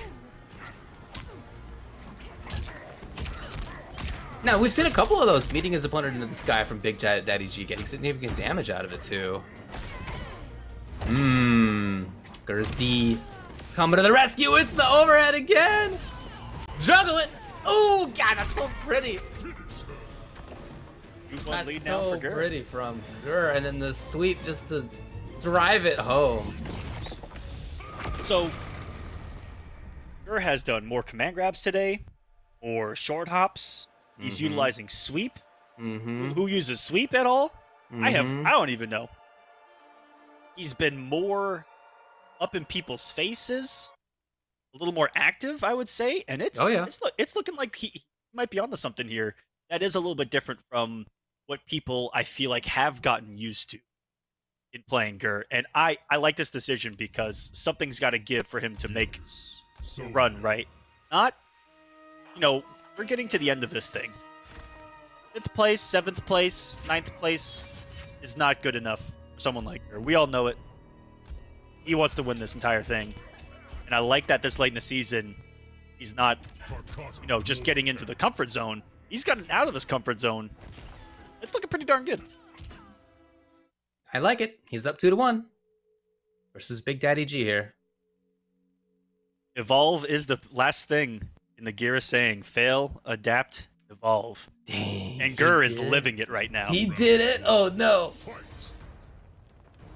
Now, we've seen a couple of those meeting his opponent into the sky from Big Daddy G, getting significant damage out of it, too. Gur's D coming to the rescue. It's the overhead again. Juggle it. Oh, God, that's so pretty.
2-1
That's
lead now
so
for Gur.
pretty from Gur, and then the sweep just to drive it home.
So, Gur has done more command grabs today, or short hops. He's utilizing sweep. Who uses sweep at all? I don't even know. He's been more up in people's faces, a little more active, I would say, and it's looking like he might be onto something here. That is a little bit different from what people I feel like have gotten used to in playing Gur, and I like this decision because something's got to give for him to make a run, right? Not, we're getting to the end of this thing. 5th place, 7th place, 9th place is not good enough for someone like Gur. We all know it. He wants to win this entire thing. And I like that this late in the season, he's not, just getting into the comfort zone. He's gotten out of his comfort zone. It's looking pretty darn good.
I like it. He's up 2-1 versus Big Daddy G here.
Evolve is the last thing in the Gear saying. Fail, adapt, evolve.
Dang.
And Gur is living it right now.
He did it? Oh no.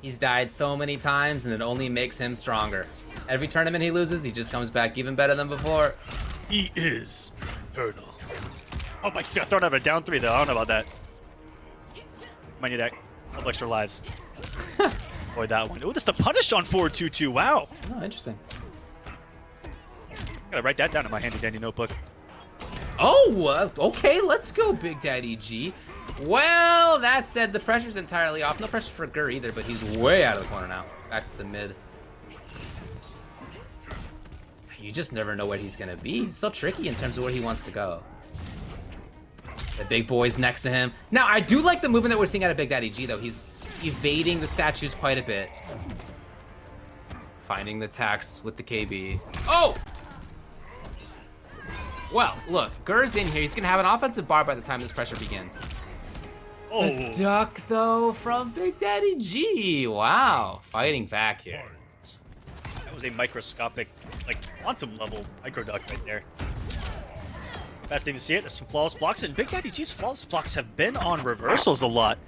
He's died so many times and it only makes him stronger. Every tournament he loses, he just comes back even better than before.
He is eternal. Oh my god, throwing out a down 3 though. I don't know about that. Might need that. Couple extra lives. Avoid that one. Oh, this the punish on 4-2-2. Wow.
Oh, interesting.
Gotta write that down in my handy dandy notebook.
Oh, okay, let's go, Big Daddy G. Well, that said, the pressure's entirely off. No pressure for Gur either, but he's way out of the corner now. Back to the mid. You just never know where he's gonna be. He's so tricky in terms of where he wants to go. The big boy's next to him. Now, I do like the movement that we're seeing out of Big Daddy G, though. He's evading the statues quite a bit. Finding the tax with the KB. Oh! Well, look, Gur's in here. He's gonna have an offensive bar by the time this pressure begins.
Oh.
The duck, though, from Big Daddy G. Wow, fighting back here.
That was a microscopic, like quantum level micro duck right there. Best thing to see it. There's some flawless blocks, and Big Daddy G's flawless blocks have been on reversals a lot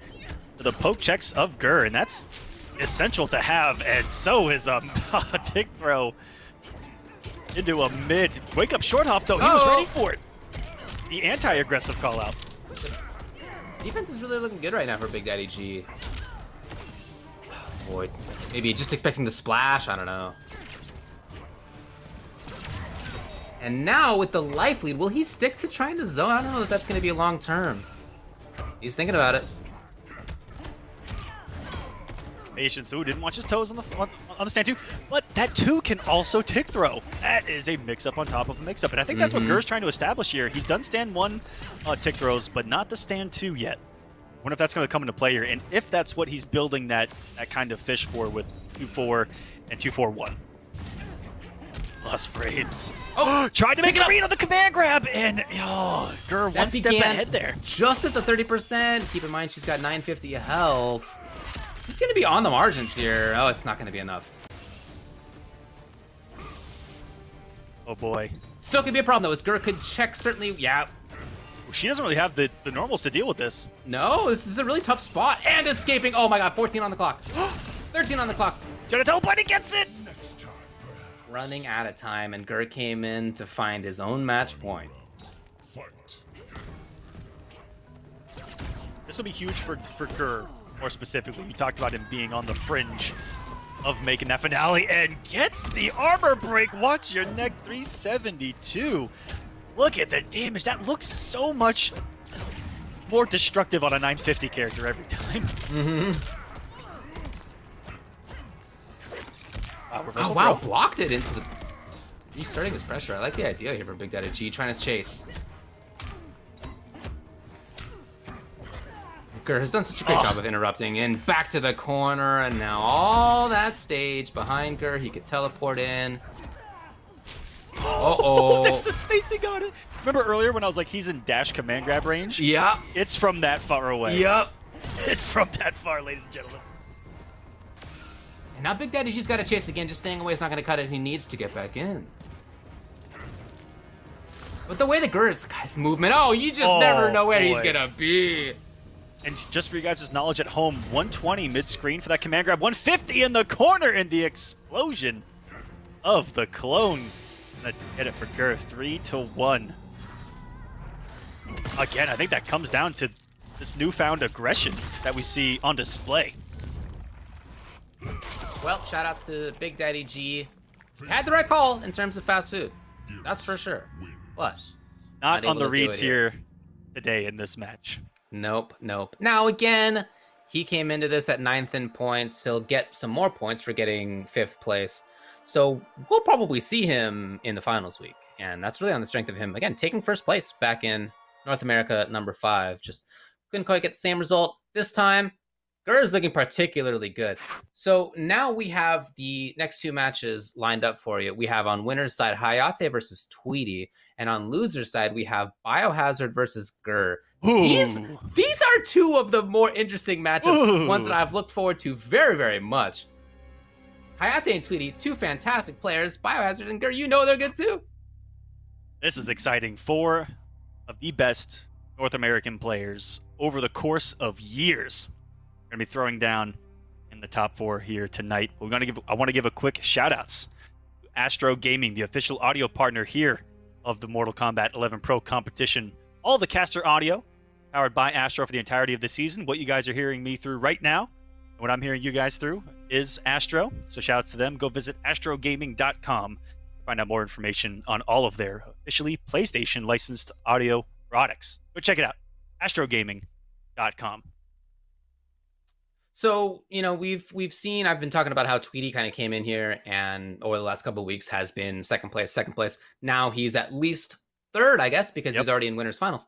for the poke checks of Gur, and that's essential to have. And so is a tick throw into a mid. Wake up short hop though. He was ready for it. The anti-aggressive call out.
Defense is really looking good right now for Big Daddy G. Oh, boy, maybe just expecting the splash. I don't know. And now with the life lead, will he stick to trying to zone? I don't know if that's going to be a long term. He's thinking about it.
Patience. Ooh, didn't watch his toes on the stand too, but that too can also tick throw. That is a mix-up on top of a mix-up, and I think that's what Gur's trying to establish here. He's done stand 1 tick throws, but not the stand 2 yet. I wonder if that's going to come into play here, and if that's what he's building that kind of fish for with 2-4 and 2-4-1. Plus frames. Oh, tried to make a read on the command grab, and Gur one step ahead there.
Just at the 30%. Keep in mind she's got 950 health. This is going to be on the margins here. Oh, it's not going to be enough.
Oh boy.
Still could be a problem though. As Gur could check certainly. Yeah.
She doesn't really have the normals to deal with this.
No, this is a really tough spot. And escaping. Oh my god, 14 on the clock. 13 on the clock.
Trying to teleport, he gets it.
Running out of time, and Gur came in to find his own match point.
This will be huge for Gur, more specifically. You talked about him being on the fringe of making that finale, and gets the armor break. Watch your neck, 372. Look at the damage. That looks so much more destructive on a 950 character every time.
Oh wow, blocked it into the... He's starting this pressure. I like the idea here for Big Daddy G, trying to chase. Gur has done such a great job of interrupting, and back to the corner, and now all that stage behind Gur. He could teleport in.
There's the spacing on it. Remember earlier when I was like, he's in dash command grab range?
Yep.
It's from that far away.
Yep.
It's from that far, ladies and gentlemen.
And now Big Daddy G's got to chase again. Just staying away is not going to cut it. He needs to get back in. But the way the Gur is, guy's movement, you just never know where he's going to be.
And just for you guys' knowledge at home, 120 mid-screen for that command grab, 150 in the corner, and the explosion of the clone. Gonna get it for Gur, 3-1. Again, I think that comes down to this newfound aggression that we see on display.
Well, shoutouts to Big Daddy G. Had the right call in terms of fast food. That's for sure. Plus,
not on the
able to do
reads
it
here today in this match.
Nope. Now again, he came into this at 9th in points. He'll get some more points for getting 5th place. So we'll probably see him in the finals week. And that's really on the strength of him, again, taking 1st place back in North America number 5. Just couldn't quite get the same result this time. Gur is looking particularly good. So now we have the next 2 matches lined up for you. We have on winner's side, Hayate versus Tweety. And on loser's side, we have Biohazard versus Gur. These are 2 of the more interesting matchups, ones that I've looked forward to very, very much. Hayate and Tweety, 2 fantastic players. Biohazard and Gur, you know they're good too.
This is exciting. 4 of the best North American players over the course of years are going to be throwing down in the top 4 here tonight. I want to give a quick shout-outs to Astro Gaming, the official audio partner here of the Mortal Kombat 11 Pro competition. All the caster audio powered by Astro for the entirety of the season. What you guys are hearing me through right now, and what I'm hearing you guys through, is Astro. So shout out to them. Go visit astrogaming.com to find out more information on all of their officially PlayStation licensed audio products. Go check it out. astrogaming.com.
So, we've seen, I've been talking about how Tweety kind of came in here and over the last couple of weeks has been second place. Now he's at least 3rd, I guess, because he's already in winners finals.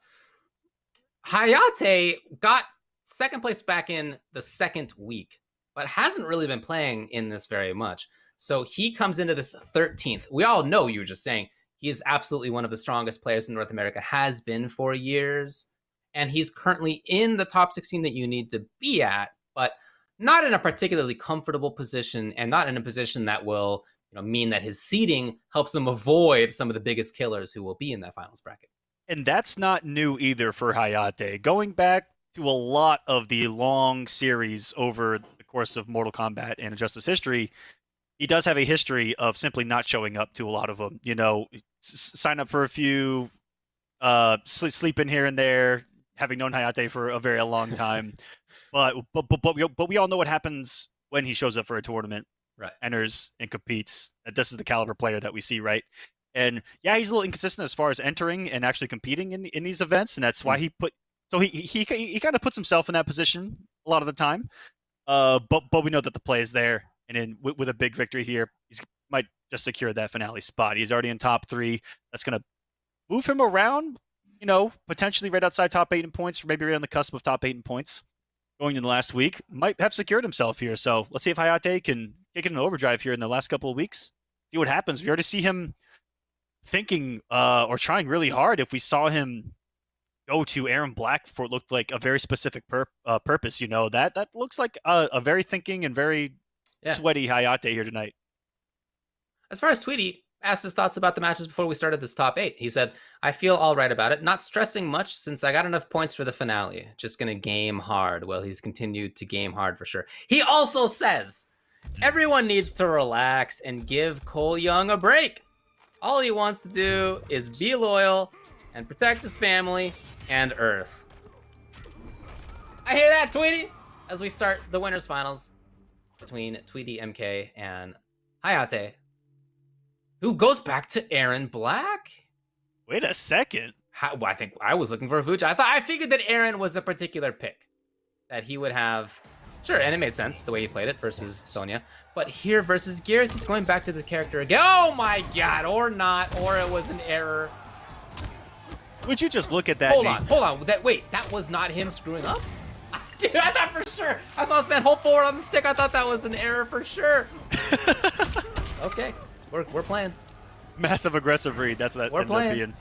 Hayate got 2nd place back in the 2nd week, but hasn't really been playing in this very much. So he comes into this 13th. We all know, you were just saying, he is absolutely one of the strongest players in North America, has been for years. And he's currently in the top 16 that you need to be at, but not in a particularly comfortable position and not in a position that will mean that his seeding helps him avoid some of the biggest killers who will be in that finals bracket.
And that's not new either for Hayate. Going back to a lot of the long series over the course of Mortal Kombat and Injustice history, he does have a history of simply not showing up to a lot of them. Sign up for a few, sleep in here and there, having known Hayate for a very long time. But we all know what happens when he shows up for a tournament,
right? Enters
and competes. This is the caliber player that we see, right? And yeah, he's a little inconsistent as far as entering and actually competing in these events, and that's why he kind of puts himself in that position a lot of the time. But we know that the play is there, and with a big victory here, he might just secure that finale spot. He's already in top 3. That's going to move him around, potentially right outside top 8 in points, or maybe right on the cusp of top 8 in points. Going in the last week, might have secured himself here. So let's see if Hayate can kick it in overdrive here in the last couple of weeks. See what happens. We already see him thinking or trying really hard. If we saw him go to Aaron Black for what looked like a very specific purpose, that looks like a very thinking and very sweaty Hayate here tonight.
As far as Tweety, asked his thoughts about the matches before we started this top 8. He said, I feel all right about it. Not stressing much since I got enough points for the finale. Just going to game hard. Well, he's continued to game hard for sure. He also says, everyone needs to relax and give Cole Young a break. All he wants to do is be loyal and protect his family and Earth. I hear that, Tweety, as we start the winners finals between Tweety, MK, and Hayate, who goes back to Aaron Black.
Wait a second.
I think I was looking for a Fuji. I figured that Aaron was a particular pick that he would have. Sure, and it made sense the way he played it versus Sonya. But here versus Gears, he's going back to the character again. Oh my god, or not, or it was an error.
Would you just look at that?
Hold on. That was not him screwing up? Dude, I thought for sure. I saw this man hold forward on the stick. I thought that was an error for sure. Okay, we're playing.
Massive aggressive read. That's what that ended up being.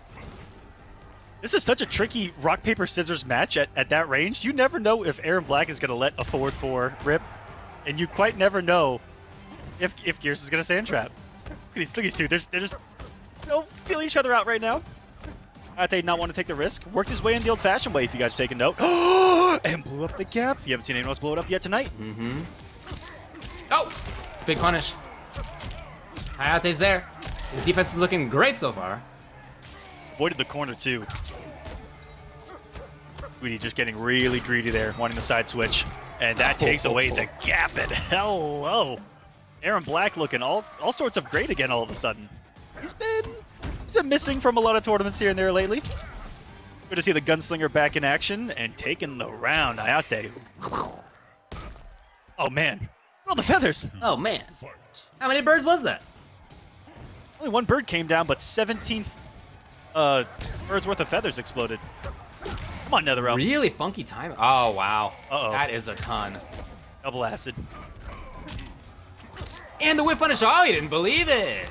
This is such a tricky rock, paper, scissors match at that range. You never know if Aaron Black is going to let a forward 4 rip, and you quite never know if Gears is going to sand trap. Look at these two. They're just feel each other out right now. Hayate did not want to take the risk. Worked his way in the old-fashioned way, if you guys are taking note. And blew up the gap. You haven't seen anyone else blow it up yet tonight?
Mm-hmm. Oh! It's a big punish. Hayate's there. His defense is looking great so far.
Avoided the corner, too. Tweety just getting really greedy there, wanting the side switch. And that takes away the gap. And hello! Aaron Black looking all sorts of great again all of a sudden. He's been missing from a lot of tournaments here and there lately. Good to see the gunslinger back in action and taking the round. Hayate. Oh man, all the feathers.
Oh man. How many birds was that?
Only one bird came down, but 17 birds worth of feathers exploded. Come on, NetherRealm.
Really funky time. Oh wow.
Uh-oh.
That is a ton.
Double acid.
And the whip punish. Oh, he didn't believe it.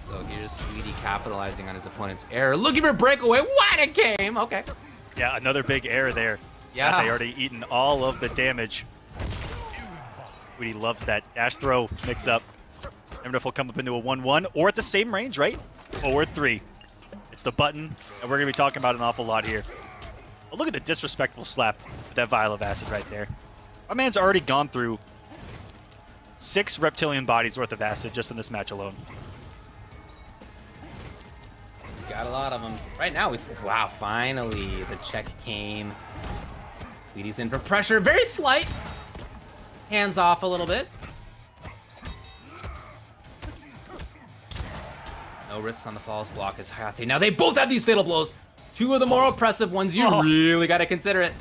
So here's Tweety capitalizing on his opponent's error. Looking for a breakaway. What a game. Okay.
Yeah, another big error there.
Yeah.
They already eaten all of the damage. Tweety loves that dash throw mix up. Never know if he'll come up into a 1-1 or at the same range, right? Forward 3. It's the button that we're going to be talking about an awful lot here. Oh, look at the disrespectful slap with that vial of acid right there. My man's already gone through 6 reptilian bodies worth of acid just in this match alone.
He's got a lot of them. Right now, wow, finally, the check came. Tweety's in for pressure. Very slight. Hands off a little bit. No risks on the flawless block as Hayate. Now they both have these fatal blows. 2 of the more oppressive ones. You really got to consider it.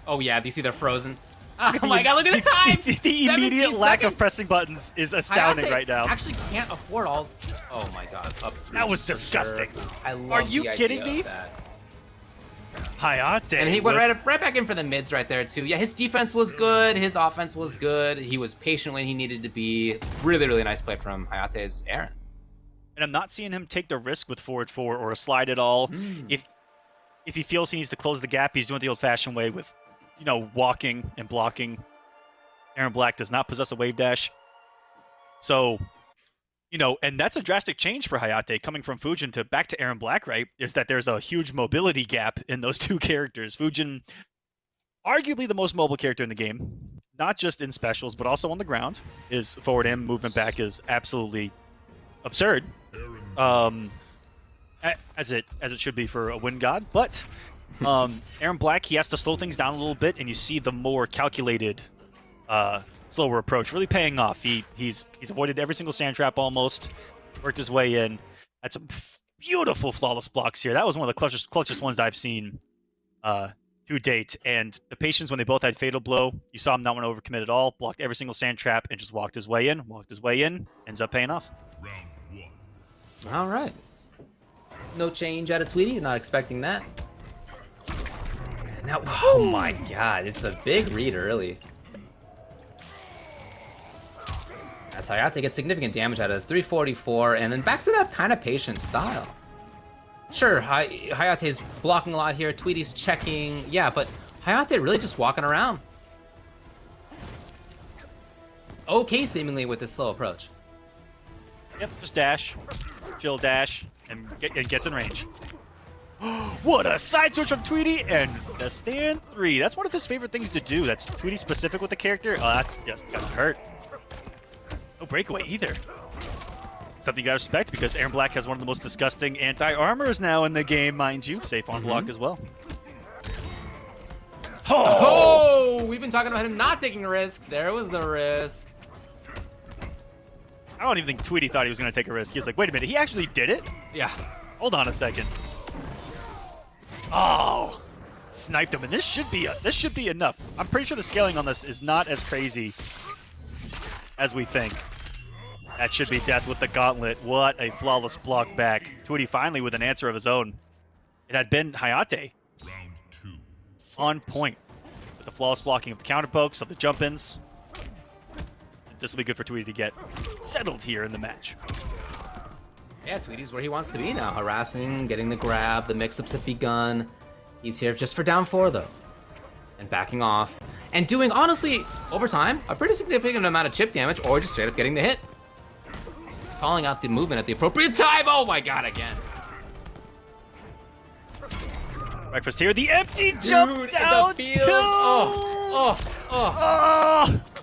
Oh yeah, do you see they're frozen? Oh my god, look at the time!
The immediate lack of pressing buttons is astounding
Hayate
right now.
Actually can't afford all. Oh my god,
That was disgusting.
Sure. I love
Are you kidding me? Hayate.
And he went right back in for the mids right there too. Yeah, his defense was good. His offense was good. He was patient when he needed to be. Really, really nice play from Hayate's Aaron.
And I'm not seeing him take the risk with forward 4 or a slide at all. If he feels he needs to close the gap, he's doing it the old-fashioned way with, you know, walking and blocking. Aaron Black does not possess a wave dash. So, you know, and that's a drastic change for Hayate coming from Fujin to back to Aaron Black, right? Is that there's a huge mobility gap in those 2 characters. Fujin, arguably the most mobile character in the game, not just in specials, but also on the ground. His forward and movement back is absolutely absurd. As it should be for a wind god, but Aaron Black, he has to slow things down a little bit, and you see the more calculated, slower approach really paying off. He's avoided every single sand trap almost, worked his way in. Had some beautiful flawless blocks here. That was one of the clutchest ones I've seen to date. And the patience when they both had fatal blow, you saw him not want to overcommit at all. Blocked every single sand trap and just walked his way in. Ends up paying off.
All right. No change out of Tweety. Not expecting that. And now, oh my god, it's a big read early. As Hayate gets significant damage out of his 344, and then back to that kind of patient style. Sure, Hayate's blocking a lot here. Tweety's checking. Yeah, but Hayate really just walking around. Okay, seemingly with this slow approach.
Yep, just dash, chill dash, and gets in range. What a side switch from Tweety, and the stand 3. That's one of his favorite things to do. That's Tweety specific with the character. Oh, that's just gonna hurt. No breakaway either. Something you gotta respect because Aaron Black has one of the most disgusting anti-armors now in the game, mind you. Safe on block as well.
Oh, we've been talking about him not taking risks. There was the risk.
I don't even think Tweety thought he was going to take a risk. He was like, wait a minute, he actually did it?
Yeah.
Hold on a second. Oh, sniped him, and this should be enough. I'm pretty sure the scaling on this is not as crazy as we think. That should be death with the gauntlet. What a flawless block back. Tweety finally with an answer of his own. It had been Hayate. On point. With the flawless blocking of the counter pokes, of the jump-ins. This will be good for Tweety to get settled here in the match.
Yeah, Tweety's where he wants to be now. Harassing, getting the grab, the mix-ups have begun. He's here just for down 4, though. And backing off. And doing, honestly, over time, a pretty significant amount of chip damage, or just straight up getting the hit. Calling out the movement at the appropriate time. Oh my god, again.
Breakfast here. The empty
Dude,
jump down.
the field. Oh.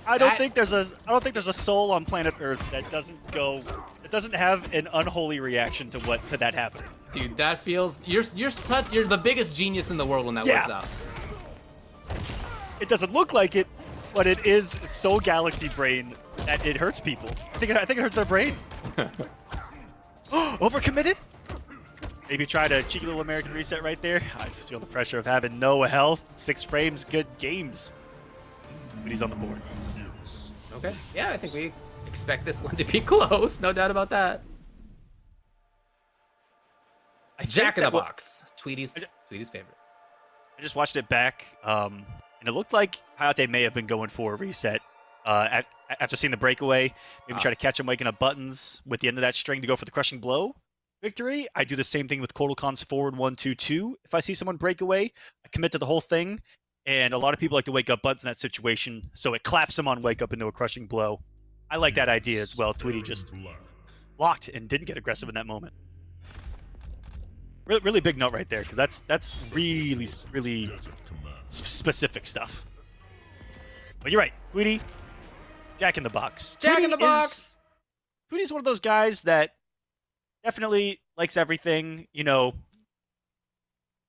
I don't think there's a soul on planet Earth that doesn't have an unholy reaction to that happening.
Dude, that feels you're the biggest genius in the world when that works out.
It doesn't look like it, but it is so galaxy brain that it hurts people. I think it hurts their brain. Overcommitted? Maybe try to cheeky little American reset right there. I just feel the pressure of having no health. 6 frames, good games. But he's on the board.
Okay. Yeah, I think we expect this one to be close. No doubt about that. Jack in the Box. Tweety's favorite.
I just watched it back, and it looked like Hayate may have been going for a reset after seeing the breakaway. Maybe try to catch him waking up buttons with the end of that string to go for the crushing blow victory. I do the same thing with Kodokan's forward 1-2-2. If I see someone break away, I commit to the whole thing, and a lot of people like to wake up buttons in that situation, so it claps them on wake up into a crushing blow. I like that idea as well. Tweety just blocked and didn't get aggressive in that moment. Really big note right there, because that's really specific stuff. But you're right, Tweety, Jack in the Box.
Jack in the Box!
Tweety's one of those guys that definitely likes everything, you know,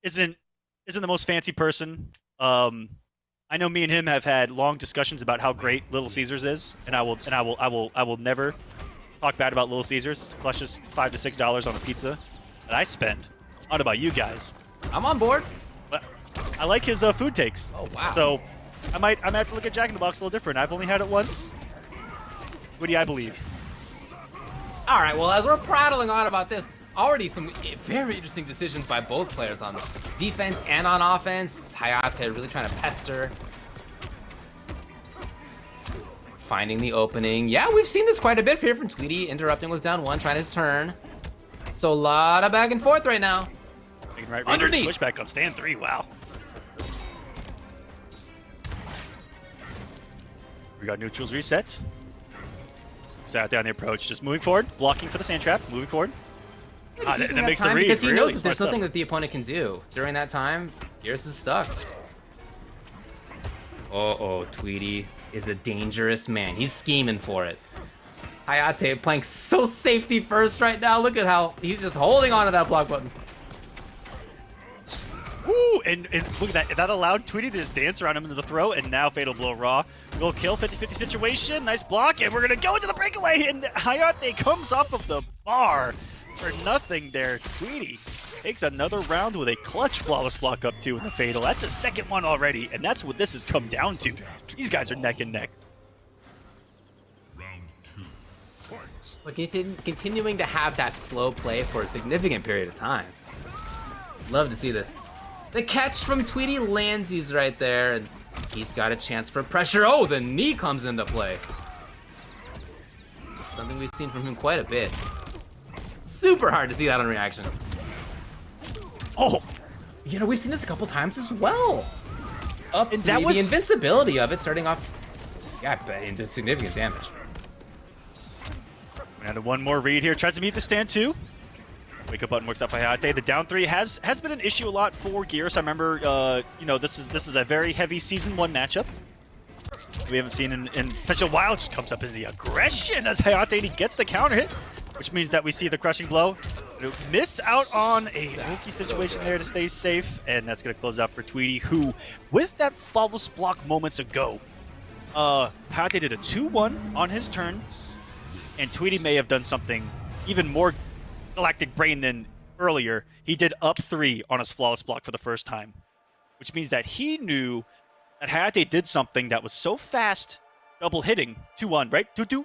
isn't the most fancy person. I know me and him have had long discussions about how great Little Caesars is, and I will never talk bad about Little Caesars. It's the clutchest $5 to $6 on a pizza that I spend. What about you guys?
I'm on board.
But I like his food takes.
Oh wow.
So I might have to look at Jack in the Box a little different. I've only had it once. What do I believe?
All right, well, as we're prattling on about this, already some very interesting decisions by both players on defense and on offense. It's Hayate really trying to pester. Finding the opening. Yeah, we've seen this quite a bit here from Tweety, interrupting with down 1, trying his turn. So a lot of back and forth right now.
Right,
underneath.
Pushback on stand 3, wow. We got neutrals reset. He's out there on the approach, just moving forward, blocking for the sand trap, moving forward.
That makes the read. Because he knows that there's nothing that the opponent can do. During that time, Gears is stuck. Uh-oh, Tweety is a dangerous man. He's scheming for it. Hayate playing so safety first right now. Look at how he's just holding on to that block button.
Woo! And look at that. That allowed Tweety to just dance around him into the throw, and now Fatal Blow Raw. Will kill, 50-50 situation. Nice block, and we're going to go into the breakaway, and Hayate comes off of the bar for nothing there. Tweety takes another round with a clutch flawless block up 2 in the Fatal. That's a second one already, and that's what this has come down to. These guys are neck and neck.
Round 2, fight.
But continuing to have that slow play for a significant period of time. Love to see this. The catch from Tweety landsies right there, and he's got a chance for pressure. Oh, the knee comes into play. Something we've seen from him quite a bit. Super hard to see that on reaction.
Oh!
You know, we've seen this a couple times as well. Up
and
the invincibility of it starting off, yeah, but into significant damage.
Down to one more read here. Tries to meet the stand 2. Wake up button works out by Hayate. The down 3 has been an issue a lot for Gears. I remember, you know, this is a very heavy Season 1 matchup. We haven't seen in such a while. Just comes up into the aggression as Hayate gets the counter hit, which means that we see the crushing blow. Miss out on a hokey situation there to stay safe, and that's going to close out for Tweety, who, with that flawless block moments ago, Hayate did a 2-1 on his turn, and Tweety may have done something even more galactic brain than earlier. He did up 3 on his flawless block for the first time, which means that he knew that Hayate did something that was so fast, double hitting, 2-1, right? 2-2?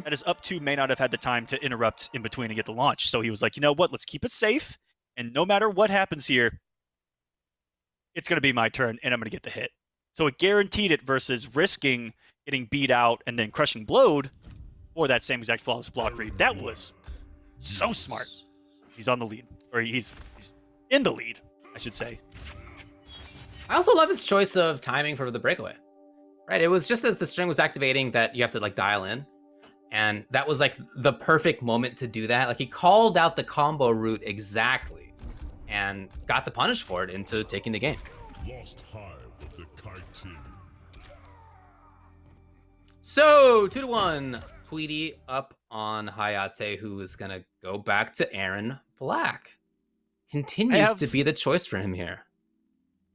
That his up 2 may not have had the time to interrupt in between and get the launch. So he was like, you know what, let's keep it safe, and no matter what happens here, it's going to be my turn, and I'm going to get the hit. So it guaranteed it versus risking getting beat out and then crushing blowed for that same exact flawless block read. That was so smart. He's on the lead, or he's in the lead, I should say.
I also love his choice of timing for the breakaway. Right, it was just as the string was activating that you have to like dial in, and that was like the perfect moment to do that. Like he called out the combo route exactly. and got the punish for it into taking the game.
Lost hive of the chitin.
So 2-1, Tweety up on Hayate, who is gonna go back to Aaron Black. Continues to be the choice for him here.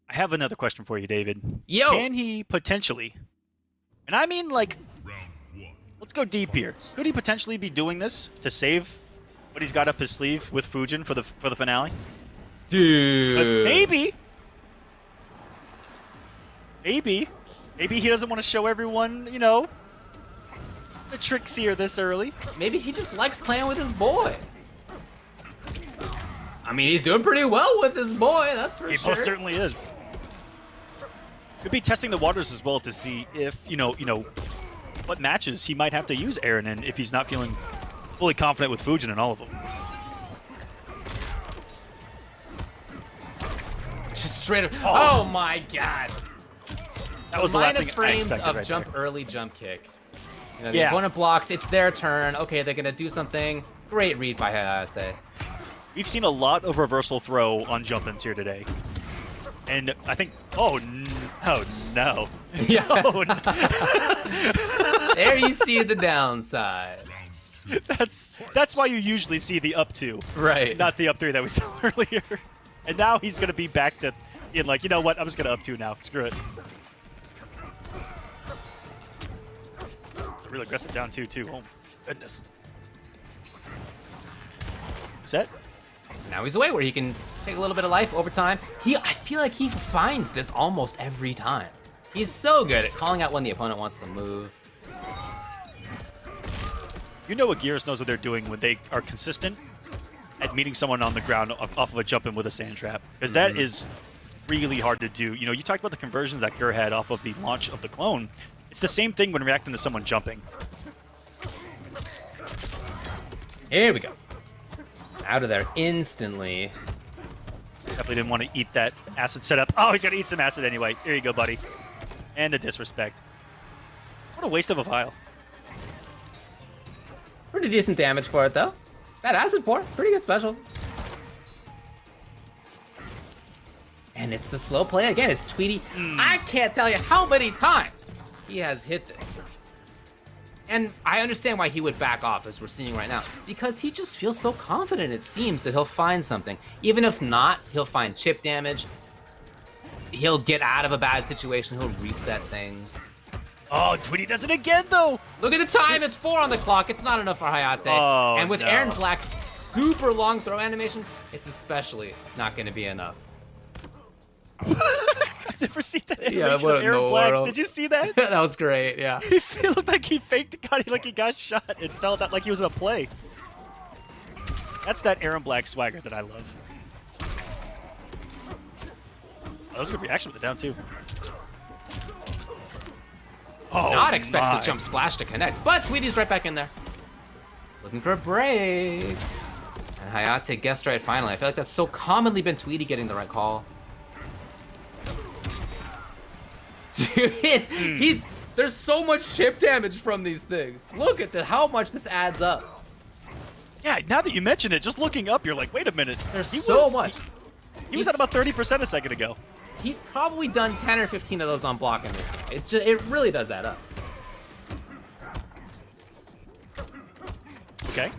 I have another question for you, David.
Yo!
Can he potentially, and I mean like, let's go deep here. Could he potentially be doing this to save what he's got up his sleeve with Fujin for the finale?
Dude.
But maybe he doesn't want to show everyone, you know, the tricks here this early.
Maybe he just likes playing with his boy. I mean, he's doing pretty well with his boy, that's for sure.
He most certainly is. Could be testing the waters as well to see if, you know, what matches he might have to use Aaron in if he's not feeling fully confident with Fujin in all of them.
Just straight up. Oh my god.
That was the last thing I
frames
expected
of
right
jump
there.
early jump kick. You know, the opponent blocks, it's their turn. Okay, they're gonna do something. Great read by Hayate.
We've seen a lot of reversal throw on jump-ins here today. And I think, oh no.
Yeah.
Oh, no.
There you see the downside.
That's why you usually see the up two.
Right.
Not the up three that we saw earlier. And now he's gonna be back to being like, you know what, I'm just gonna up two now. Screw it. It's a real aggressive down two too. Oh goodness. Set.
Now he's away where he can take a little bit of life over time. I feel like he finds this almost every time. He's so good at calling out when the opponent wants to move.
You know what Gears knows what they're doing when they are consistent at meeting someone on the ground off of a jump in with a sand trap. Because that is really hard to do. You know, you talked about the conversions that Gur had off of the launch of the clone. It's the same thing when reacting to someone jumping.
Here we go. Out of there instantly.
Definitely didn't want to eat that acid setup. Oh, he's going to eat some acid anyway. Here you go, buddy. And the disrespect. What a waste of a vial.
Pretty decent damage for it, though. That acid pour, pretty good special. And it's the slow play again. It's Tweety. I can't tell you how many times he has hit this. And I understand why he would back off, as we're seeing right now, because he just feels so confident, it seems, that he'll find something. Even if not, he'll find chip damage. He'll get out of a bad situation. He'll reset things.
Oh, Tweety does it again, though.
Look at the time. It's 4 on the clock. It's not enough for Hayate.
Oh,
and with
no.
Aaron Black's super long throw animation, it's especially not going to be enough.
I've never seen that animation
what
of
in
Aaron
the
Black's.
world?
Did you see that?
That was great, yeah.
It looked like he faked it, like he got shot. It felt like he was in a play. That's that Aaron Black swagger that I love. That was a good reaction with the down, too. Oh,
Not expecting the jump splash to connect, but Tweety's right back in there. Looking for a break. And Hayate guessed right finally. I feel like that's so commonly been Tweety getting the right call. Dude, there's so much chip damage from these things. Look at how much this adds up.
Yeah, now that you mention it, just looking up, you're like, wait a minute.
There's so much.
He was at about 30% a second ago.
He's probably done 10 or 15 of those on block in this game. It really does add up.
Okay.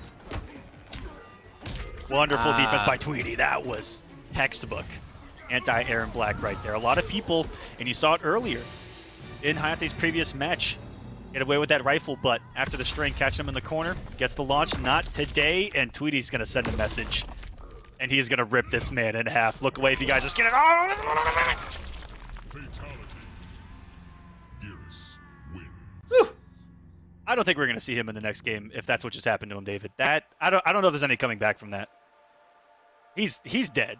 Wonderful defense by Tweety. That was textbook anti-Aaron Black right there. A lot of people, and you saw it earlier in Hayate's previous match, get away with that rifle, but after the string, catch him in the corner, gets the launch. Not today, and Tweety's going to send a message. And he's going to rip this man in half. Look away if you guys just get it.
Fatality. Gears wins.
Whew.
I don't think we're going to see him in the next game if that's what just happened to him, David. I don't know if there's any coming back from that. He's dead.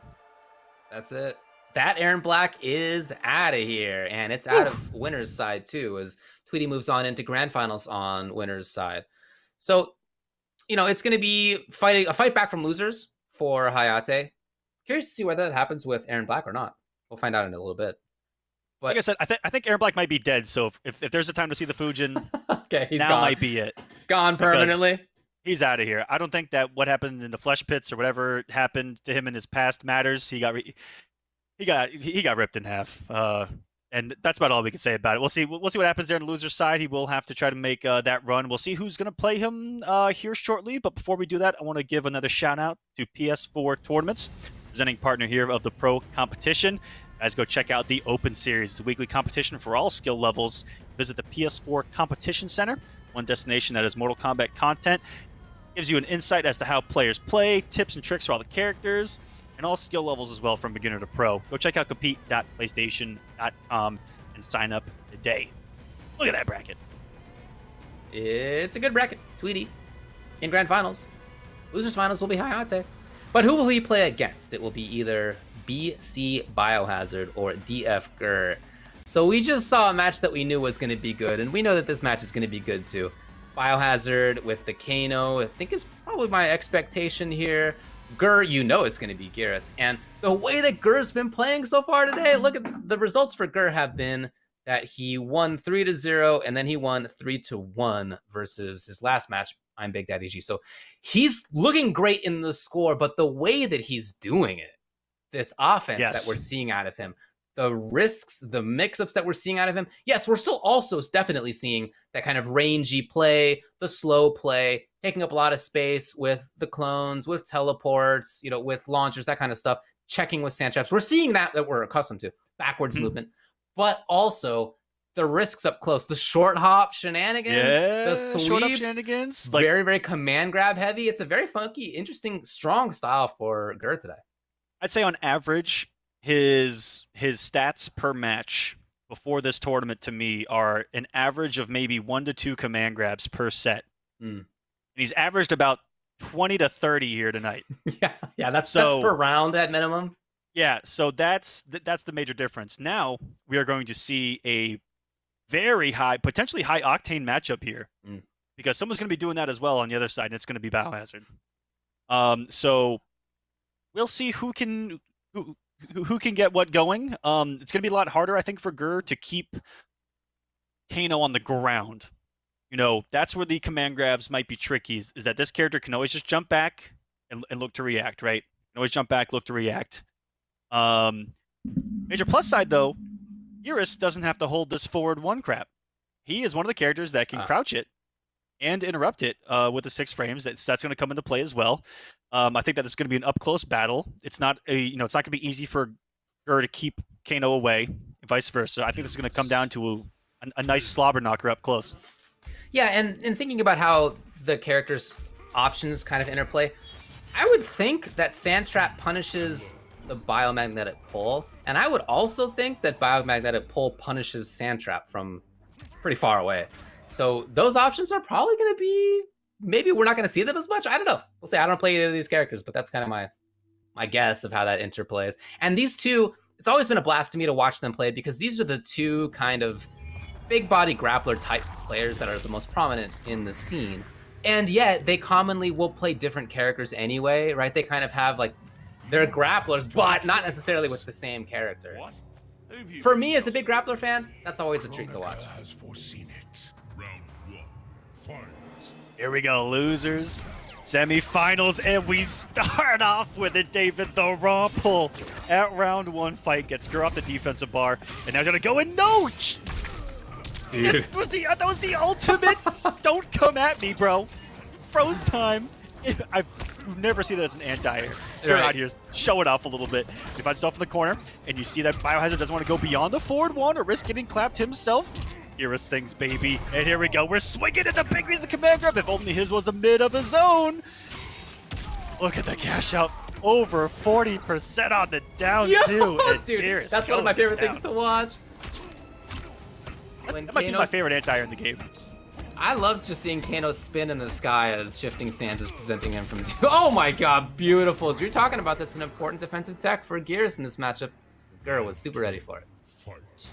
That's it. That Aaron Black is out of here, and it's out of winner's side too, as Tweety moves on into grand finals on winner's side. So, you know, it's going to be a fight back from losers for Hayate. Curious to see whether that happens with Aaron Black or not. We'll find out in a little bit. But
Like I said, I think Aaron Black might be dead. So if there's a time to see the Fujin,
okay, he's
now
gone.
might be it.
Gone permanently.
He's out of here. I don't think that what happened in the flesh pits or whatever happened to him in his past matters. He got ripped in half. And that's about all we can say about it. We'll see what happens there on the loser's side. He will have to try to make that run. We'll see who's going to play him here shortly. But before we do that, I want to give another shout out to PS4 Tournaments, presenting partner here of the Pro Competition. Guys, go check out the Open Series. It's a weekly competition for all skill levels. Visit the PS4 Competition Center, one destination that has Mortal Kombat content. Gives you an insight as to how players play, tips and tricks for all the characters, and all skill levels as well from beginner to pro. Go check out compete.playstation.com and sign up today. Look at that bracket.
It's a good bracket. Tweety in grand finals. Losers finals will be high, I'd say. But who will he play against? It will be either BC Biohazard or DF Gur. So we just saw a match that we knew was going to be good, and we know that this match is going to be good too. Biohazard with the Kano, I think is probably my expectation here. Gur, you know it's going to be Geras. And the way that Gur's been playing so far today, look at the results for Gur have been that he won 3-0 and then he won 3-1 versus his last match, I'm Big Daddy G. So he's looking great in the score, but the way that he's doing it, this offense that we're seeing out of him, the risks, the mix-ups that we're seeing out of him. Yes, we're still also definitely seeing that kind of rangy play, the slow play, taking up a lot of space with the clones, with teleports, you know, with launchers, that kind of stuff, checking with sand traps. We're seeing that we're accustomed to, backwards movement, but also the risks up close, the short hop shenanigans, the sweeps,
short hop shenanigans.
Very, very command grab heavy. It's a very funky, interesting, strong style for Gur today.
I'd say on average, his stats per match before this tournament to me are an average of maybe 1 to 2 command grabs per set. And he's averaged about 20 to 30 here tonight.
Yeah, that's per round at minimum.
Yeah, so that's the major difference. Now we are going to see a very high, potentially high octane matchup here, because someone's going to be doing that as well on the other side, and it's going to be Biohazard. So we'll see who can get what going. It's going to be a lot harder, I think, for Gur to keep Kano on the ground. You know, that's where the command grabs might be tricky, is that this character can always just jump back and look to react, right? Can always jump back, look to react. Major plus side, though, Geras doesn't have to hold this forward one crap. He is one of the characters that can crouch it and interrupt it with the 6 frames. That's going to come into play as well. I think that it's going to be an up-close battle. It's not it's not going to be easy for Gur to keep Kano away, and vice versa. I think it's going to come down to a nice slobber knocker up close.
Yeah, and thinking about how the character's options kind of interplay, I would think that Sand Trap punishes the Biomagnetic Pull, and I would also think that Biomagnetic Pull punishes Sand Trap from pretty far away. So those options are probably going to be, maybe we're not going to see them as much. I don't know. We'll see. I don't play either of these characters, but that's kind of my guess of how that interplays. And these two, it's always been a blast to me to watch them play, because these are the two kind of big body grappler type players that are the most prominent in the scene. And yet they commonly will play different characters anyway, right? They kind of have like, they're grapplers, but not necessarily with the same character. For me, as a big grappler fan, that's always a treat to watch.
Round 1, fight.
Here we go, losers. Semifinals, and we start off with it, David. The raw pull at round 1 fight gets Gur off the defensive bar, and now he's gonna go in. No! That was the ultimate. Don't come at me, bro. Froze time. I've never seen that as an anti-air. You're out here showing off a little bit. You find yourself in the corner, and you see that Biohazard doesn't want to go beyond the forward one or risk getting clapped himself. Geras things, baby. And here we go. We're swinging at the big read of the command grab. If only his was a mid of his own. Look at the cash out. Over 40% on the down, too. And
Dude,
Geras
that's one of my favorite
down.
things to watch.
That might be my favorite anti-air in the game.
I love just seeing Kano spin in the sky as shifting sands is preventing him from... Oh my god, beautiful. So you're talking about that's an important defensive tech for Geras in this matchup. Gur was super ready for it.
Fight.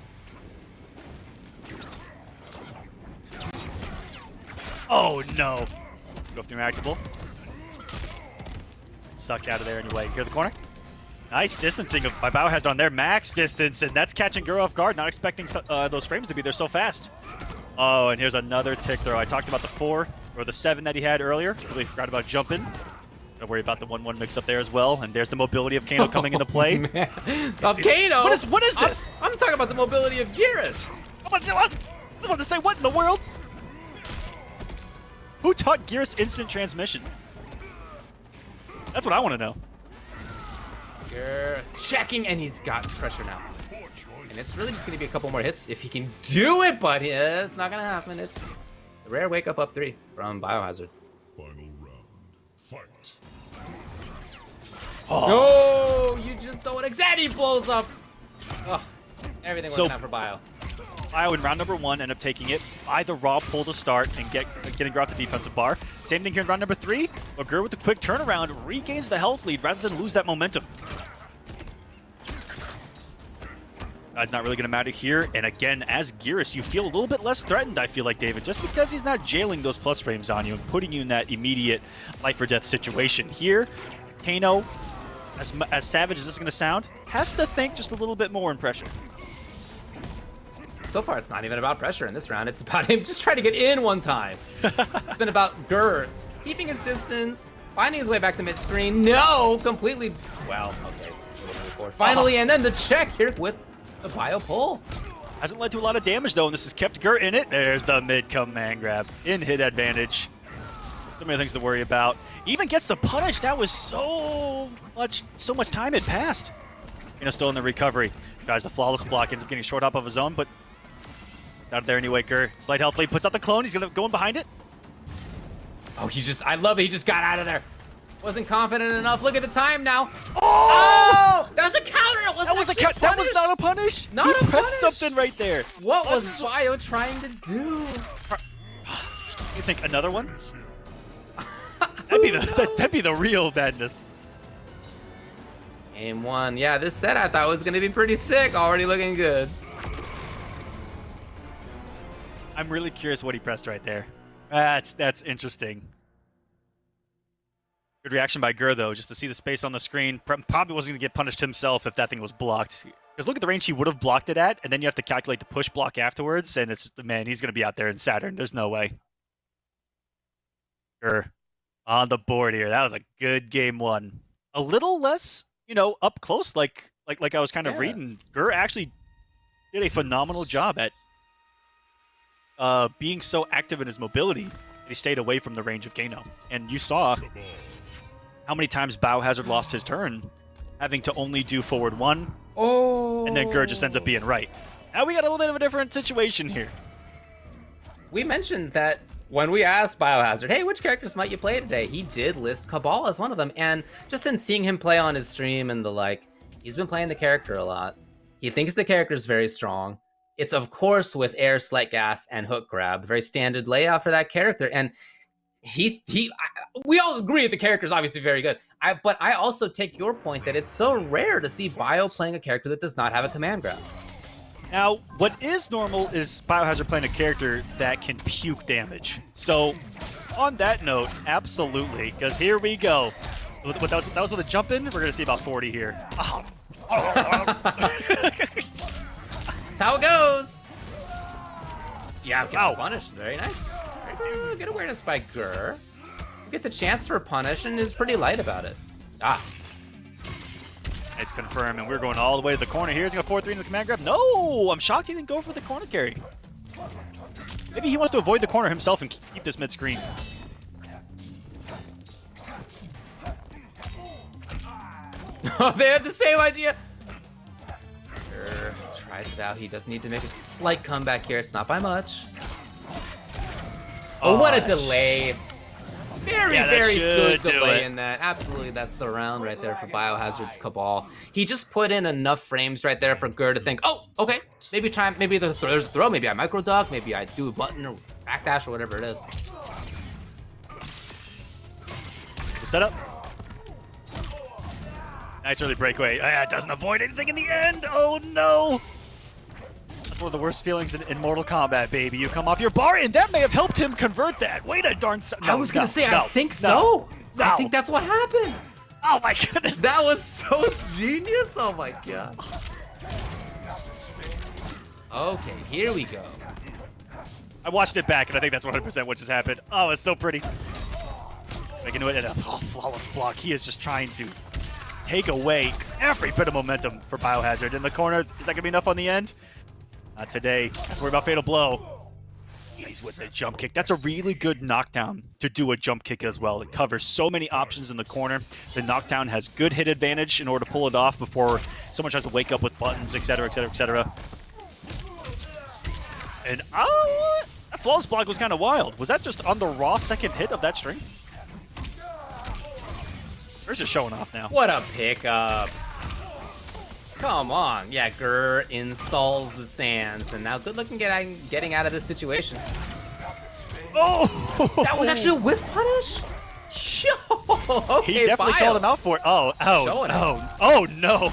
Oh no. Go through interactable. Suck out of there anyway. Here the corner. Nice distancing by Biohazard on their max distance, and that's catching Gur off guard, not expecting those frames to be there so fast. Oh, and here's another tick throw. I talked about the 4 or the 7 that he had earlier. Really forgot about jumping. Don't worry about the 1-1 mix up there as well. And there's the mobility of Kano coming into play.
Of Kano?
What is this?
I'm talking about the mobility of Geras.
I was about to say, what in the world? Who taught Geras instant transmission? That's what I want to know.
Checking, and he's got pressure now. And it's really just going to be a couple more hits if he can do it, but it's not going to happen. It's a rare wake up 3 from Biohazard.
Final round. Fight.
Oh. No, you just don't want to. And he blows up. Oh, everything working out for Bio.
Bio in round number 1 end up taking it by the raw pull to start and getting Gur off the defensive bar. Same thing here in round number 3, but Gur with the quick turnaround regains the health lead rather than lose that momentum. It's not really going to matter here, and again, as Geras, you feel a little bit less threatened, I feel like, David, just because he's not jailing those plus frames on you and putting you in that immediate life or death situation. Here, Kano, as savage as this is going to sound, has to think just a little bit more in pressure.
So far, it's not even about pressure in this round. It's about him just trying to get in one time. It's been about Gur keeping his distance, finding his way back to mid-screen. No, completely. Well, okay. Finally, and then the check here with the Bio pull.
Hasn't led to a lot of damage, though, and this has kept Gur in it. There's the mid-command grab. In-hit advantage. So many things to worry about. Even gets the punish. That was so much time had passed. Still in the recovery. Tries the flawless block, ends up getting short up of his own, but out of there anyway. Gur, slight health lead, puts out the clone. He's gonna go in behind it.
Oh, I love it. He just got out of there. Wasn't confident enough. Look at the time now. Oh! That was a counter. It wasn't
that was not a punish.
Not
he
a
pressed
punish.
something right there.
What was Bio trying to do?
You think another one? That'd be the real madness.
Game 1. Yeah, this set I thought was gonna be pretty sick. Already looking good.
I'm really curious what he pressed right there. That's interesting. Good reaction by Gur, though, just to see the space on the screen. Probably wasn't going to get punished himself if that thing was blocked. Because look at the range he would have blocked it at, and then you have to calculate the push block afterwards, and it's, man, he's going to be out there in Saturn. There's no way. Gur on the board here. That was a good game 1. A little less, up close, like I was kind of reading. Gur actually did a phenomenal job at being so active in his mobility that he stayed away from the range of Kano. And you saw how many times Biohazard lost his turn, having to only do forward 1, and then Gur just ends up being right. Now we got a little bit of a different situation here.
We mentioned that when we asked Biohazard, hey, which characters might you play today? He did list Cabal as one of them, and just in seeing him play on his stream and the like, he's been playing the character a lot. He thinks the character is very strong. It's, of course, with air, slight gas, and hook grab. Very standard layout for that character, and we all agree that the character is obviously very good. But I also take your point that it's so rare to see Bio playing a character that does not have a command grab.
Now, what is normal is Biohazard playing a character that can puke damage. So, on that note, absolutely, because here we go. That was with a jump in. We're going to see about 40 here. Oh.
That's how it goes. Yeah, gets punished. Very nice. Good awareness by Gur. Gets a chance for a punish and is pretty light about it.
Nice confirm, and we're going all the way to the corner here. He's going to 4-3 in the command grab. No! I'm shocked he didn't go for the corner carry. Maybe he wants to avoid the corner himself and keep this mid-screen.
They had the same idea. Gur tries it out. He does need to make a slight comeback here. It's not by much. Oh, what a delay. Very good delay in that. Absolutely, that's the round right there for Biohazard's Cabal. He just put in enough frames right there for Gur to think, oh, okay, maybe there's a throw, maybe I micro dog, maybe I do a button or backdash or whatever it is.
The setup. Nice early breakaway. It doesn't avoid anything in the end. Oh no! That's one of the worst feelings in Mortal Kombat, baby. You come off your bar, and that may have helped him convert that. Wait a darn second.
I was gonna say, I think so. I think that's what happened.
Oh my goodness.
That was so genius. Oh my god. Okay, here we go.
I watched it back, and I think that's 100% what just happened. Oh, it's so pretty. Making it a flawless block. He is just trying to take away every bit of momentum for Biohazard. In the corner, is that going to be enough on the end? Not today. Let's worry about Fatal Blow. He's with the jump kick. That's a really good knockdown to do a jump kick as well. It covers so many options in the corner. The knockdown has good hit advantage in order to pull it off before someone tries to wake up with buttons, etc., etc., etc. And that flawless block was kind of wild. Was that just on the raw second hit of that string? Or is it showing off now?
What a pickup. Come on. Yeah, Gurr installs the sands, and now good looking getting out of this situation.
Oh!
That was actually a whiff punish? Okay,
he definitely called him out for it. Oh no.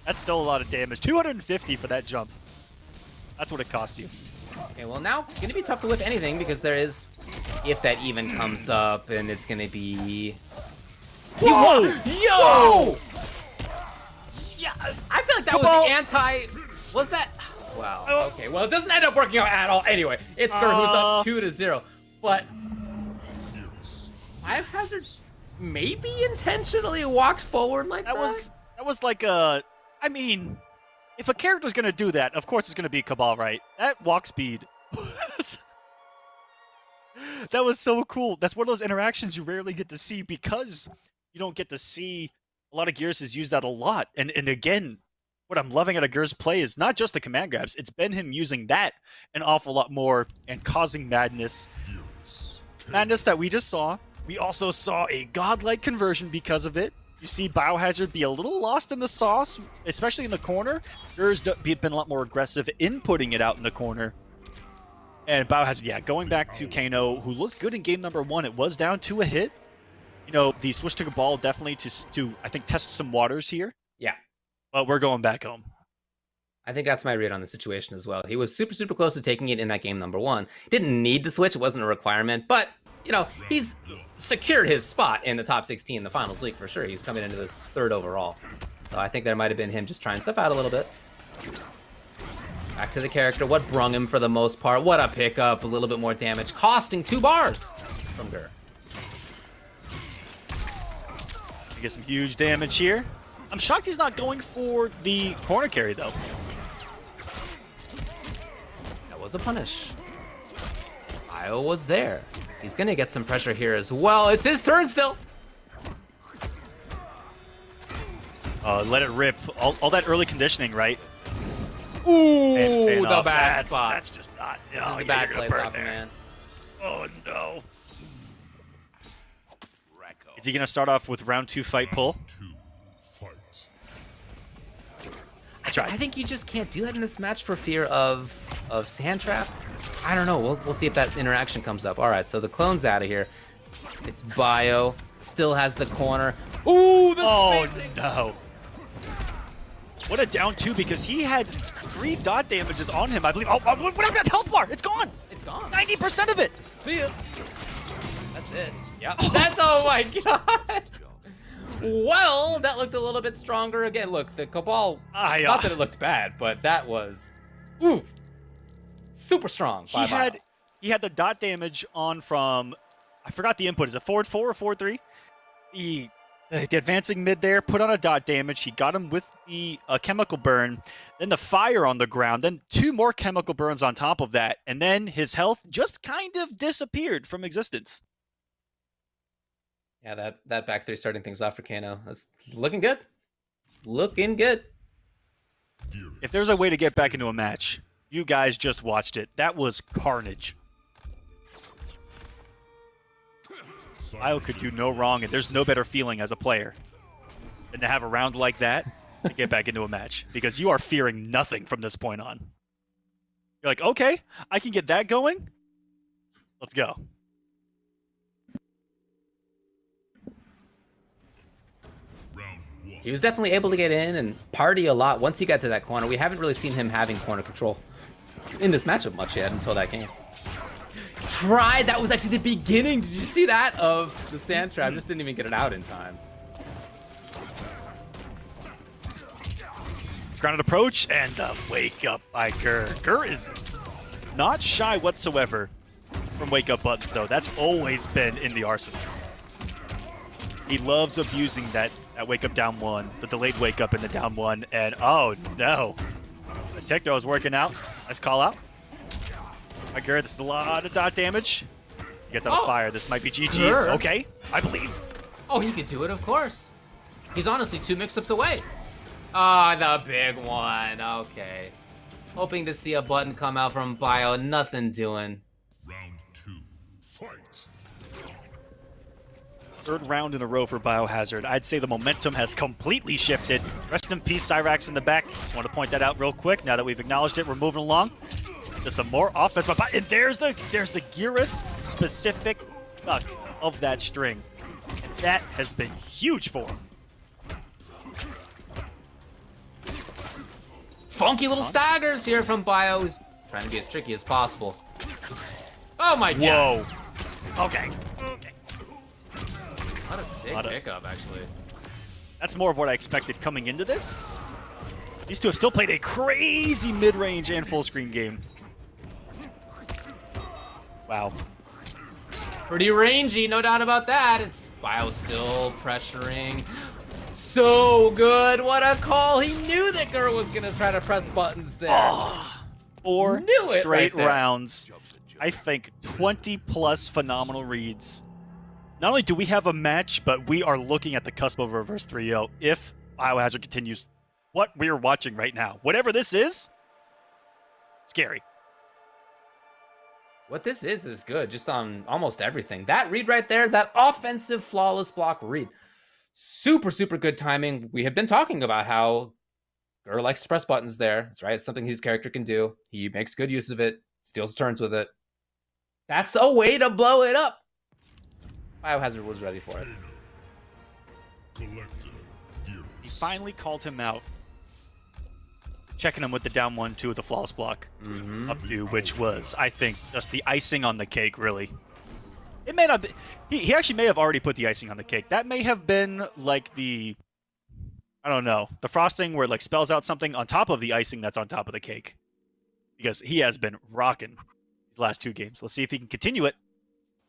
That's still a lot of damage. 250 for that jump. That's what it cost you.
Okay, well now, it's gonna be tough to whiff anything because there is, if that even comes up, and it's gonna be...
Whoa!
Yo! Yeah, I feel like that was the anti... Was that... Wow, okay, well it doesn't end up working out at all. Anyway, it's Gurr who's up 2-0, but... Biohazard maybe intentionally walked forward like that?
That was like a... I mean, if a character's gonna do that, of course it's gonna be Cabal, right? That walk speed... That was so cool. That's one of those interactions you rarely get to see because you don't get to see a lot of Gears has used that a lot. And again, what I'm loving out of Gears' play is not just the command grabs. It's been him using that an awful lot more and causing madness. Madness that we just saw. We also saw a godlike conversion because of it. You see Biohazard be a little lost in the sauce, especially in the corner. Gears been a lot more aggressive in putting it out in the corner. And Biohazard, yeah, going back to Kano, who looked good in game number 1. It was down to a hit. You know, the switch to Cabal definitely to I think, test some waters here.
Yeah.
But we're going back home.
I think that's my read on the situation as well. He was super, super close to taking it in that game number 1. Didn't need to switch. It wasn't a requirement. But, you know, he's secured his spot in the top 16 in the finals league for sure. He's coming into this 3rd overall. So I think there might have been him just trying stuff out a little bit. Back to the character. What brung him for the most part? What a pickup. A little bit more damage. Costing 2 bars from Gurr.
You get some huge damage here. I'm shocked he's not going for the corner carry, though.
That was a punish. Bio was there. He's going to get some pressure here as well. It's his turn still.
Let it rip. All that early conditioning, right?
Ooh,
and
the bad spot.
That's just not.
No, the bad place off, man.
Oh, no. Is he going to start off with round 2 fight pull?
I think you just can't do that in this match for fear of sand trap. I don't know. We'll see if that interaction comes up. All right, so the clone's out of here. It's Bio. Still has the corner. Ooh, the spacing.
No. What a down 2 because he had 3 dot damages on him, I believe. Oh, what happened to that health bar? It's gone.
It's gone.
90% of it.
See ya. That's it. Yep. That's, oh my god. Well, that looked a little bit stronger again. Look, the Cabal, not that it looked bad, but that was, ooh, super strong.
He had the dot damage on from, I forgot the input. Is it forward 4 or forward 3? The advancing mid there, put on a dot damage. He got him with the chemical burn, then the fire on the ground, then 2 more chemical burns on top of that, and then his health just kind of disappeared from existence.
Yeah, that back 3 starting things off for Kano. That's looking good. Looking good.
If there's a way to get back into a match, you guys just watched it. That was carnage. Bio could do no wrong, and there's no better feeling as a player than to have a round like that to get back into a match, because you are fearing nothing from this point on. You're like, okay, I can get that going. Let's go.
He was definitely able to get in and party a lot once he got to that corner. We haven't really seen him having corner control in this matchup much yet until that game. Tried, that was actually the beginning, did you see that, of the sand trap? Just didn't even get it out in time.
Grounded approach and the wake up by Gurr. Gurr is Not shy whatsoever from wake-up buttons, though. That's always been in the arsenal. He loves abusing that wake-up down one, the delayed wake-up in the down one, and oh no. The tech throw is working out. Nice call out. My God, this is a lot of dot damage. He gets out of fire. This might be GG's.
Grr.
Okay, I believe.
Oh, he could do it, of course. He's honestly 2 mix-ups away. Ah, the big one. Okay. Hoping to see a button come out from Bio. Nothing doing.
Round 2. Fight.
Third round in a row for Biohazard. I'd say the momentum has completely shifted. Rest in peace, Cyrax in the back. Just want to point that out real quick. Now that we've acknowledged it, we're moving along. There's some more offense, and there's the Gearus specific duck of that string. And that has been huge for him.
Funky little staggers here from Bio. He's trying to be as tricky as possible. Oh my god.
Whoa. Okay.
What a sick pickup, actually.
That's more of what I expected coming into this. These two have still played a crazy mid-range and full-screen game. Wow.
Pretty rangy, no doubt about that. It's Bio still pressuring. So good. What a call. He knew that Gur was going to try to press buttons there.
Oh, 4
Knew it
straight
right
rounds. I think 20-plus phenomenal reads. Not only do we have a match, but we are looking at the cusp of a reverse 3-0 if Biohazard continues what we are watching right now. Whatever this is, scary.
What this is good, just on almost everything. That read right there, that offensive flawless block read. Super, super good timing. We have been talking about how Gur likes to press buttons there. That's right. It's something his character can do. He makes good use of it, steals turns with it. That's a way to blow it up. Biohazard was ready for it.
He finally called him out. Checking him with the down 1-2 with the flawless block. Up to, which was, I think, just the icing on the cake, really. It may not be... He actually may have already put the icing on the cake. That may have been like the... I don't know. The frosting where it like spells out something on top of the icing that's on top of the cake. Because he has been rocking these last 2 games. Let's see if he can continue it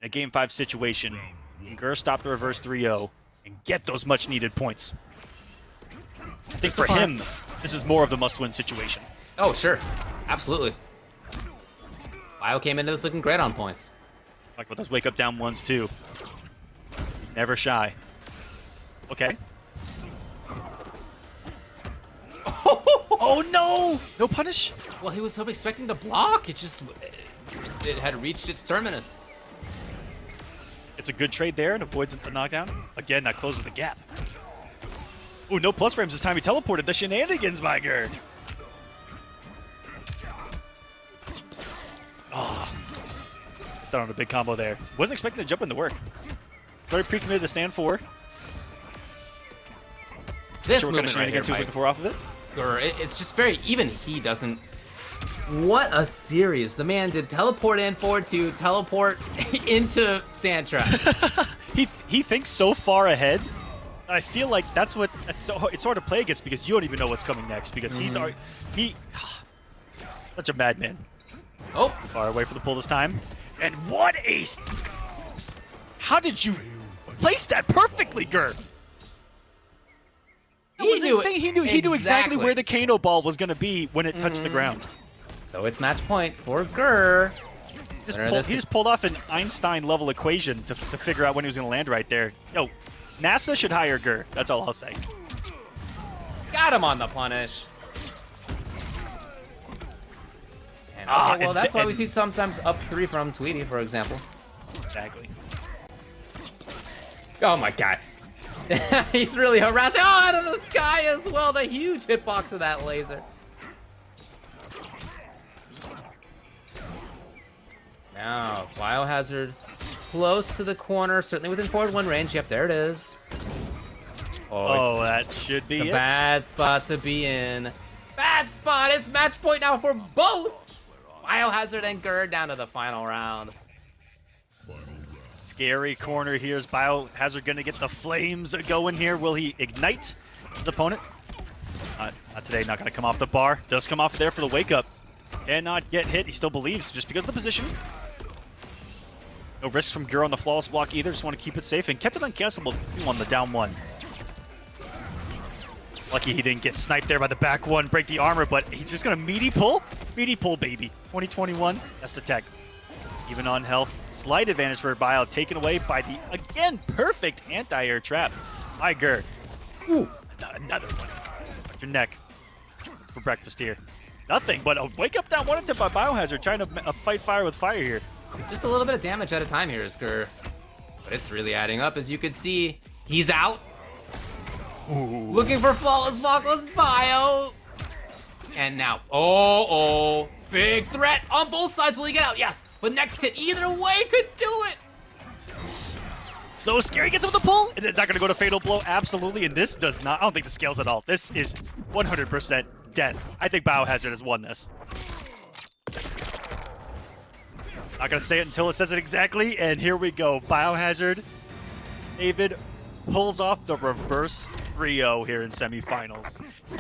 in a Game 5 situation. Can Gur stop the reverse 3-0 and get those much-needed points? I think for him, this is more of the must-win situation.
Oh, sure. Absolutely. Bio came into this looking great on points.
Talk about those wake-up down ones, too. He's never shy. Okay. Oh, no! No punish?
Well, he was expecting to block. It just... It had reached its terminus.
It's a good trade there and avoids the knockdown. Again, that closes the gap. Ooh, no plus frames this time. He teleported the shenanigans by Gur. Oh. Missed out on a big combo there. Wasn't expecting to jump into work. Very pre-committed to stand for.
This
sure what kind of shenanigans he was looking for off of it?
Gur, it's just very... Even he doesn't... What a series. The man did teleport in forward 2, teleport into sand trap.
he thinks so far ahead. I feel like it's hard to play against because you don't even know what's coming next because he's already such a madman.
Oh,
far away for the pull this time. And what a... How did you place that perfectly, Gur? That was insane. He knew exactly where the Kano ball was going to be when it touched the ground.
So it's match point for Gur.
He just pulled off an Einstein-level equation to figure out when he was going to land right there. Yo, NASA should hire Gur. That's all I'll say.
Got him on the punish. And, okay, well, that's why we see sometimes up 3 from Tweety, for example.
Exactly.
Oh my god. He's really harassing. Oh, out of the sky as well. The huge hitbox of that laser. Now, Biohazard close to the corner, certainly within forward 1 range. Yep, there it is.
Oh, that should be
it. It's a bad spot to be in. Bad spot. It's match point now for both Biohazard and Gur down to the final round.
Scary corner here. Is Biohazard going to get the flames going here? Will he ignite his opponent? Not today. Not going to come off the bar. Does come off there for the wake up. Cannot get hit. He still believes just because of the position. No risk from Gura on the flawless block either. Just want to keep it safe and kept it uncancelable on the down one. Lucky he didn't get sniped there by the back one, break the armor, but he's just going to meaty pull. Meaty pull, baby. 2021, that's the tech. Even on health. Slight advantage for Bio, taken away by the, again, perfect anti-air trap. My Gur. Ooh, another one. Watch your neck for breakfast here. Nothing, but a wake up down one attempt by Biohazard, trying to fight fire with fire here.
Just a little bit of damage at a time here, Skur. But it's really adding up, as you can see. He's out.
Ooh.
Looking for flawless block was Bio. And now, big threat on both sides. Will he get out? Yes. But next hit, either way, could do it.
So scary, gets him with the pull. And it's not going to go to fatal blow, absolutely. And this does not, I don't think this scales at all. This is 100% dead. I think Biohazard has won this. Not going to say it until it says it exactly. And here we go. Biohazard, David pulls off the reverse 3-0 here in semifinals.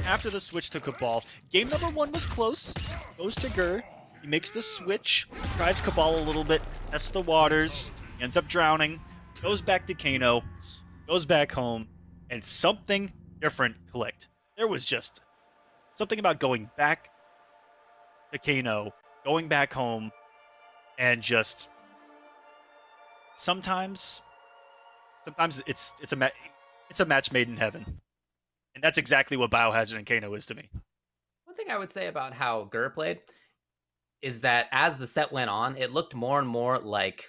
After the switch to Cabal, game number 1 was close. Goes to Gur. He makes the switch, tries Cabal a little bit, tests the waters, ends up drowning, goes back to Kano, goes back home, and something different clicked. There was just something about going back to Kano, going back home, and just sometimes it's a match made in heaven. And that's exactly what Biohazard and Kano is to me.
One thing I would say about how Gur played is that as the set went on, it looked more and more like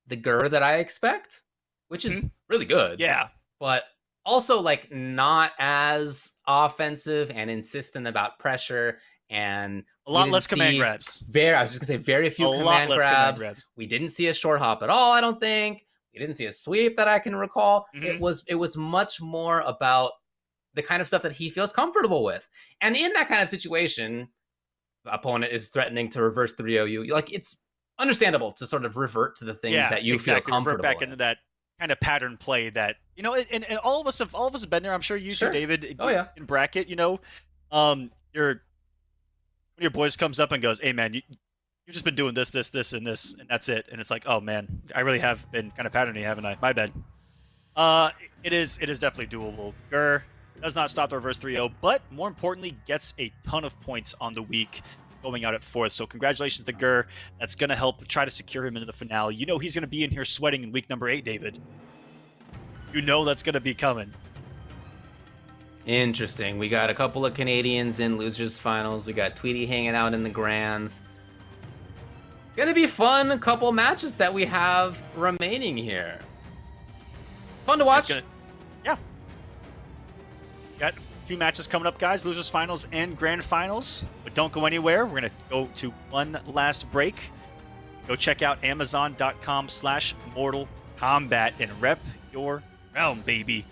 the Gur that I expect, which is really good.
Yeah.
But also like not as offensive and insistent about pressure, and
a lot less command grabs.
I was just gonna say very few command grabs. We didn't see a short hop at all, I don't think. We didn't see a sweep that I can recall. It was much more about the kind of stuff that he feels comfortable with. And in that kind of situation, the opponent is threatening to reverse 3-0 you. Like, it's understandable to sort of revert to the things that you feel comfortable
revert back
in.
into that kind of pattern play that, you know, and all of us have been there. I'm sure you too, David. In bracket, you know, one of your boys comes up and goes, "Hey man, you've just been doing this, and this, and that's it." And it's like, oh man, I really have been kind of patterning, haven't I? My bad. It is definitely doable. Gur does not stop the reverse 3-0, but more importantly, gets a ton of points on the week, going out at 4th. So congratulations to Gur. That's going to help try to secure him into the finale. You know he's going to be in here sweating in week number 8, David. You know that's going to be coming.
Interesting. We got a couple of Canadians in losers finals. We got Tweety hanging out in the grands. Gonna be fun. A couple matches that we have remaining here. Fun to watch.
Yeah. Got a few matches coming up, guys. Losers finals and grand finals. But don't go anywhere. We're gonna go to one last break. Go check out Amazon.com/Mortal Kombat and rep your realm, baby.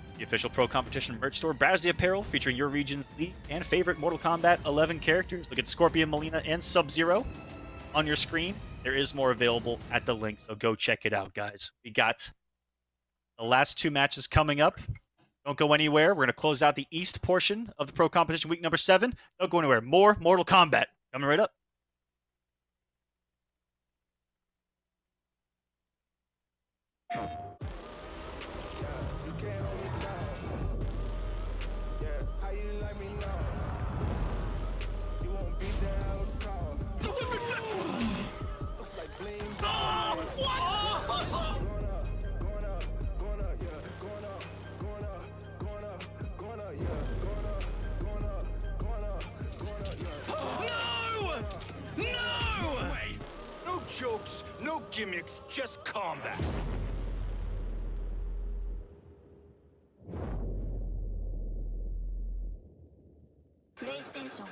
It's the official Pro Competition merch store. Browse the apparel featuring your region's league and favorite Mortal Kombat 11 characters. Look at Scorpion, Melina, and Sub-Zero on your screen. There is more available at the link, so go check it out, guys. We got the last 2 matches coming up. Don't go anywhere. We're going to close out the East portion of the Pro Competition week number 7. Don't go anywhere. More Mortal Kombat coming right up.
Jokes, no gimmicks, just combat.
PlayStation.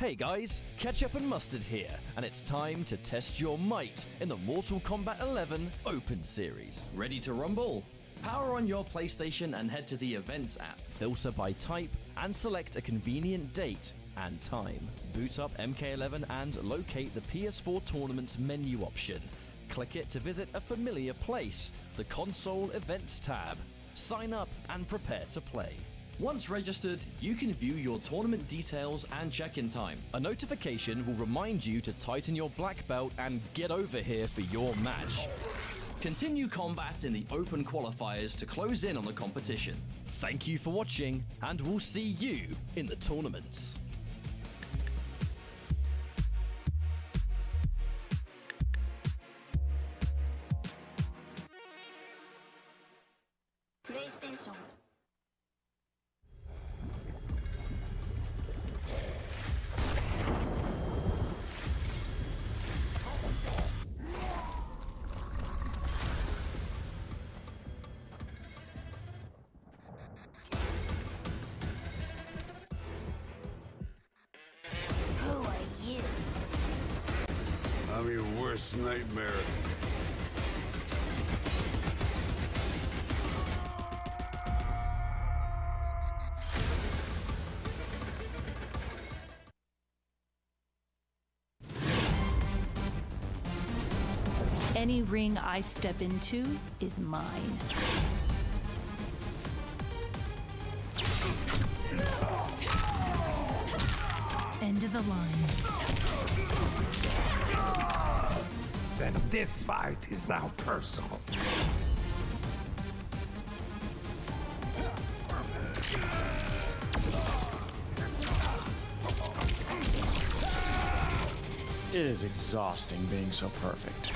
Hey guys, Ketchup and Mustard here, and it's time to test your might in the Mortal Kombat 11 Open Series. Ready to rumble? Power on your PlayStation and head to the Events app, filter by type, and select a convenient date and time. Boot up MK11 and locate the PS4 Tournaments menu option. Click it to visit a familiar place, the Console Events tab. Sign up and prepare to play. Once registered, you can view your tournament details and check-in time. A notification will remind you to tighten your black belt and get over here for your match. Continue combat in the open qualifiers to close in on the competition. Thank you for watching, and we'll see you in the tournaments.
PlayStation.
Who are you?
I'm your worst nightmare.
Any ring I step into is mine. End of the line.
Then this fight is now personal.
It is exhausting being so perfect.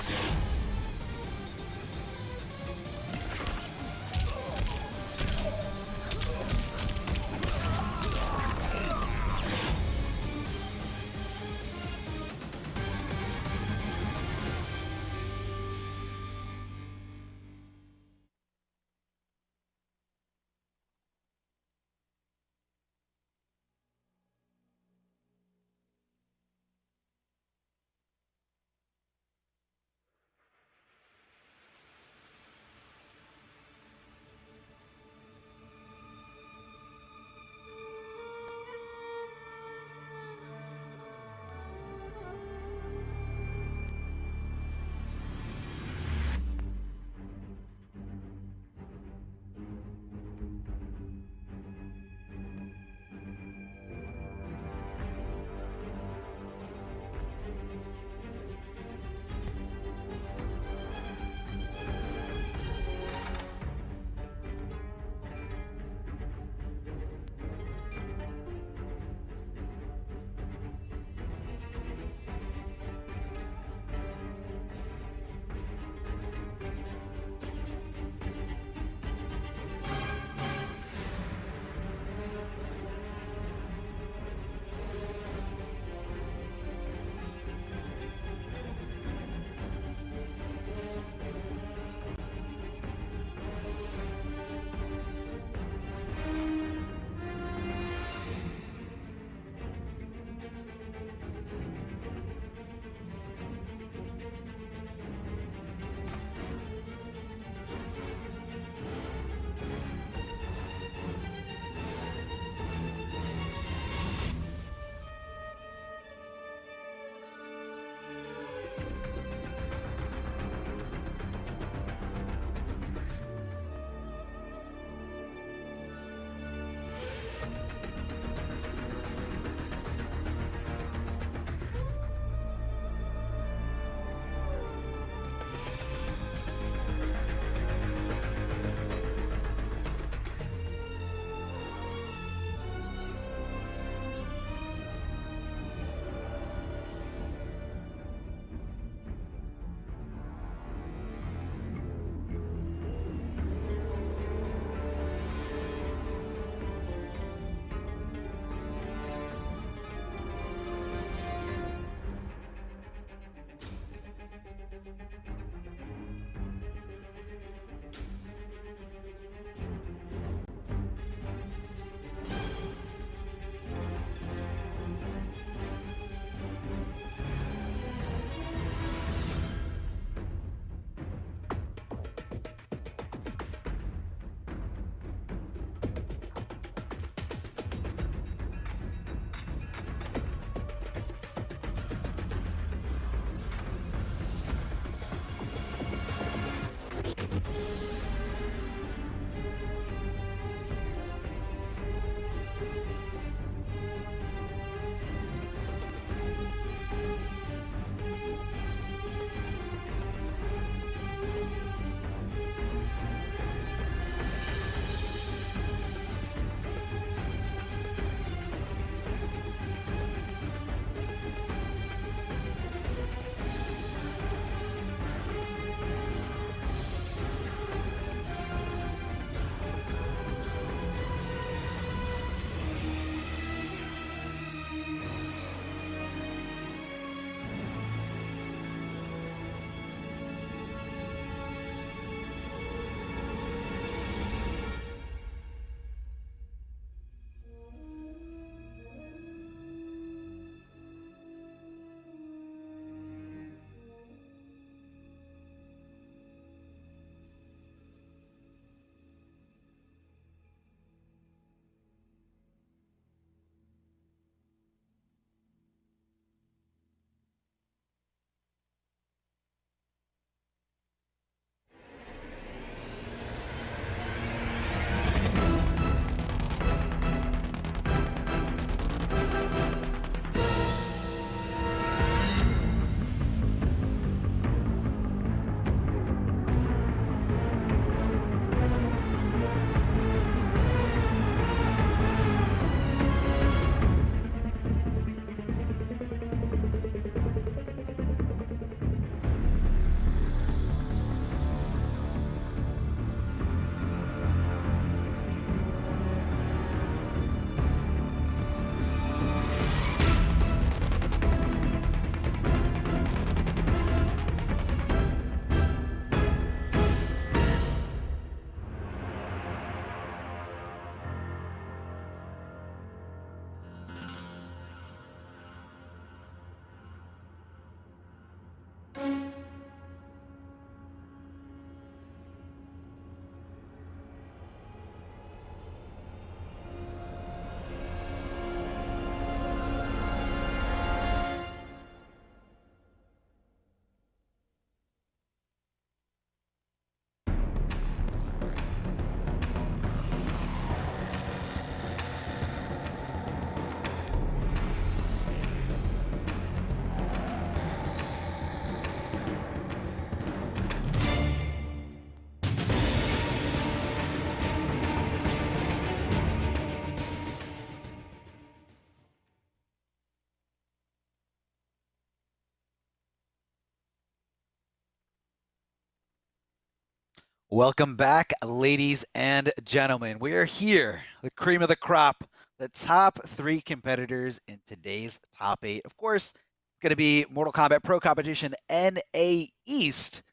Welcome back, ladies and gentlemen. We are here, the cream of the crop, the top 3 competitors in today's top 8. Of course, it's going to be Mortal Kombat Pro Competition NA East.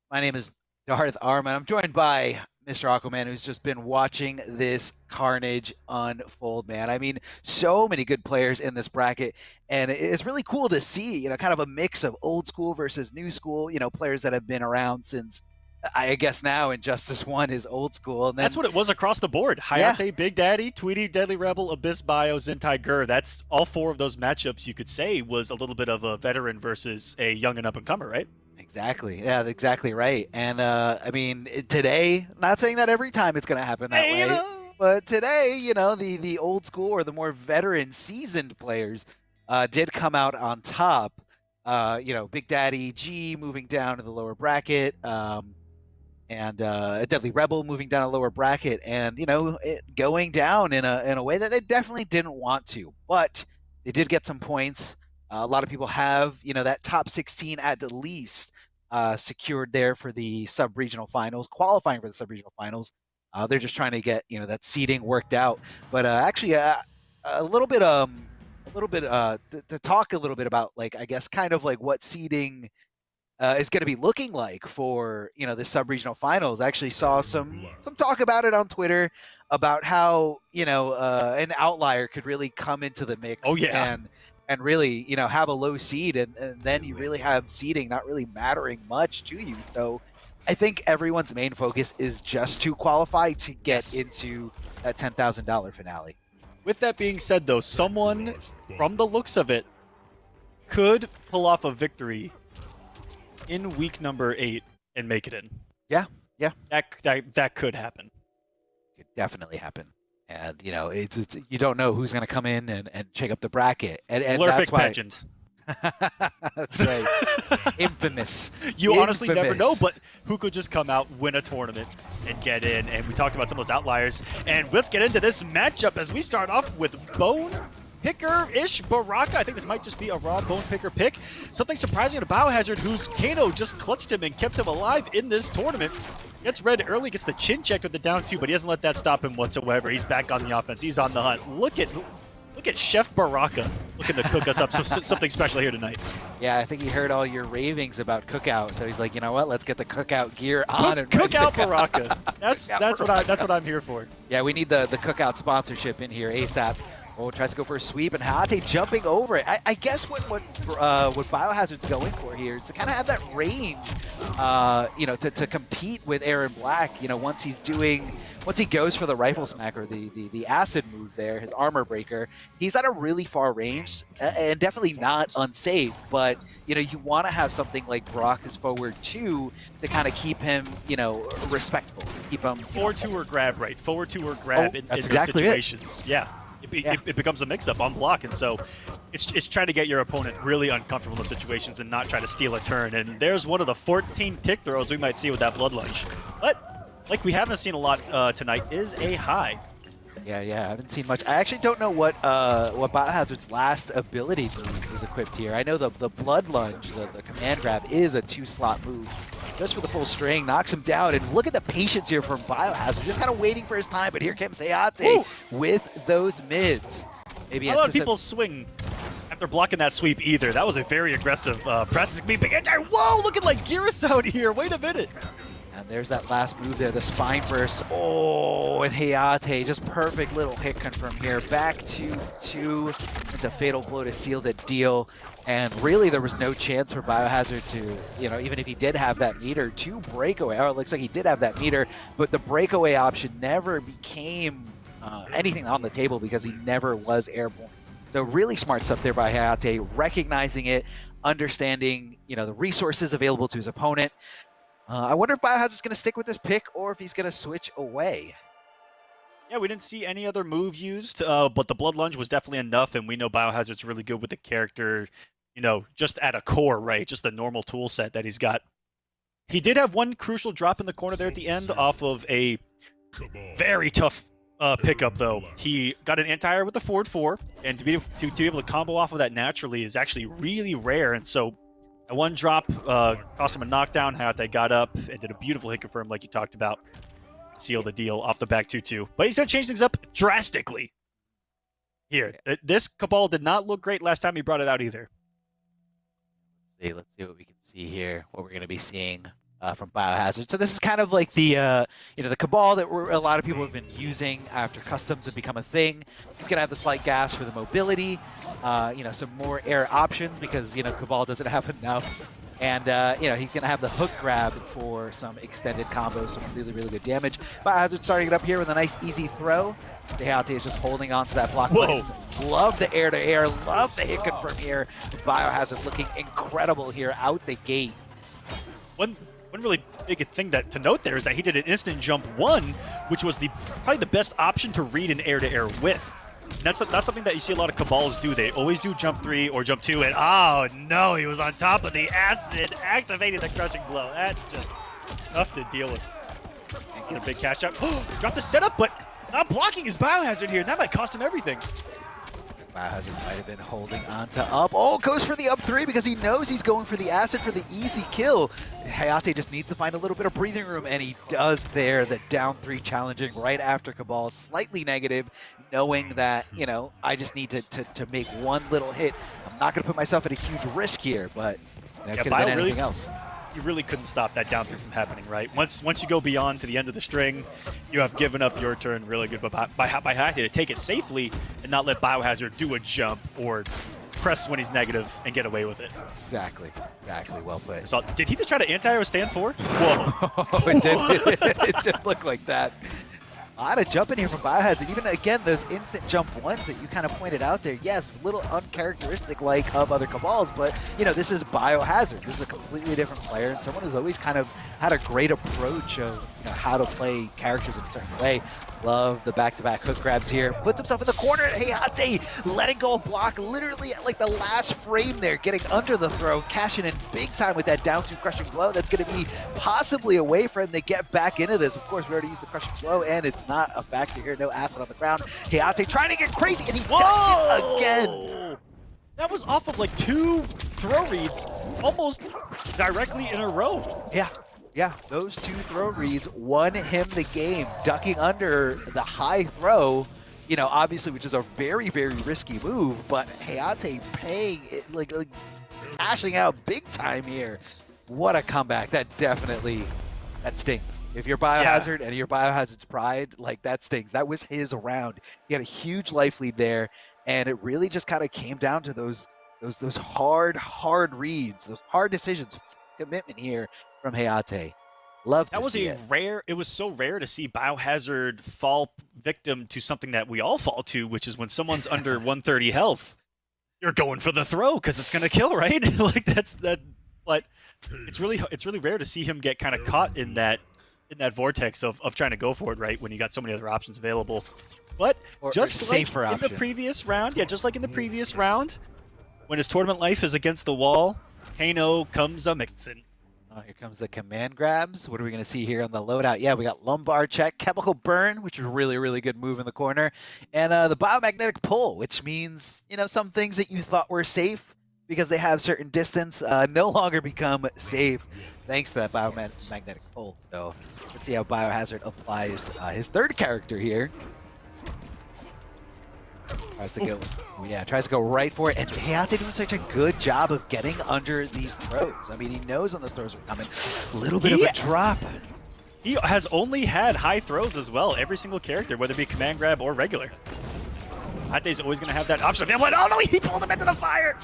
My name is Darth Arman. I'm joined by Mr. Aquaman, who's just been watching this carnage unfold, man. I mean, so many good players in this bracket, and it's really cool to see, kind of a mix of old school versus new school, players that have been around since, I guess now Injustice 1 is old school. And then,
that's what it was across the board. Hayate, Big Daddy, Tweety, Deadly Rebel, Abyss Bio, Zentai Gur. That's all 4 of those matchups you could say was a little bit of a veteran versus a young and up-and-comer, right?
Exactly. Yeah, exactly right. And I mean, today, not saying that every time it's going to happen that way, but today, the old school or the more veteran seasoned players did come out on top. Big Daddy G moving down to the lower bracket, and Deadly Rebel moving down a lower bracket, and it going down in a way that they definitely didn't want to, but they did get some points. A lot of people have that top 16 at the least secured there for the sub-regional finals, qualifying for the sub-regional finals. They're just trying to get that seeding worked out. But actually, to talk a little bit about, like, I guess kind of like what seeding is going to be looking like for the sub-regional finals. I actually saw some talk about it on Twitter about how an outlier could really come into the mix.
Oh yeah.
And really, have a low seed, and then you really have seeding not really mattering much to you. So I think everyone's main focus is just to qualify to get into that $10,000 finale.
With that being said, though, someone, from the looks of it, could pull off a victory in week number 8 and make it in.
Yeah.
That could happen.
Could definitely happen. And, it's you don't know who's going to come in and shake up the bracket. And that's why...
pageant.
That's right. Infamous.
You honestly never know, but who could just come out, win a tournament, and get in? And we talked about some of those outliers. And let's get into this matchup as we start off with Bone Picker-ish Baraka. I think this might just be a raw Bone Picker pick. Something surprising to Biohazard, whose Kano just clutched him and kept him alive in this tournament. Gets red early, gets the chin check with the down 2, but he doesn't let that stop him whatsoever. He's back on the offense. He's on the hunt. Look at Chef Baraka looking to cook us up something special here tonight.
Yeah, I think he heard all your ravings about Cookout, so he's like, you know what? Let's get the Cookout gear on and
Cookout Baraka. That's what I'm here for.
Yeah, we need the Cookout sponsorship in here ASAP. Oh, tries to go for a sweep, and Hayate jumping over it. I guess what Biohazard's going for here is to kind of have that range, to compete with Aaron Black. Once he goes for the rifle smack or the acid move there, his armor breaker, he's at a really far range and definitely not unsafe. But you want to have something like Baraka's forward 2 to kind of keep him, respectful, keep him
forward 2 or grab, right? Forward 2 or grab in those
exactly
situations. Yeah. It becomes a mix-up on block, and so it's trying to get your opponent really uncomfortable in those situations and not try to steal a turn. And there's one of the 14 pick throws we might see with that blood lunge. But like we haven't seen a lot tonight is a high.
Yeah, I haven't seen much. I actually don't know what Biohazard's last ability move is equipped here. I know the blood lunge, the command grab, is a 2-slot move. Just for the full string, knocks him down, and look at the patience here from Biohazard, just kind of waiting for his time, but here comes Hayate with those mids. Maybe
a lot of people swing after blocking that sweep either. That was a very aggressive press. Whoa, looking like Geras out here. Wait a minute.
And there's that last move there, the spine burst. Oh, and Hayate, just perfect little hit confirm here. Back to 2 into fatal blow to seal the deal. And really, there was no chance for Biohazard to, even if he did have that meter, to breakaway. Oh, it looks like he did have that meter, but the breakaway option never became anything on the table because he never was airborne. So really smart stuff there by Hayate, recognizing it, understanding, the resources available to his opponent. I wonder if Biohazard's going to stick with this pick or if he's going to switch away.
Yeah, we didn't see any other move used, but the blood lunge was definitely enough, and we know Biohazard's really good with the character, just at a core, right? Just the normal tool set that he's got. He did have one crucial drop in the corner there at the end off of a very tough pickup, though. He got an anti-air with the forward 4, and to be able to combo off of that naturally is actually really rare, and so That one drop cost him a knockdown. Hayate got up and did a beautiful hit confirm like you talked about. Seal the deal off the back 2-2. But he's going to change things up drastically here. This Cabal did not look great last time he brought it out either.
Let's see what we can see here, what we're going to be seeing from Biohazard. So this is kind of like the the Cabal that a lot of people have been using after customs have become a thing. He's going to have the slight gas for the mobility, some more air options because Cabal doesn't have enough. And he's going to have the hook grab for some extended combos, some really, really good damage. Biohazard starting it up here with a nice easy throw. Hayate is just holding on to that block.
Whoa.
Love the air-to-air, love the hit confirm here. Biohazard looking incredible here out the gate.
One really big thing to note there is that he did an instant jump 1, which was probably the best option to read an air-to-air with. And that's something that you see a lot of Cabals do. They always do jump 3 or jump 2, and oh no, he was on top of the acid, activating the crushing blow. That's just tough to deal with. And a big cash out. Dropped the setup, but not blocking his Biohazard here. That might cost him everything.
Biohazard might have been holding on to up. Oh, goes for the up 3 because he knows he's going for the acid for the easy kill. Hayate just needs to find a little bit of breathing room, and he does there. The down 3 challenging right after Cabal, slightly negative, knowing that, I just need to make one little hit. I'm not going to put myself at a huge risk here, but it could have been anything else.
You really couldn't stop that down 3 from happening, right? Once you go beyond to the end of the string, you have given up your turn really good by Hayate to take it safely and not let Biohazard do a jump or press when he's negative and get away with it.
Exactly. Well played.
So, did he just try to anti-air stand forward? Whoa.
It did look like that. A lot of jump in here from Biohazard. Even again, those instant jump 1s that you kind of pointed out there. Yes, a little uncharacteristic like of other Cabals, but this is Biohazard. This is a completely different player, and someone who's always kind of had a great approach of how to play characters in a certain way. Love the back-to-back hook grabs here. Puts himself in the corner. Hayate letting go of block literally at like the last frame there, getting under the throw, cashing in big time with that down 2 crushing blow. That's going to be possibly a way for him to get back into this. Of course, we already used the crushing blow, and it's not a factor here. No acid on the ground. Hayate trying to get crazy, and he does it again.
That was off of like 2 throw reads almost directly in a row.
Yeah, those 2 throw reads won him the game, ducking under the high throw, obviously, which is a very, very risky move, but Hayate paying it, like cashing out big time here. What a comeback. That stings. If you're Biohazard and you're Biohazard's pride, that stings. That was his round. He had a huge life lead there, and it really just kind of came down to those hard reads, those hard decisions, commitment here from Hayate.
That was it was so rare to see Biohazard fall victim to something that we all fall to, which is when someone's under 130 health, you're going for the throw because it's gonna kill, right? But it's really rare to see him get kind of caught in that vortex of trying to go for it, right? When you got so many other options available. But just like in the previous round, when his tournament life is against the wall, Kano comes a mixin'.
Oh, here comes the command grabs. What are we going to see here on the loadout? Yeah, we got lumbar check, chemical burn, which is a really, really good move in the corner, and the biomagnetic pull, which means, some things that you thought were safe because they have certain distance no longer become safe thanks to that biomagnetic pull. So let's see how Biohazard applies his 3rd character here. Tries to go right for it, and Hayate doing such a good job of getting under these throws. I mean, he knows when those throws are coming. A little bit of a drop.
He has only had high throws as well, every single character, whether it be command grab or regular. Hayate's always going to have that option. Oh no, he pulled him into the fire!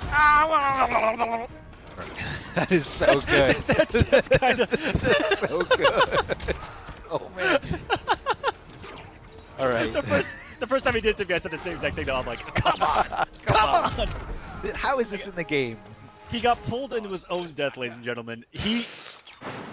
That is so good.
That's kind of...
That's so good. Oh, man. All right.
The first time he did it to me, I said the same exact thing. I'm like, come on.
How is this in the game?
He got pulled into his own death, ladies and gentlemen.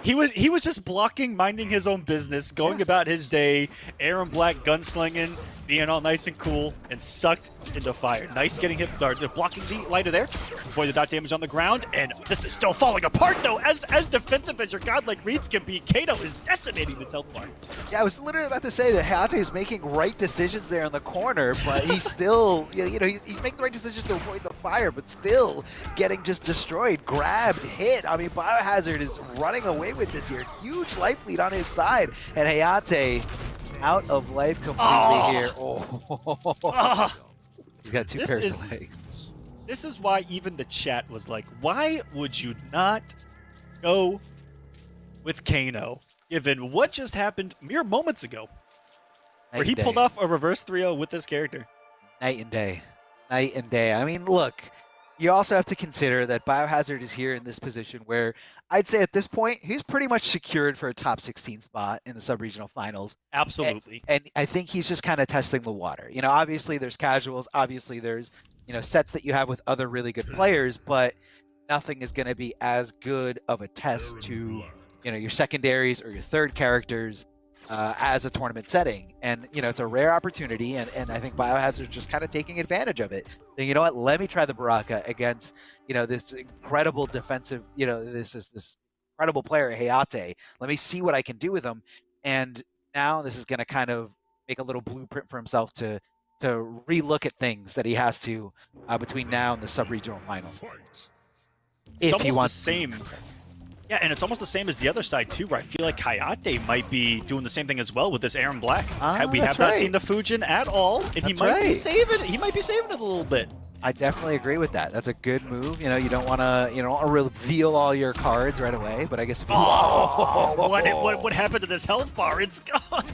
He was just blocking, minding his own business, going about his day. Aaron Black gunslinging, being all nice and cool, and sucked into fire. Nice getting hit, blocking the lighter there. Avoid the dot damage on the ground, and this is still falling apart though. As defensive as your godlike reads can be, Kato is decimating this health bar.
Yeah, I was literally about to say that Hayate is making right decisions there in the corner, but he's still, you know, he's making the right decisions to avoid the fire, but still getting just destroyed, grabbed, hit. I mean, Biohazard is running away with this here. Huge life lead on his side, and Hayate out of life completely here. Oh. He's got two pairs of legs.
This is why even the chat was like, why would you not go with Kano, given what just happened mere moments ago, where he pulled off a reverse 3-0 with this character?
Night and day. Night and day. I mean, look, you also have to consider that Biohazard is here in this position where I'd say at this point, he's pretty much secured for a top 16 spot in the sub-regional finals.
Absolutely.
And I think he's just kind of testing the water. You know, obviously there's casuals, obviously there's, you know, sets that you have with other really good players, but nothing is going to be as good of a test to, you know, your secondaries or your third characters as a tournament setting. And, you know, it's a rare opportunity, and I think Biohazard's just kind of taking advantage of it. So, you know what, let me try the Baraka against, you know, this incredible defensive, you know, this incredible player, Hayate. Let me see what I can do with him. And now this is going to kind of make a little blueprint for himself to relook at things that he has to between now and the sub-regional final.
It's almost the same. Yeah, and it's almost the same as the other side too, where I feel like Hayate might be doing the same thing as well with this Aaron Black. We have not seen the Fujin at all, and he might be saving. He might be saving it a little bit.
I definitely agree with that. That's a good move. You know, you don't want to reveal all your cards right away, but I guess if you
what happened to this health bar? It's gone.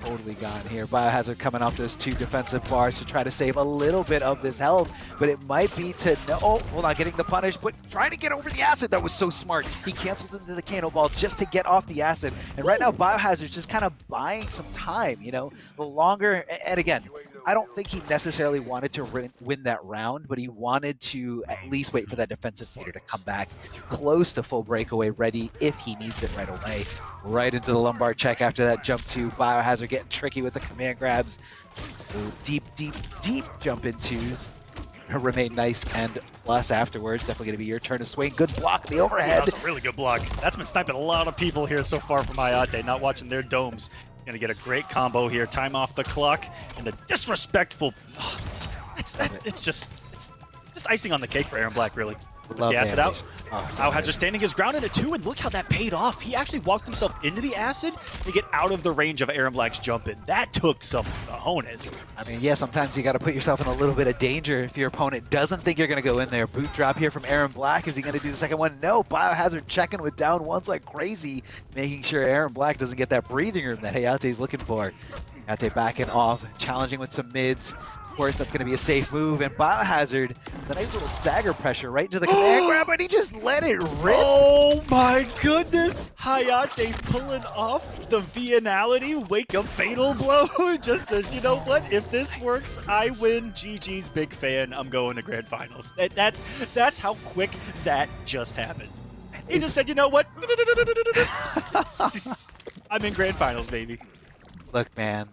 Totally gone here. Biohazard coming off those two defensive bars to try to save a little bit of this health, but it might be to not getting the punish, but trying to get over the acid. That was so smart. He canceled into the Kano ball just to get off the acid. And right now Biohazard's just kind of buying some time, you know, the longer, and again, I don't think he necessarily wanted to win that round, but he wanted to at least wait for that defensive meter to come back close to full breakaway, ready if he needs it right away. Right into the lumbar check after that jump to Biohazard, getting tricky with the command grabs. Ooh, deep jump in twos. Remain nice and plus afterwards. Definitely going to be your turn to swing. Good block in the overhead.
That's a really good block. That's been sniping a lot of people here so far from Hayate, not watching their domes. Gonna get a great combo here. Time off the clock, and the disrespectful. It's just icing on the cake for Aaron Black, really. Just the acid out. Biohazard standing his ground in it too, and look how that paid off. He actually walked himself into the acid to get out of the range of Aaron Black's jump in. That took some cojones.
I mean, yeah, sometimes you got to put yourself in a little bit of danger if your opponent doesn't think you're going to go in there. Boot drop here from Aaron Black. Is he going to do the second one? No. Biohazard checking with down ones like crazy, making sure Aaron Black doesn't get that breathing room that Hayate's looking for. Hayate backing off, challenging with some mids. Of course, that's going to be a safe move, and Biohazard, the nice little stagger pressure right into the command grab, and he just let it rip.
Oh my goodness! Hayate pulling off the Vianality, wake up fatal blow, just says, you know what, if this works, I win. GG's, big fan, I'm going to grand finals. That's how quick that just happened. He just said, you know what? I'm in grand finals, baby.
Look, man.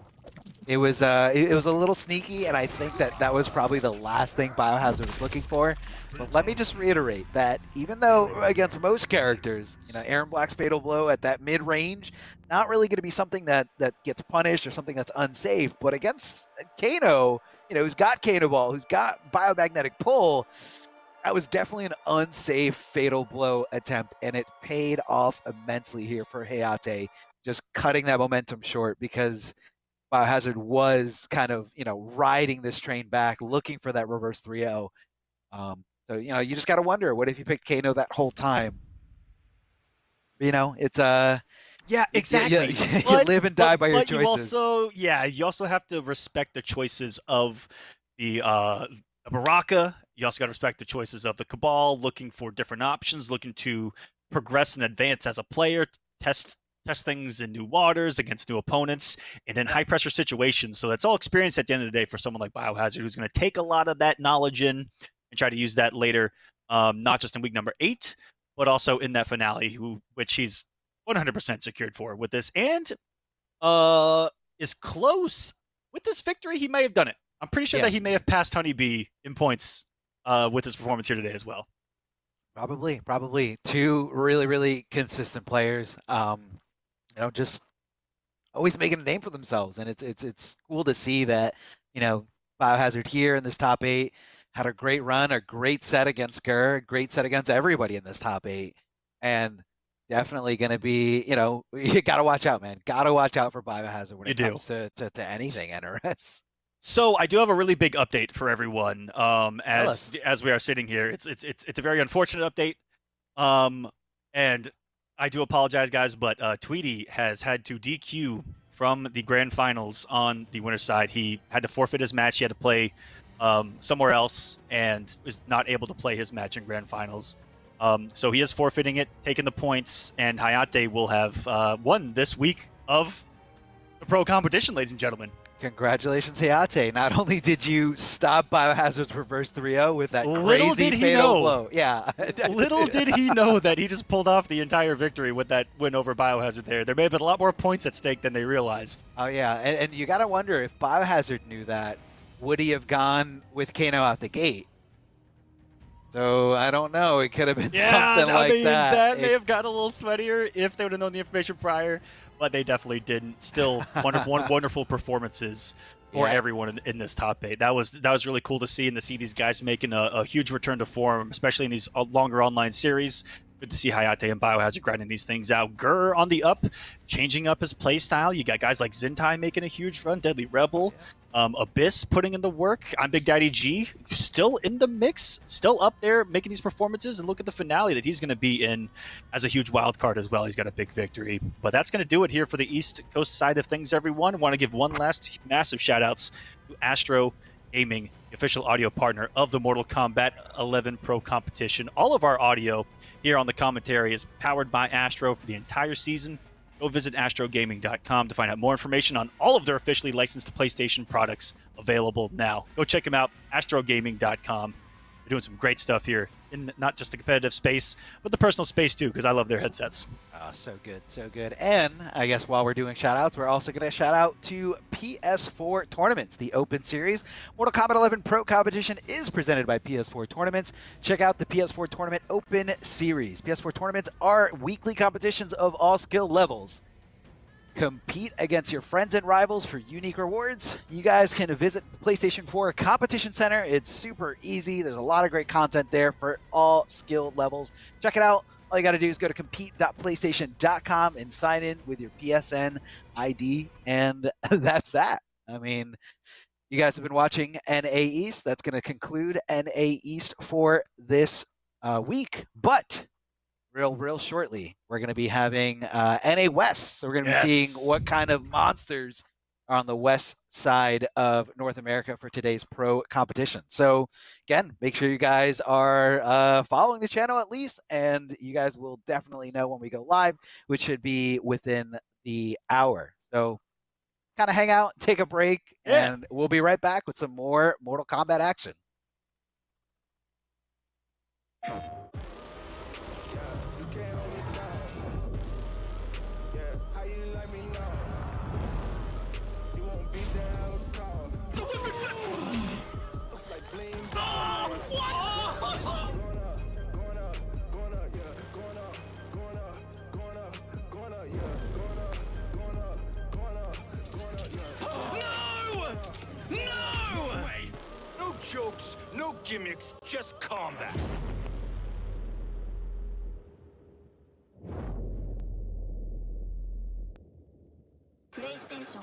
It was a little sneaky, and I think that was probably the last thing Biohazard was looking for. But let me just reiterate that even though against most characters, you know, Aaron Black's fatal blow at that mid-range, not really going to be something that gets punished or something that's unsafe. But against Kano, you know, who's got Kano ball, who's got biomagnetic pull, that was definitely an unsafe fatal blow attempt, and it paid off immensely here for Hayate, just cutting that momentum short because Biohazard was kind of, you know, riding this train back, looking for that reverse 3-0. So, you know, you just got to wonder, what if you picked Kano that whole time? You know, it's
yeah, exactly.
You live and die by your choices.
You also have to respect the choices of the Baraka. You also got to respect the choices of the Cabal, looking for different options, looking to progress and advance as a player, test things in new waters against new opponents, and in high pressure situations. So that's all experience at the end of the day for someone like Biohazard, who's going to take a lot of that knowledge in and try to use that later, not just in week number 8, but also in that finale, which he's 100% secured for with this, and is close. With this victory, he may have done it. I'm pretty sure that he may have passed Honeybee in points with his performance here today as well.
Probably. Two really, really consistent players. Just always making a name for themselves, and it's cool to see that, Biohazard here in this top 8 had a great run, a great set against Gur, a great set against everybody in this top 8, and definitely going to be, you got to watch out, man. Got to watch out for Biohazard when it comes to anything NRS.
So I do have a really big update for everyone. As we are sitting here, it's a very unfortunate update. And I do apologize, guys, but Tweety has had to DQ from the grand finals on the winner's side. He had to forfeit his match. He had to play somewhere else and was not able to play his match in grand finals. So he is forfeiting it, taking the points, and Hayate will have won this week of the pro competition, ladies and gentlemen.
Congratulations, Hayate. Not only did you stop Biohazard's reverse 3-0 with that crazy fatal blow. Yeah.
Little did he know that he just pulled off the entire victory with that win over Biohazard there. There may have been a lot more points at stake than they realized.
Oh, yeah. And you got to wonder, if Biohazard knew that, would he have gone with Kano out the gate? So I don't know. It could have been something like that.
That may have gotten a little sweatier if they would have known the information prior, but they definitely didn't. Still, wonderful performances for everyone in this top 8. That was really cool to see, and to see these guys making a huge return to form, especially in these longer online series. Good to see Hayate and Biohazard grinding these things out. Gur on the up, changing up his play style. You got guys like Zintai making a huge run, Deadly Rebel, Abyss putting in the work. I'm Big Daddy G, still in the mix, still up there making these performances. And look at the finale that he's going to be in as a huge wild card as well. He's got a big victory. But that's going to do it here for the East Coast side of things, everyone. I want to give one last massive shout outs to Astro Gaming, the official audio partner of the Mortal Kombat 11 Pro Competition. All of our audio here on the commentary is powered by Astro for the entire season. Go visit astrogaming.com to find out more information on all of their officially licensed PlayStation products available now. Go check them out, astrogaming.com. They're doing some great stuff here in not just the competitive space, but the personal space too, because I love their headsets.
Oh, so good, so good. And I guess while we're doing shout-outs, we're also going to shout out to PS4 Tournaments, the Open Series. Mortal Kombat 11 Pro Competition is presented by PS4 Tournaments. Check out the PS4 Tournament Open Series. PS4 Tournaments are weekly competitions of all skill levels. Compete against your friends and rivals for unique rewards. You guys can visit the PlayStation 4 Competition Center. It's super easy. There's a lot of great content there for all skill levels. Check it out. All you got to do is go to compete.playstation.com and sign in with your PSN ID, and that's that. I mean, you guys have been watching NA East. That's going to conclude NA East for this week, but real shortly, we're going to be having NA West. So we're going to be seeing what kind of monsters are on the west side of North America for today's pro competition. So again, make sure you guys are following the channel at least, and you guys will definitely know when we go live, which should be within the hour. So kind of hang out, take a break, and we'll be right back with some more Mortal Kombat action.
Jokes, no gimmicks, just combat.
PlayStation.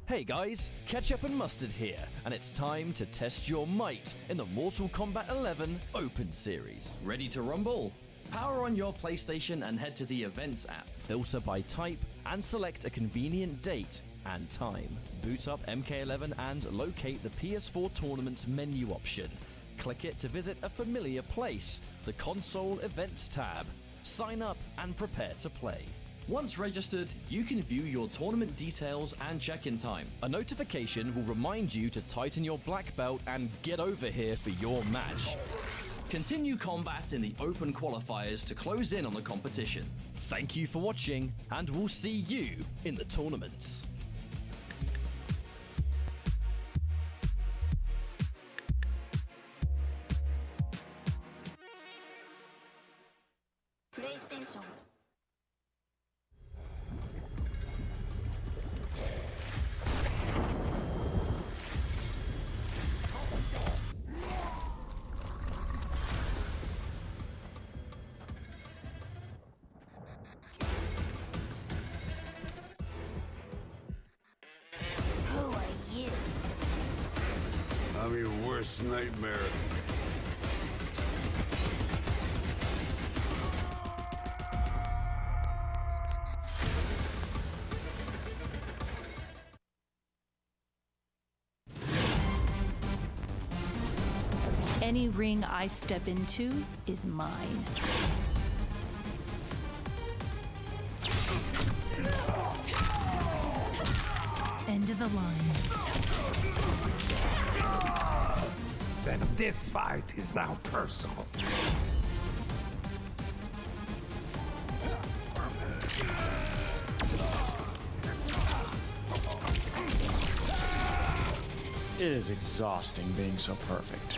Hey guys, Ketchup and Mustard here, and it's time to test your might in the Mortal Kombat 11 Open Series. Ready to rumble? Power on your PlayStation and head to the Events app, filter by type, and select a convenient date and time. Boot up MK11 and locate the PS4 Tournaments menu option. Click it to visit a familiar place, the Console Events tab. Sign up and prepare to play. Once registered, you can view your tournament details and check-in time. A notification will remind you to tighten your black belt and get over here for your match. Continue combat in the open qualifiers to close in on the competition. Thank you for watching, and we'll see you in the tournaments.
PlayStation.
Who are you?
I'm your worst nightmare.
Any ring I step into is mine. End of the line.
Then this fight is now personal.
It is exhausting being so perfect.